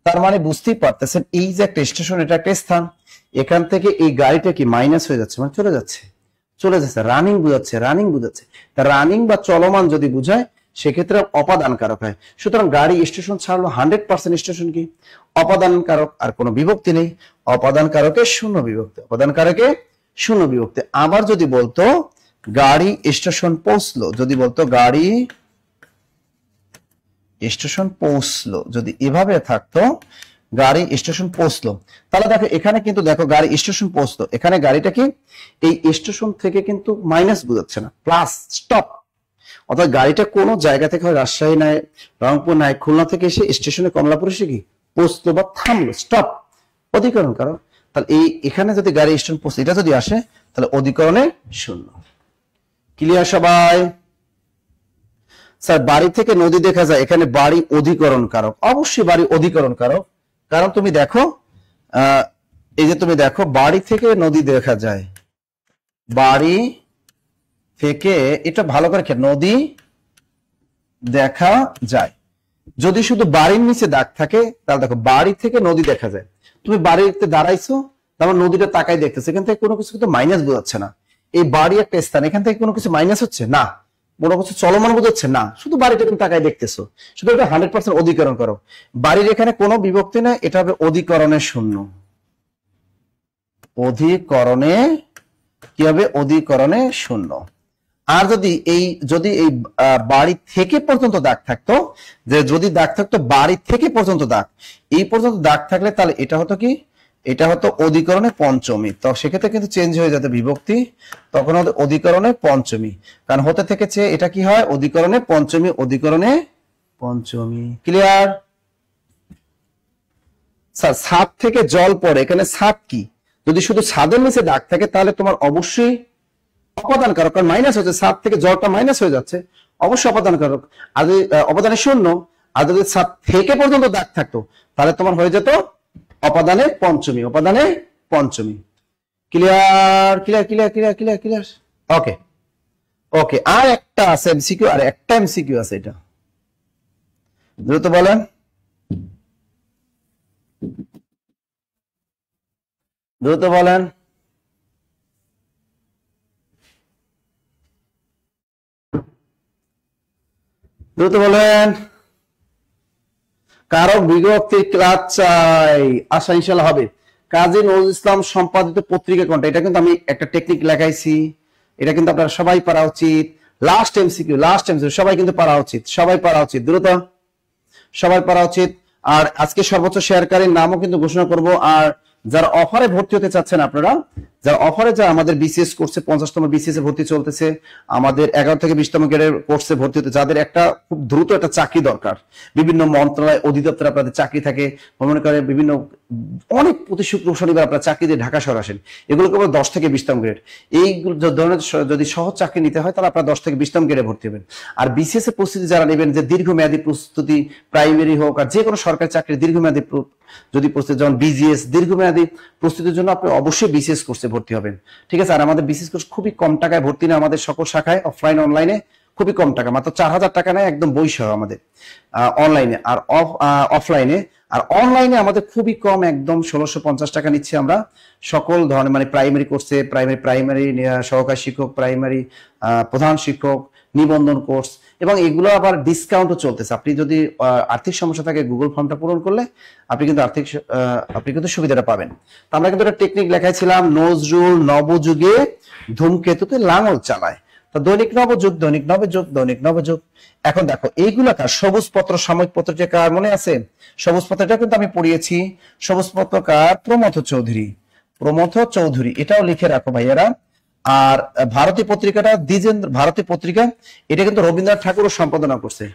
তার মানে বুঝতেই পারতেছেন এই যে একটা স্টেশন, এটা একটা স্থান, এখান থেকে এই গাড়িটা কি মাইনাস হয়ে যাচ্ছে, মানে চলে যাচ্ছে, চলে যাচ্ছে, রানিং বুঝাচ্ছে, রানিং বুঝাচ্ছে। তা রানিং বা চলমান যদি বুঝায় সেক্ষেত্রে অপাদান কারক হয়। সুতরাং গাড়ি স্টেশন ছাড়লো, 100% স্টেশন কি অপাদান কারক, আর কোনো বিভক্তি নেই। অপাদান কারকে শূন্য বিভক্তি, অপাদান কারকে শূন্য বিভক্তি। আবার যদি বলতো গাড়ি স্টেশন পৌঁছলো, যদি বলতো গাড়ি স্টেশন পৌঁছলো, যদি এভাবে থাকতো গাড়ি স্টেশন পৌঁছলো, তাহলে দেখো এখানে কিন্তু দেখো গাড়ি স্টেশন পৌঁছলো, এখানে গাড়িটা কি এই স্টেশন থেকে কিন্তু মাইনাস বোঝাচ্ছে না, প্লাস, স্টপ। অর্থাৎ গাড়িটা কোনো জায়গা থেকে হয় রাজশাহী নাই, রংপুর নাই, খুলনা থেকে এসে স্টেশনে কমলাপুর এসে কি পৌঁছলো বা থামলো, স্টপ, অধিকরণ কারক। তাহলে এই এখানে যদি গাড়ি স্টেশন পৌঁছে এটা যদি আসে তাহলে অধিকরণে শূন্য। ক্লিয়ার সবাই? স্যার বাড়ি থেকে নদী দেখা যায়, এখানে বাড়ি অধিকরণ কারক, অবশ্যই বাড়ি অধিকরণ কারক। কারণ তুমি দেখো এই যে তুমি দেখো বাড়ি থেকে নদী দেখা যায়, বাড়ি থেকে, এটা ভালো করে খেয়াল, নদী দেখা যায়। যদি শুধু বাড়ির নিচে দাগ থাকে তাহলে দেখো বাড়ি থেকে নদী দেখা যায়। তুমি বাড়িতে দাঁড়াইছো, তারপর নদীটা তাকাই দেখতেছো, এখান থেকে কোনো কিছু কিন্তু মাইনাস বোঝাচ্ছে না। এই বাড়ি একটা স্থান, এখান থেকে কোনো কিছু মাইনাস হচ্ছে না, কোনো কিছু চলমান বোঝাচ্ছে না, শুধু বাড়িটা তুমি তাকাই দেখতেছো। শুধু এটা 100% অধিকরণ করো। বাড়ির এখানে কোনো বিভক্তি না, এটা হবে অধিকরণে শূন্য। অধিকরণে কি হবে? অধিকরণে শূন্য। আর যদি এই বাড়ি থেকে পর্যন্ত দাগ থাকতো, যে যদি দাগ থাকতো বাড়ি থেকে পর্যন্ত দাগ, এই পর্যন্ত দাগ থাকলে তাহলে এটা হতো কি? এটা হতো অধিকরণে পঞ্চমী। তো সেক্ষেত্রে কিন্তু চেঞ্জ হয়ে যেত বিভক্তি, তখন হতো অধিকরণে পঞ্চমী। কারণ হতে থেকেছে এটা কি হয়? অধিকরণে পঞ্চমী, অধিকরণে পঞ্চমী। ক্লিয়ার? স্যার ছাদ থেকে জল পড়ে, এখানে ছাদ কি? যদি শুধু ছাদের নিচে দাগ থাকে তাহলে তোমার অবশ্যই অপাদান কারক, কারণ মাইনাস হচ্ছে, ছাদ থেকে জলটা মাইনাস হয়ে যাচ্ছে, অবশ্যই অপাদান কারক। আর যদি অপাদানে শূন্য, আর যদি ছাদ থেকে পর্যন্ত দাগ থাকতো তাহলে তোমার হয়ে যেত অপাদানে পঞ্চমী, অপাদানে পঞ্চমী। Clear? Clear clear clear clear clear okay okay. আর একটা আছে এমসিকিউ, আর একটা এমসিকিউ আছে, এটা দ্রুত বলেন। দ্রুত বলেন। দ্রুত বলেন। কারক বিভক্তির ক্লাস চাই, আশা ইনশাল্লাহ হবে। কাজী নজরুল ইসলাম সম্পাদিত পত্রিকা কোনটা? এটা কিন্তু আমি একটা টেকনিক লেখাইছি, এটা কিন্তু আপনারা সবাই পারা উচিত। লাস্ট এমসিকিউ, লাস্ট এমসিকিউ, সবাই কিন্তু পারা উচিত, সবাই পারা উচিত, দ্রুত সবাই পারা উচিত। আর আজকে সর্বোচ্চ শেয়ারকারীর নামও কিন্তু ঘোষণা করব। আর যারা অফারে ভর্তি হতে চাচ্ছেন, আপনারা যারা অফারে, যা আমাদের বিসিএস কোর্সে 50তম বিসিএস এ ভর্তি চলতেছে, আমাদের 11 থেকে 20তম গ্রেডের কোর্সে ভর্তি হতে, যাদের একটা খুব দ্রুত একটা চাকরি দরকার, বিভিন্ন মন্ত্রণালয় অধিদপ্তরে আপনাদের চাকরি থাকে, মনে করেন বিভিন্ন অনেক প্রতি শুক্র শনিবার আপনারা চাকরি দিয়ে ঢাকা শহর আসেন, এগুলো কেবল 10 থেকে 20তম গ্রেড। এইগুলো ধরনের যদি সহজ চাকরি নিতে হয় তাহলে আপনারা 10 থেকে 20তম গ্রেডে ভর্তি হবেন। আর বিসিএস এর প্রস্তুতি যারা নেবেন, যে দীর্ঘমেয়াদী প্রস্তুতি, প্রাইমারি হোক আর যে কোনো সরকারি চাকরির দীর্ঘমেয়াদী যদি প্রস্তুতি, যেমন বিজিএস, দীর্ঘমেয়াদী প্রস্তুতির জন্য আপনি অবশ্যই বিসিএস কোর্সে ভর্তি হবেন। ঠিক আছে? আর আমাদের বিসিএস কোর্স খুবই কম টাকায় ভর্তি না, আমাদের সকল শাখায় অফলাইন অনলাইনে খুবই কম টাকা, মাত্র 4000 টাকা নেয়, একদম বই সহ আমাদের অনলাইনে। আর অফলাইনে আর অনলাইনে আমাদের খুবই কম, একদম 1650 টাকা নিচ্ছি আমরা সকল ধরনের, মানে প্রাইমারি কোর্সে, প্রাইমারি সহকারী শিক্ষক, প্রাইমারি প্রধান শিক্ষক, নিবন্ধন কোর্স, এবং এগুলো আবার ডিসকাউন্টও চলতেছে। আপনি যদি আর্থিক সমস্যা থাকে গুগল ফর্মটা পূরণ করলে আপনি কিন্তু সুবিধাটা পাবেন। তো আমরা কিন্তু একটা টেকনিক লেখাইছিলাম, নজরুল নবযুগে ধূমকেতুতে লাঙল চালায়। তো দৈনিক নবযুগ, দৈনিক নবযুগ, দৈনিক নবযুগ। এখন দেখো এইগুলা কার? সবুজ পত্র সাময়িক পত্রটি কার মনে আছে? সবুজ পত্রটা কিন্তু আমি পড়িয়েছি। সবুজ পত্রকার প্রমথ চৌধুরী, প্রমথ চৌধুরী, এটাও লিখে রাখো ভাইয়ারা। আর ভারতী পত্রিকাটা ভারতী পত্রিকা, এটা কিন্তু রবীন্দ্রনাথ ঠাকুরও সম্পাদনা করছে।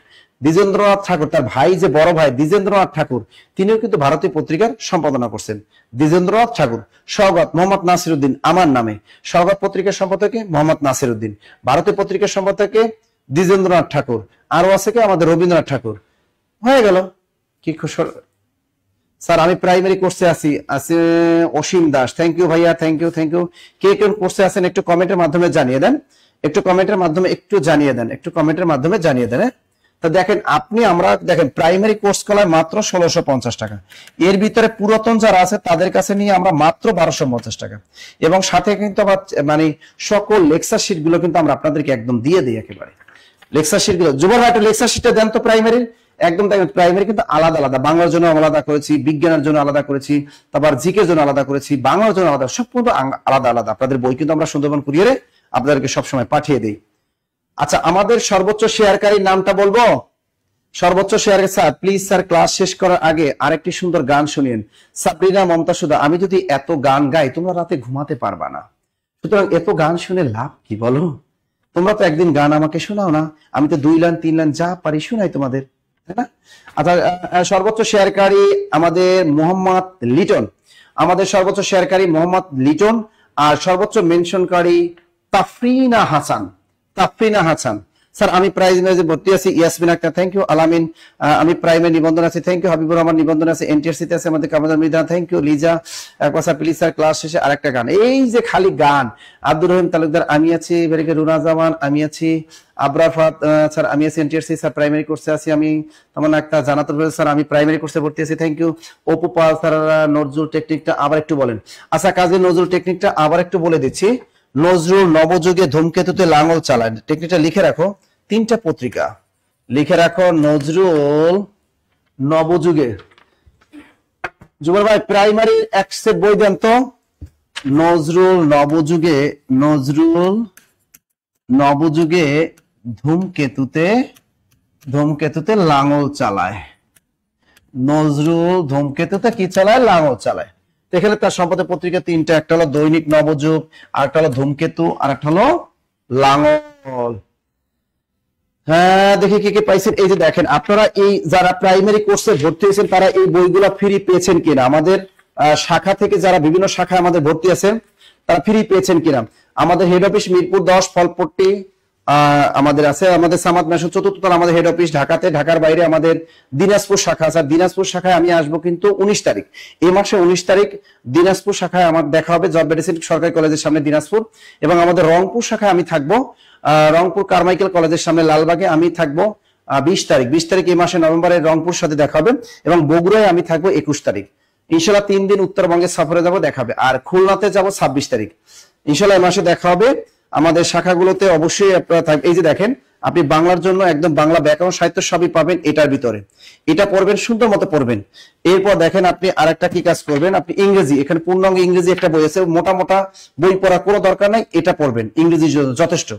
দ্বিজেন্দ্রনাথ ঠাকুর, তার ভাই, যে বড় ভাই দ্বিজেন্দ্রনাথ ঠাকুর, তিনিও কিন্তু ভারতী পত্রিকার সম্পাদনা করছেন। দ্বিজেন্দ্রনাথ ঠাকুর। সওগাত মোহাম্মদ নাসিরউদ্দিন, আমার নামে। সওগাত পত্রিকার সম্পাদকে মোহাম্মদ নাসিরউদ্দিন, ভারতী পত্রিকার সম্পাদকে দ্বিজেন্দ্রনাথ ঠাকুর, আরো আছে কি আমাদের রবীন্দ্রনাথ ঠাকুর। হয়ে গেল। কি স্যার আমি প্রাইমারি কোর্সে আছি, আছে অসীম দাস, থ্যাংক ইউ ভাইয়া, থ্যাংক ইউ থ্যাংক ইউ। কে কোন কোর্সে আছেন একটু কমেন্টের মাধ্যমে জানিয়ে দেন, একটু কমেন্টের মাধ্যমে একটু জানিয়ে দেন, একটু কমেন্টের মাধ্যমে জানিয়ে দেন। তো দেখেন আমরা দেখেন প্রাইমারি কোর্স কলায় মাত্র 1650 টাকা, এর ভিতরে পুরাতন যারা আছে তাদের কাছে নিয়ে আমরা মাত্র 1250 টাকা, এবং সাথে কিন্তু আবার মানে সকল লেকচার শিট গুলো কিন্তু আমরা আপনাদেরকে একদম দিয়ে দিই একেবারে। লেকচার শিট গুলো জুবাল ভাই, একটা লেকচার শিটটা দেন তো প্রাইমারির একদম। প্রাইমারি কিন্তু আলাদা আলাদা, বাংলার জন্য আলাদা করেছি, বিজ্ঞানের জন্য আলাদা করেছি, তারপর জিকের জন্য আলাদা করেছি, বাংলার জন্য আলাদা, সব কিন্তু আলাদা আলাদা। আপনাদের বই কিন্তু আমরা সুন্দরবন কুরিয়ারে আপনাদেরকে সবসময় পাঠিয়ে দিই। আচ্ছা, আমাদের সর্বোচ্চ শেয়ারকারীর নামটা বলবো? সর্বোচ্চ শেয়ারকারী স্যার প্লিজ, স্যার ক্লাস শেষ করার আগে আরেকটি সুন্দর গান শুনিয়েন। সাবরিনা মমতাজ সুধা, আমি যদি এত গান গাই তোমরা রাতে ঘুমাতে পারবা না, সুতরাং এত গান শুনে লাভ কি বলো? তোমরা তো একদিন গান আমাকে শোনাও না, আমি তো 2 লাইন 3 লাইন যা পারি শোনাই তোমাদের, তাই না? আচ্ছা, সর্বোচ্চ শেয়ারকারী আমাদের মোহাম্মদ লিটন, আমাদের সর্বোচ্চ শেয়ারকারী মোহাম্মদ লিটন, আর সর্বোচ্চ মেনশনকারী তাফরিনা হাসান, তাফরিনা হাসান। স্যার আমি প্রাইমারি ভর্তি আছি, ইয়াসমিন আক্তার থ্যাংক ইউ। আলামিন আমি প্রাইমারি নিবন্ধন আছে, থ্যাংক ইউ। হাবিবুর রহমান নিবন্ধন আছে, এনটিআরসি তে আছে আমাদের কামাল মৃদা, থ্যাংক ইউ। লিজা একবার স্যার প্লিজ স্যার ক্লাস শেষে আরেকটা গান, এই যে খালি গান। আব্দুর রহিম তালুকদার আমি আছি, ভেরি গুড। রুনা জামান আমি আছি, আবরাফাত স্যার আমি আছি এনটিআরসি স্যার প্রাইমারি কোর্সে আছি আমি। তামান্না আক্তার জানাতুল স্যার আমি প্রাইমারি কোর্সে ভর্তি আছি, thank you. Apu Pal sir Nazrul টেকনিকটা আবার একটু বলেন। আচ্ছা কাজী নজরুল টেকনিকটা আবার একটু বলে দিচ্ছি। নজরুল নবযুগে ধূমকেতুতে লাঙল চালায়, টেকনিকটা লিখে রাখো, 3টা পত্রিকা লিখে রাখো। নজরুল নবযুগে, জুবাল ভাই প্রাইমারি এক সেট বই দেন তো। নজরুল নবযুগে, নজরুল নবযুগে ধূমকেতুতে লাঙল চালায়। নজরুল ধূমকেতুতে কি চালায়? লাঙল চালায়। এখানে তার সম্পদের পত্রিকা 3টা, একটা হলো দৈনিক নবযুগ, আরেকটা হলো ধূমকেতু, আর একটা হলো লাঙল। হ্যাঁ দেখি কে কে পাইছেন। এই যে দেখেন আপনারা এই যারা প্রাইমারি কোর্সে ভর্তি হয়েছেন তারা এই বইগুলা ফ্রি পেয়েছেন কিনা, আমাদের শাখা থেকে যারা বিভিন্ন শাখায় আমাদের ভর্তি আছেন তারা ফ্রি পেয়েছেন কিনা। আমাদের হেড অফিস মিরপুর 10 ফলপট্টি আমাদের আছে, আমাদের সামাদ মেশন 4th তলা আমাদের হেড অফিস ঢাকাতে। ঢাকার বাইরে আমাদের দিনাজপুর শাখা আছে। দিনাজপুর শাখায় আমি আসবো কিন্তু 19 তারিখ, এই মাসে 19 তারিখ দিনাজপুর শাখায় আমার দেখা হবে, জব মেডিসিন সরকারি কলেজের সামনে দিনাজপুর। এবং আমাদের রংপুর শাখায় আমি থাকবো, রংপুর কারমাইকেল কলেজের সামনে লালবাগে আমি থাকবো 20 তারিখ এই মাসে নভেম্বরের রংপুর সাথে দেখা হবে। এবং বগুড়ায় আমি থাকবো 21 তারিখ। ইনশাল্লাহ 3 দিন উত্তরবঙ্গের সফরে যাবো, দেখাবে। আর খুলনাতে যাব 26 তারিখ। ইনশাল্লাহ এই মাসে দেখা হবে। আমাদের শাখাগুলোতে অবশ্যই আপনারা থাকবে। এই যে দেখেন আপনি বাংলার জন্য একদম বাংলা ব্যাকরণ সাহিত্য সবই পাবেন এটার ভিতরে, এটা পড়বেন সুন্দর মতো পড়বেন। এরপর দেখেন আপনি আরেকটা কি কাজ করবেন, আপনি ইংরেজি, এখানে পূর্ণাঙ্গ ইংরেজি একটা বই আছে, মোটা মোটা বই পড়ার কোনো দরকার নাই, এটা পড়বেন, ইংরেজির জন্য যথেষ্ট।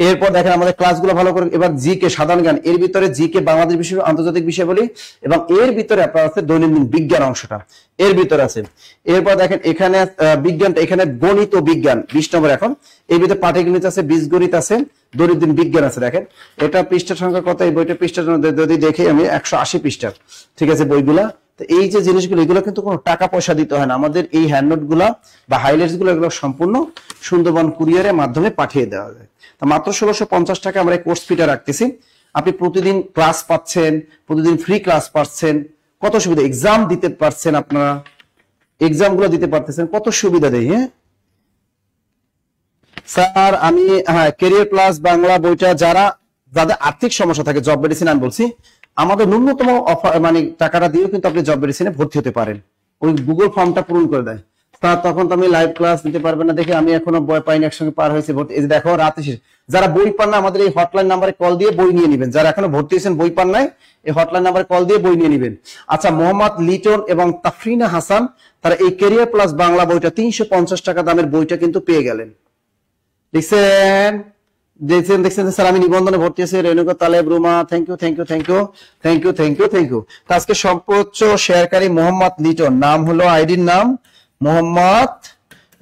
এরপর দেখেন আমাদের ক্লাসগুলো ভালো করে। এবার জিকে সাধারণ জ্ঞান, এর ভিতরে জিকে বাংলাদেশ বিষয়, আন্তর্জাতিক বিষয় বলি, এবং এর ভিতরে আপনার আছে দৈনন্দিন বিজ্ঞান অংশটা এর ভিতরে আছে। এরপর দেখেন এখানে বিজ্ঞানটা, এখানে গণিত ও বিজ্ঞান 20 নম্বর। এখন এই ভিতরে পাটিগণিত আছে, বীজগণিত আছে, দৈনন্দিন বিজ্ঞান আছে। দেখেন এটা পৃষ্ঠা সংখ্যা কত, এই বইটা পৃষ্ঠা যদি দেখি আমি 180 পৃষ্ঠা, ঠিক আছে বইগুলা। তো এই যে জিনিসগুলো এগুলো কিন্তু কোনো টাকা পয়সা দিতে হয় না। আমাদের এই হ্যান্ডনোট গুলা বা হাইলাইটস গুলো এগুলো সম্পূর্ণ সুন্দরবন কুরিয়ারের মাধ্যমে পাঠিয়ে দেওয়া যায়। মাত্র 1650 টাকা আমরা এই কোর্স ফিটা রাখতেছি। আপনি প্রতিদিন ক্লাস পাচ্ছেন, প্রতিদিন ফ্রি ক্লাস পাচ্ছেন, কত সুবিধা। এক্সাম দিতে পারছেন, আপনারা এক্সাম গুলো দিতে পারতেছেন, কত সুবিধা দেয়। হ্যাঁ স্যার আমি ক্যারিয়ার প্লাস বাংলা বইটা যাদের আর্থিক সমস্যা থাকে, জব মেডিসিন আমি বলছি, আমাদের ন্যূনতম অফার মানে টাকাটা দিয়েও কিন্তু আপনি জব মেডিসিনে ভর্তি হতে পারেন। ওই গুগল ফর্মটা পূরণ করে দেয়। তখন তো আমি লাইভ ক্লাস দিতে পারবেন না দেখে আমি এখনো বই পাইনি, একসঙ্গে পার হয়েছে ভর্তি। এই যে দেখো রাতে শেষ, যারা বই পান না আমাদের এই হটলাইন নাম্বারে কল দিয়ে বই নিয়ে নেবেন। যারা এখনো ভর্তি হয়েছেন বই পান নাই, এই হটলাইন নাম্বারে কল দিয়ে বই নিয়ে নেবেন। আচ্ছা মোহাম্মদ লিটন এবং তাফরিনা হাসান তারা এই ক্যারিয়ার প্লাস বাংলা বইটা 350 টাকা দামের বইটা কিন্তু পেয়ে গেলেন। দেখছেন স্যার আমি নিবন্ধনে ভর্তি আছি। Renuka Taleb Ruma thank you. আজকে সর্বোচ্চ শেয়ারকারী মোহাম্মদ লিটন, নাম হলো আইডির নাম মোহাম্মদ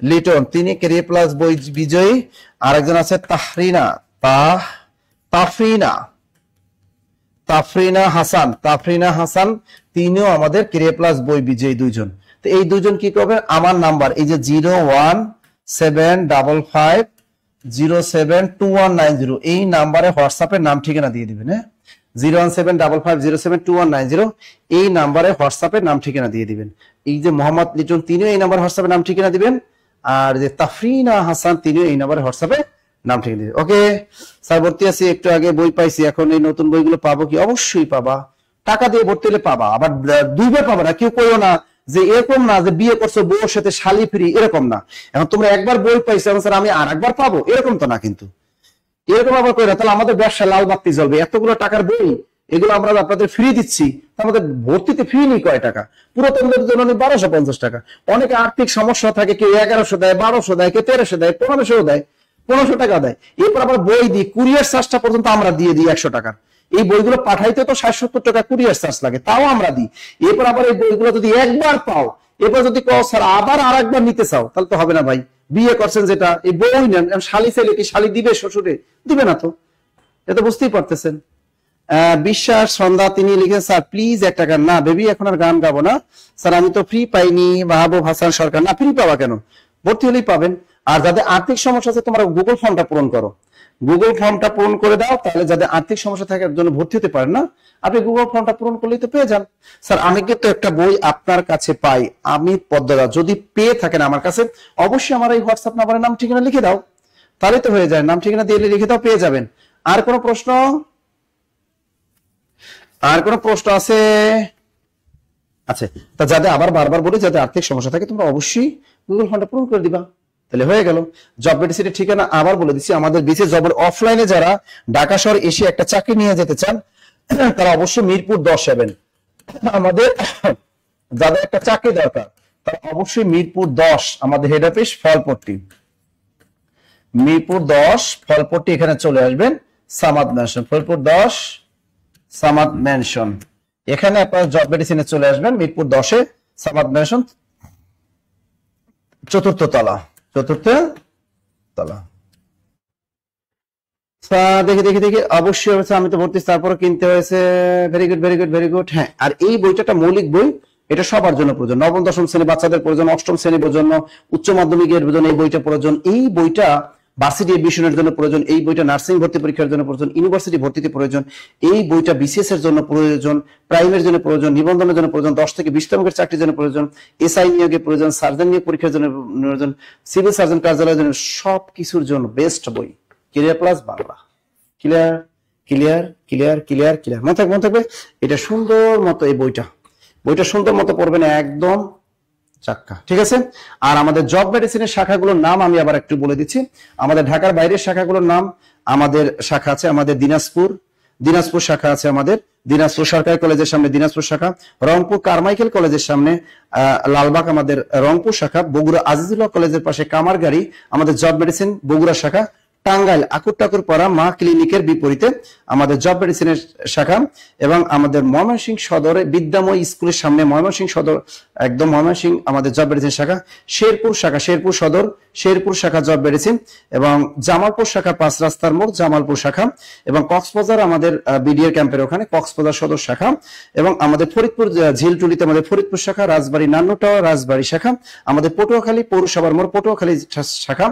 লিটন, তিনি ক্যারিয়ার প্লাস বই বিজয়ী। আরেকজন আছে তাফরিনা হাসান, তিনিও আমাদের ক্যারিয়ার প্লাস বই বিজয়ী দুইজন। তো এই দুইজন কি করবে, আমার নাম্বার এই যে 01755072190 এই নাম্বারে হোয়াটসঅ্যাপে নাম ঠিকানা দিয়ে দিবেন। হ্যাঁ 01755072190 এই নাম্বারে হোয়াটসঅ্যাপে নাম ঠিকানা দিয়ে দিবেন। এই যে মোহাম্মদ লিটন তিনিও এই নাম্বারে হোয়াটসঅ্যাপে নাম ঠিকানা দিবেন, আর যে তাফরিনা হাসান তিনিও এই নাম্বারে হোয়াটসঅ্যাপে নাম ঠিকানা দিবেন। ওকে স্যার ভর্তি আছি, একটু আগে বই পাইছি, এখন এই নতুন বইগুলো পাবো কি? অবশ্যই পাবা, টাকা দিয়ে ভর্তি হলে পাবা। আবার দুইবার পাবা না, কেউ কইও না যে এরকম না যে বিয়ে করছো বউর সাথে শালি ফ্রি, এরকম না। এখন তোমরা একবার বই পাইছো স্যার আমি আর একবার পাবো, এরকম তো না। কিন্তু এরকম আবার কই না, তাহলে আমাদের ব্যবসা লাল বাতি জ্বলবে। এতগুলো টাকার বই এগুলো আমরা আপনাদের ফ্রি দিচ্ছি, আমাদের ভর্তিতে ফ্রি নেই কয় টাকা, পুরো তোমাদের জন্য 1250 টাকা। অনেকে আর্থিক সমস্যা থাকে, কেউ 1100 দেয়, 1200 দেয়, কেউ 1300 দেয়, 1500 দেয়, 1500 টাকা দেয়। এরপর আবার বই দিই, কুরিয়ার চার্জটা পর্যন্ত আমরা দিয়ে দিই 100 টাকার। এই বইগুলো পাঠাইতে তো 60-70 টাকা কুরিয়ার চার্জ লাগে, তাও আমরা দিই। এরপর আবার এই বইগুলো যদি একবার পাও, এরপর যদি কও স্যার আবার আরেকবার নিতে চাও, তাহলে তো হবে না ভাই। বিয়ে করছেন যেটা, এই বই নেন, শালি চাইলে কি শালি দিবে শ্বশুরে? দিবে না তো, এটা বুঝতেই পারতেছেন। বিশ্বাস সন্ধ্যা তিনি লিখেন স্যার প্লিজ একটা গান। না বেবি এখন আর গান গাবো না স্যার, আমি তো ফ্রি পাইনি। মাহবুব হাসান সরকার, না ফ্রি পাওয়া কেন, ভর্তি হলেই পাবেন। আর যাদের আর্থিক সমস্যা আছে তোমরা গুগল ফর্মটা পূরণ করো, গুগল ফর্মটা পূরণ করে দাও, তাহলে যাদের আর্থিক সমস্যা থাকে জন্য ভর্তি হতে পারেন না, আপনি গুগল ফর্মটা পূরণ করলেই তো পেয়ে যান। স্যার আমি কিন্তু একটা বই আপনার কাছে পাই, আমি পদ্মা, যদি পেয়ে থাকেন আমার কাছে অবশ্যই আমার এই হোয়াটসঅ্যাপ নাম্বারে নাম ঠিকানা লিখে দাও, তাহলে তো হয়ে যায়, নাম ঠিকানা দিয়ে লিখে দাও, পেয়ে যাবেন। আর কোনো প্রশ্ন, আর কোনো প্রশ্ন আছে? আচ্ছা, তা যাদের আবার বারবার বলি যাদের আর্থিক সমস্যা থাকে তোমরা অবশ্যই গুগল ফর্মটা পূরণ করে দিবা, তাহলে হয়ে গেল। জব ভ্যাকেন্সির ঠিকানা আবার বলে দিচ্ছি, আমাদের বিশেষ জবের অফলাইনে যারা ঢাকা শহর এসে একটা চাকরি নিয়ে যেতে চান তারা অবশ্যই মিরপুর 10 যাবেন। আমাদের যাদের একটা চাকরি দরকার তারা অবশ্যই মিরপুর 10 আমাদের হেড অফিস ফলপট্টি, মিরপুর 10 ফলপট্টি, এখানে চলে আসবেন সামাদ ম্যানশন, ফলপুর 10 সামাদ ম্যানশন, এখানে আপনার জব ভ্যাকেন্সিতে চলে আসবেন মিরপুর 10-এ সামাদ ম্যানশন, চতুর্থ তলা, চতুর্থ তলা। দেখি দেখি দেখি, অবশ্যই হয়েছে, আমি তো ভর্তি তারপরে কিনতে হয়েছে, very good very good very good. হ্যাঁ, আর এই বইটা একটা মৌলিক বই, এটা সবার জন্য প্রয়োজন, নবম দশম শ্রেণী বাচ্চাদের প্রয়োজন, অষ্টম শ্রেণীর জন্য, উচ্চ মাধ্যমিকের জন্য এই বইটা প্রয়োজন, এই বইটা ভার্সিটি এডমিশনের জন্য প্রয়োজন, এই বইটা নার্সিং ভর্তি পরীক্ষার জন্য প্রয়োজন, ইউনিভার্সিটি ভর্তিতে প্রয়োজন, এই বইটা বিসিএস এর জন্য প্রয়োজন, প্রাইমের জন্য প্রয়োজন, নিবন্ধনের জন্য প্রয়োজন, 10 থেকে 20 তমের চাকরির জন্য প্রয়োজন, এসআই নিয়োগের প্রয়োজন, সার্জন নিয়োগ পরীক্ষার জন্য প্রয়োজন, সিভিল সার্জন কার্যালয়ের জন্য, সব কিছুর জন্য বেস্ট বই career plus Bangla. Clear clear clear clear clear, মনে থাকবে এটা সুন্দর মতো, এই বইটা সুন্দর মতো পড়বেন একদম চাক্কা, ঠিক আছে। আর আমাদের জব মেডিসিনের শাখাগুলোর নাম আমি আবার একটু বলে দিচ্ছি, আমাদের ঢাকার বাইরের শাখাগুলোর নাম, আমাদের শাখা আছে আমাদের দিনাজপুর শাখা আছে আমাদের, দিনাজপুর সরকারি কলেজের সামনে দিনাজপুর শাখা, রংপুর কারমাইকেল কলেজের সামনে লালবাগ আমাদের রংপুর শাখা, বগুড়া আজিজুল্লাহ কলেজের পাশে কামারগাড়ি আমাদের জব মেডিসিন বগুড়া শাখা, টাঙ্গাইল আকুরটাকুর পাড়া মা ক্লিনিকের বিপরীতে আমাদের জব মেডিসিনের শাখা, এবং আমাদের ময়মনসিংহ সদরে বিদ্যাময় স্কুলের সামনে ময়মনসিংহ সদর একদম ময়মনসিংহ আমাদের জব মেডিসিন শাখা, শেরপুর শাখা শেরপুর সদর শেরপুর শাখা জব মেডিসিন, এবং জামালপুর শাখা 5 রাস্তার মোড় জামালপুর শাখা, এবং কক্সবাজার আমাদের বিডিআর ক্যাম্পের ওখানে কক্সবাজার সদর শাখা, এবং আমাদের ফরিদপুর ঝিলটুলিতে আমাদের ফরিদপুর শাখা, রাজবাড়ী নান্নু টাওয়ার রাজবাড়ী শাখা, আমাদের পটুয়াখালী পৌরসভার মোড় পটুয়াখালী শাখা,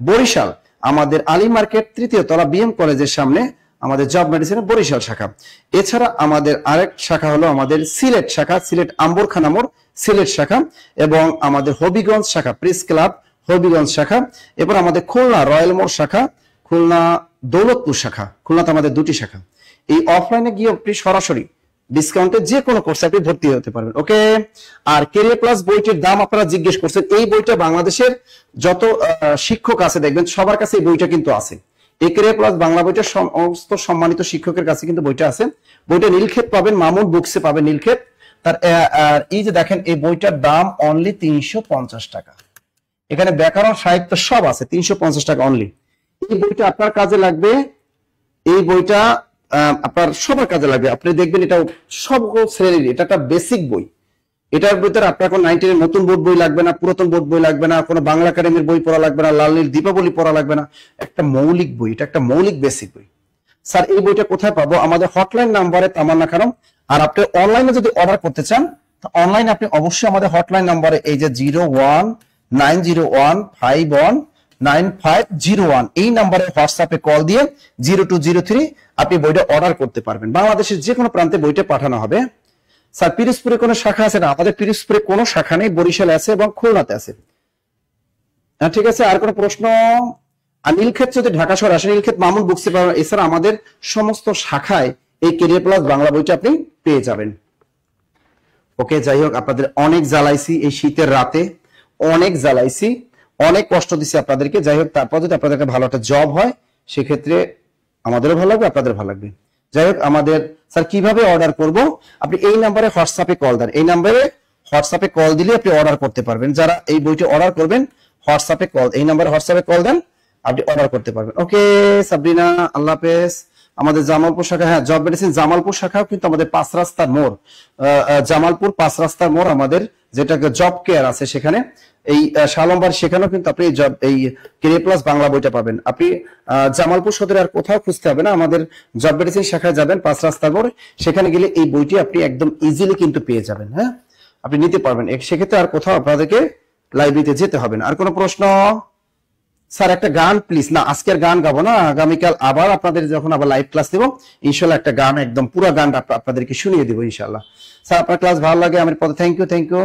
বরিশাল আমাদের আলী মার্কেট 3য় তলা বিএম কলেজের সামনে আমাদের জব মেডিসিনের বরিশাল শাখা। এছাড়া আমাদের আরেক শাখা হলো আমাদের সিলেট শাখা, সিলেট আম্বরখানা মোড় সিলেট শাখা, এবং আমাদের হবিগঞ্জ শাখা প্রেস ক্লাব হবিগঞ্জ শাখা, এবার আমাদের খুলনা রয়্যাল মোড় শাখা, খুলনা দৌলতপুর শাখা, খুলনাতে আমাদের 2টি শাখা। এই অফলাইনে গিয়ে আপনি সরাসরি ডিসকাউন্টে যে কোনো কোর্সে আপনি ভর্তি হতে পারবেন, ওকে। আর ক্যারিয়ার প্লাস বইটির দাম আপনারা জিজ্ঞেস করছেন, এই বইটা বাংলাদেশের যত শিক্ষক আছে দেখবেন সবার কাছে এই বইটা কিন্তু আছে, এই ক্যারিয়ার প্লাস বাংলা বইটা সমস্ত সম্মানিত শিক্ষকের কাছে কিন্তু বইটা আছে। বইটা নীলক্ষেত পাবেন, মামুন বুকসে পাবেন নীলক্ষেত। তার এই যে দেখেন এই বইটার দাম অনলি 350 টাকা, এখানে ব্যাকরণ সাহিত্য সব আছে 350 টাকা অনলি। এই বইটা আপনার কাজে লাগবে, এই বইটা আপনার সবার কাজে লাগবে, আপনি দেখবেন এটা সব শ্রেণীর, এটা একটা বেসিক বই, এটার ভিতরে আপনার কোনো 9 এর নতুন বোর্ড বই লাগবে না, পুরাতন বোর্ড বই লাগবে না, কোনো বাংলা একাডেমির বই পড়া লাগবে না, লাল নীল দীপাবলি পড়া লাগবে না, একটা মৌলিক বই, এটা একটা মৌলিক বেসিক বই। স্যার এই বইটা কোথায় পাবো? আমাদের হটলাইন নাম্বারে তামান্না খানম। আর আপনি অনলাইনে যদি অর্ডার করতে চান তো অনলাইনে আপনি অবশ্যই আমাদের হটলাইন নাম্বারে এই যে 01901519501 এই নাম্বারে হোয়াটসঅ্যাপে কল দিয়ে 0203 আপনি বইটা অর্ডার করতে পারবেন। বাংলাদেশের যে কোনো প্রান্তে বইটা পাঠানো হবে। স্যার পিরোজপুরে কোনো শাখা আছে না? আমাদের পিরোজপুরে কোনো শাখা নেই, বরিশালে আছে এবং খুলনাতে আছে। ঠিক আছে, আর কোনো প্রশ্ন? আর নীলক্ষেত যদি ঢাকা শহর আসে, নীলক্ষেত মামুন বুকসে পাবেন। এছাড়া আমাদের সমস্ত শাখায় এই ক্যারিয়ার প্লাস বাংলা বইটা আপনি পেয়ে যাবেন। ওকে, যাই হোক আপনাদের অনেক জ্বালাইছি এই শীতের রাতে, অনেক জ্বালাইছি, অনেক কষ্ট দিচ্ছি আপনাদেরকে। যাই হোক তারপর যদি আপনাদের ভালো একটা জব হয় সেক্ষেত্রে আমাদেরও ভালো লাগবে, আপনাদের ভালো লাগবে। যাই হোক আমাদের স্যার কিভাবে অর্ডার করব? আপনি এই নাম্বারে হোয়াটসঅ্যাপে কল দেন, এই নাম্বারে হোয়াটসঅ্যাপে কল দিলে আপনি অর্ডার করতে পারবেন। যারা এই বইটা অর্ডার করবেন হোয়াটসঅ্যাপে কল, এই নাম্বারে হোয়াটসঅ্যাপে কল দেন, আপনি অর্ডার করতে পারবেন। ওকে সাবরিনা, আল্লাহ হাফেজ। আমাদের জামালপুর শাখা, হ্যাঁ জব মেডিসিন জামালপুর শাখাও কিন্তু আমাদের 5 রাস্তার মোড়, জামালপুর 5 রাস্তার মোড় আমাদের যেটাকে জব কেয়ার আছে সেখানে, এই শালম্বার সেখানেও কিন্তু আপনি এই ক্যারিয়ার প্লাস বাংলা বইটা পাবেন। আপনি জামালপুর সদরে আর কোথাও খুঁজতে হবে না, আমাদের জব মেডিসিন শাখায় যাবেন 5 রাস্তার মোড়, সেখানে গেলে এই বইটি আপনি একদম ইজিলি কিন্তু পেয়ে যাবেন। হ্যাঁ আপনি নিতে পারবেন, সেক্ষেত্রে আর কোথাও আপনাদেরকে লাইব্রেরিতে যেতে হবে না। আর কোনো প্রশ্ন? স্যার একটা গান প্লিজ। না, আজকে আর গান গাবো না, আগামীকাল আবার আপনাদের যখন আবার লাইভ ক্লাস দেবো ইনশাল্লাহ একটা গান একদম পুরো গানটা আপনাদেরকে শুনিয়ে দেবো ইনশাল্লাহ। স্যার আপনার ক্লাস ভালো লাগে আমার পথে, thank you thank you.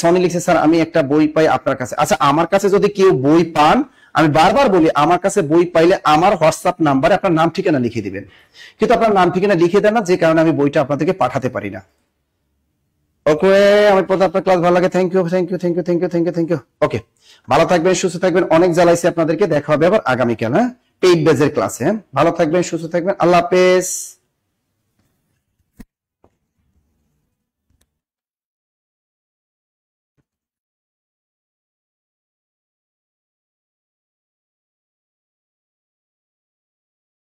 Soni লিখছে স্যার আমি একটা বই পাই আপনার কাছে। আচ্ছা, আমার কাছে যদি কেউ বই পান, আমি বারবার বলি আমার কাছে বই পাইলে আমার হোয়াটসঅ্যাপ নাম্বারে আপনার নাম ঠিকানা লিখে দিবেন, কিন্তু আপনার নাম ঠিকানা লিখে দেন না, যে কারণে আমি বইটা আপনাদেরকে পাঠাতে পারি না। ওকে, আমার পথে আপনার ক্লাস ভালো লাগে, thank you thank you thank you thank you thank you thank you. Okay, ভালো থাকবেন সুস্থ থাকবেন, অনেক জ্বালাইছি আপনাদেরকে, দেখা হবে আবার আগামীকাল, হ্যাঁ, পেইড বেজের ক্লাসে। হ্যাঁ, ভালো থাকবেন সুস্থ থাকবেন, আল্লাহ হাফেজ।